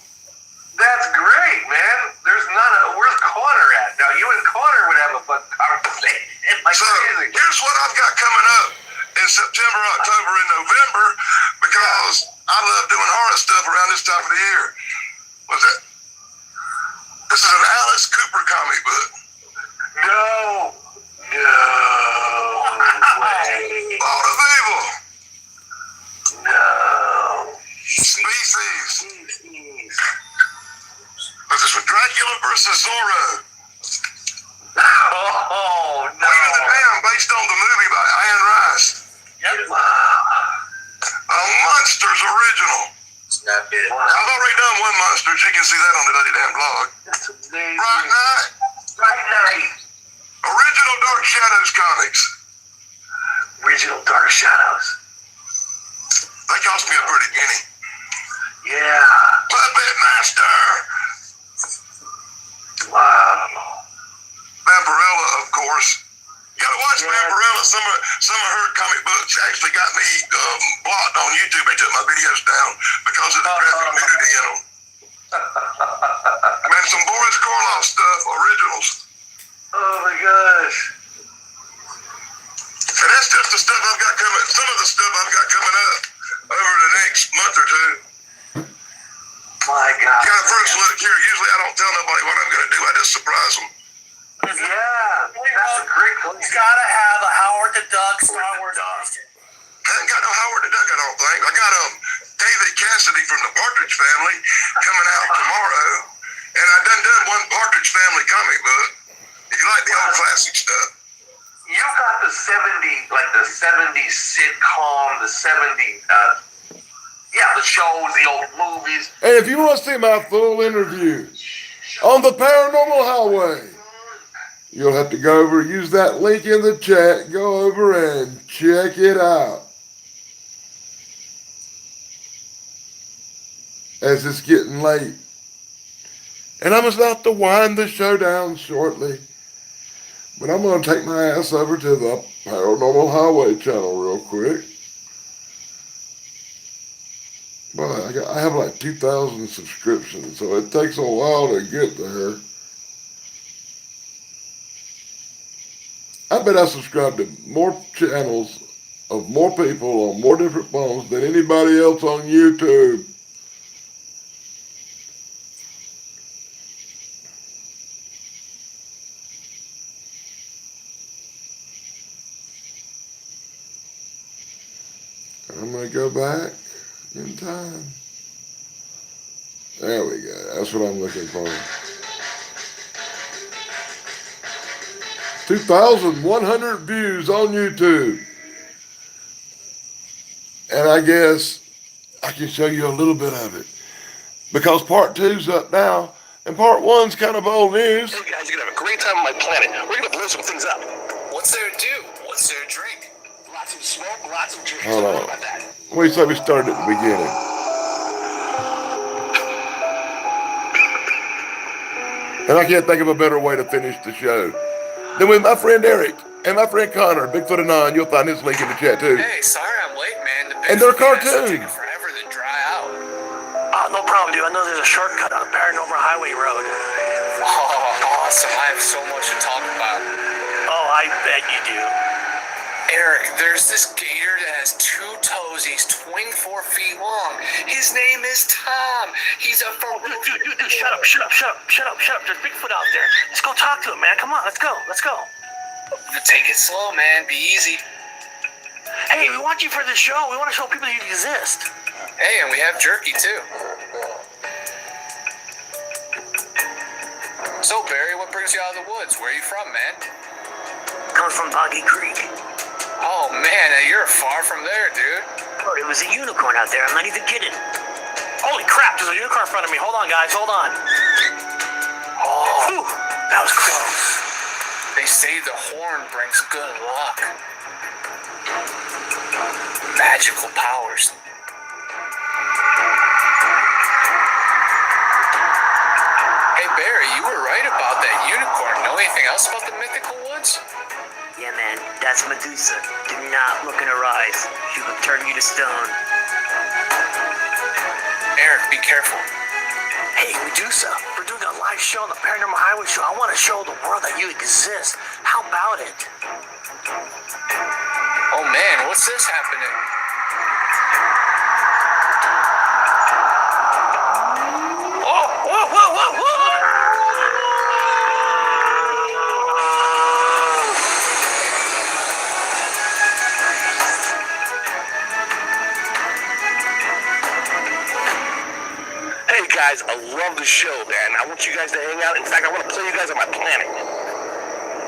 That's great, man. There's where's Connor at? Now, you and Connor would have a fun conversation. So, here's what I've got coming up in September, October, and November, because I love doing horror stuff around this time of the year. What's that? This is an Alice Cooper comic book. No way. Ball of Evil. No. Species. This is for Dracula versus Zorro. Oh, no. Queen of the Dam, based on the movie by Anne Rice. Yep. A Monsters original. Snap it. I've already done one Monsters. You can see that on the Duddy Dan blog. That's amazing. Bright Night. Bright Night. Original Dark Shadows comics. Original Dark Shadows. They cost me a pretty penny. Yeah. Puppet Master. Wow. Vampirella, of course. You gotta watch Vampirella. Some of her comic books actually got me blocked on YouTube. They took my videos down because of the graphic nudity in them. Man, some Boris Karloff stuff, originals. Oh my gosh. And that's just the stuff I've got coming. Some of the stuff I've got coming up over the next month or two. My God. You got a first look here. Usually I don't tell nobody what I'm gonna do. I just surprise them. Yeah, that's a great place. You gotta have a Howard the Duck Star Wars edition. I haven't got no Howard the Duck, I don't think. I got David Cassidy from the Partridge Family coming out tomorrow, and I done one Partridge Family comic book. If you like the old classic stuff. You got the 70s sitcom, the 70s, the shows, the old movies. And if you want to see my full interview on the Paranormal Highway, you'll have to go over, use that link in the chat, go over and check it out. As it's getting late. And I'm about to wind the show down shortly. But I'm going to take my ass over to the Paranormal Highway channel real quick. But I have like 2,000 subscriptions, so it takes a while to get there. I bet I subscribe to more channels of more people on more different phones than anybody else on YouTube. I'm going to go back in time. There we go. That's what I'm looking for. 2,100 views on YouTube. And I guess I can show you a little bit of it. Because part 2's up now, and part 1's kind of old news. Hey guys, you're going to have a great time on my planet. We're going to blow some things up. What's there to do? What's there to drink? Lots of smoke, lots of drinks. Hold on. About that. We said we started at the beginning. And I can't think of a better way to finish the show than with my friend Eric and my friend Connor, Bigfoot Anon. You'll find his link in the chat too. Hey, sorry I'm late, man. And they're cartoons. Taking forever to dry out. No problem, dude. I know there's a shortcut on Paranormal Highway Road. Oh, awesome. I have so much to talk about. Oh, I bet you do. Eric, there's this gator that has 2 toes shows he's 24 feet long. His name is Tom. He's a Dude, shut up. There's Bigfoot out there. Let's go talk to him, man. Come on, let's go. Take it slow, man. Be easy. Hey, we want you for this show. We want to show people you exist. Hey, and we have jerky, too. So, Barry, what brings you out of the woods? Where are you from, man? Coming from Boggy Creek. Oh, man, you're far from there, dude. Oh, there was a unicorn out there. I'm not even kidding. Holy crap, there's a unicorn in front of me. Hold on, guys, hold on. Oh, whew, that was close. They say the horn brings good luck. Magical powers. Hey, Barry, you were right about that unicorn. Know anything else about the mythical woods? Yeah, man, that's Medusa. Do not look in her eyes. She will turn you to stone. Eric, be careful. Hey, Medusa, we're doing a live show on the Paranormal Highway Show. I want to show the world that you exist. How about it? Oh, man, what's this happening? Whoa! Hey guys, I love the show, man. I want you guys to hang out. In fact, I want to play you guys on my planet.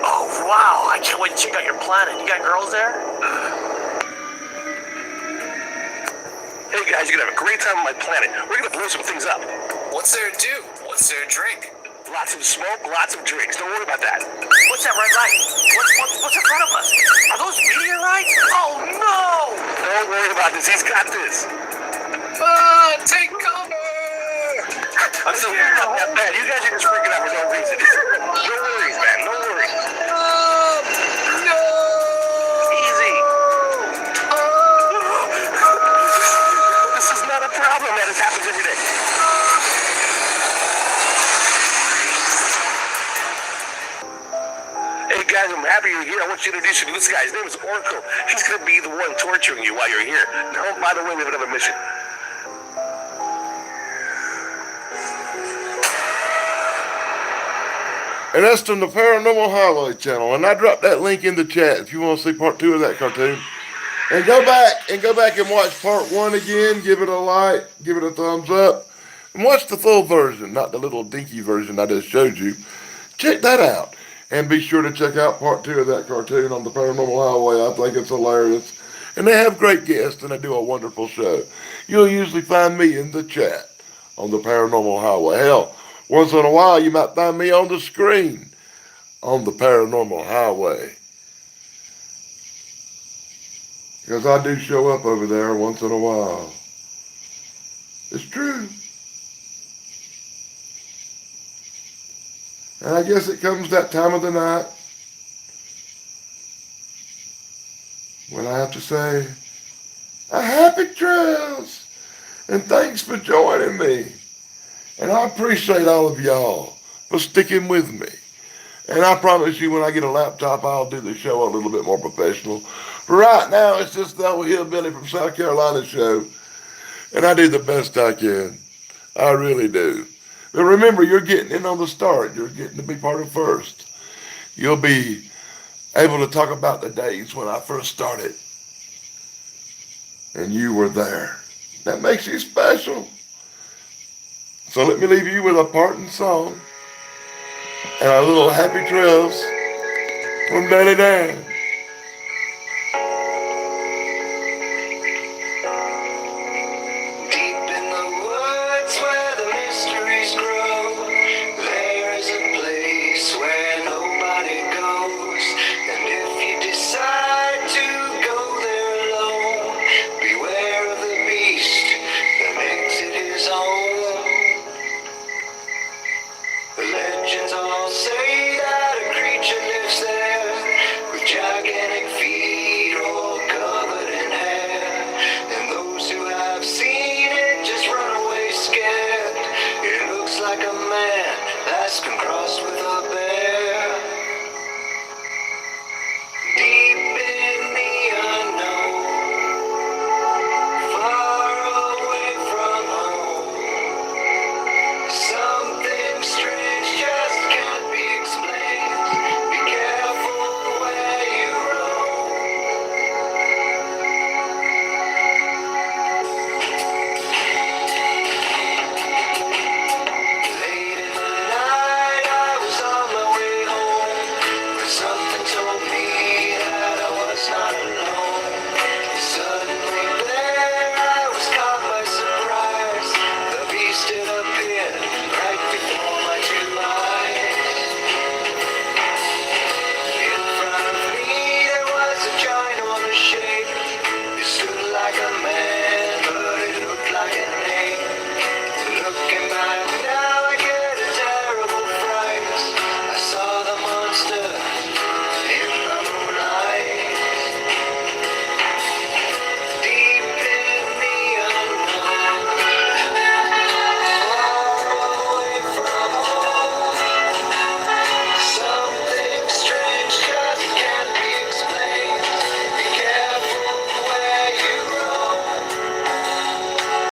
Oh, wow. I can't wait to check out your planet. You got girls there? Hey guys, you're going to have a great time on my planet. We're going to blow some things up. What's there to do? What's there to drink? Lots of smoke, lots of drinks. Don't worry about that. What's that red light? What's in front of us? Are those meteorites? Oh, no! Don't worry about this. He's got this. Take cover! I'm still not that bad. You guys are just freaking out for no reason. No worries, man. No worries. No! Easy. This is not a problem, man. This happens every day. Hey guys, I'm happy you're here. I want you to introduce you to this guy. His name is Oracle. He's going to be the one torturing you while you're here. Now, by the way, we have another mission. And that's from the Paranormal Highway channel. And I dropped that link in the chat if you want to see part 2 of that cartoon. And go back and watch part 1 again. Give it a like, give it a thumbs up. And watch the full version, not the little dinky version I just showed you. Check that out. And be sure to check out part 2 of that cartoon on the Paranormal Highway. I think it's hilarious. And they have great guests and they do a wonderful show. You'll usually find me in the chat on the Paranormal Highway. Hell, once in a while you might find me on the screen on the Paranormal Highway. Because I do show up over there once in a while. It's true. And I guess it comes that time of the night when I have to say, a happy trails, and thanks for joining me. And I appreciate all of y'all for sticking with me. And I promise you when I get a laptop, I'll do the show a little bit more professional. But right now, it's just the old hillbilly from South Carolina show. And I do the best I can. I really do. But remember, you're getting in on the start. You're getting to be part of first. You'll be able to talk about the days when I first started. And you were there. That makes you special. So let me leave you with a parting song. And a little happy trails from Danny Dan. Like a man that's been crossed with a bear.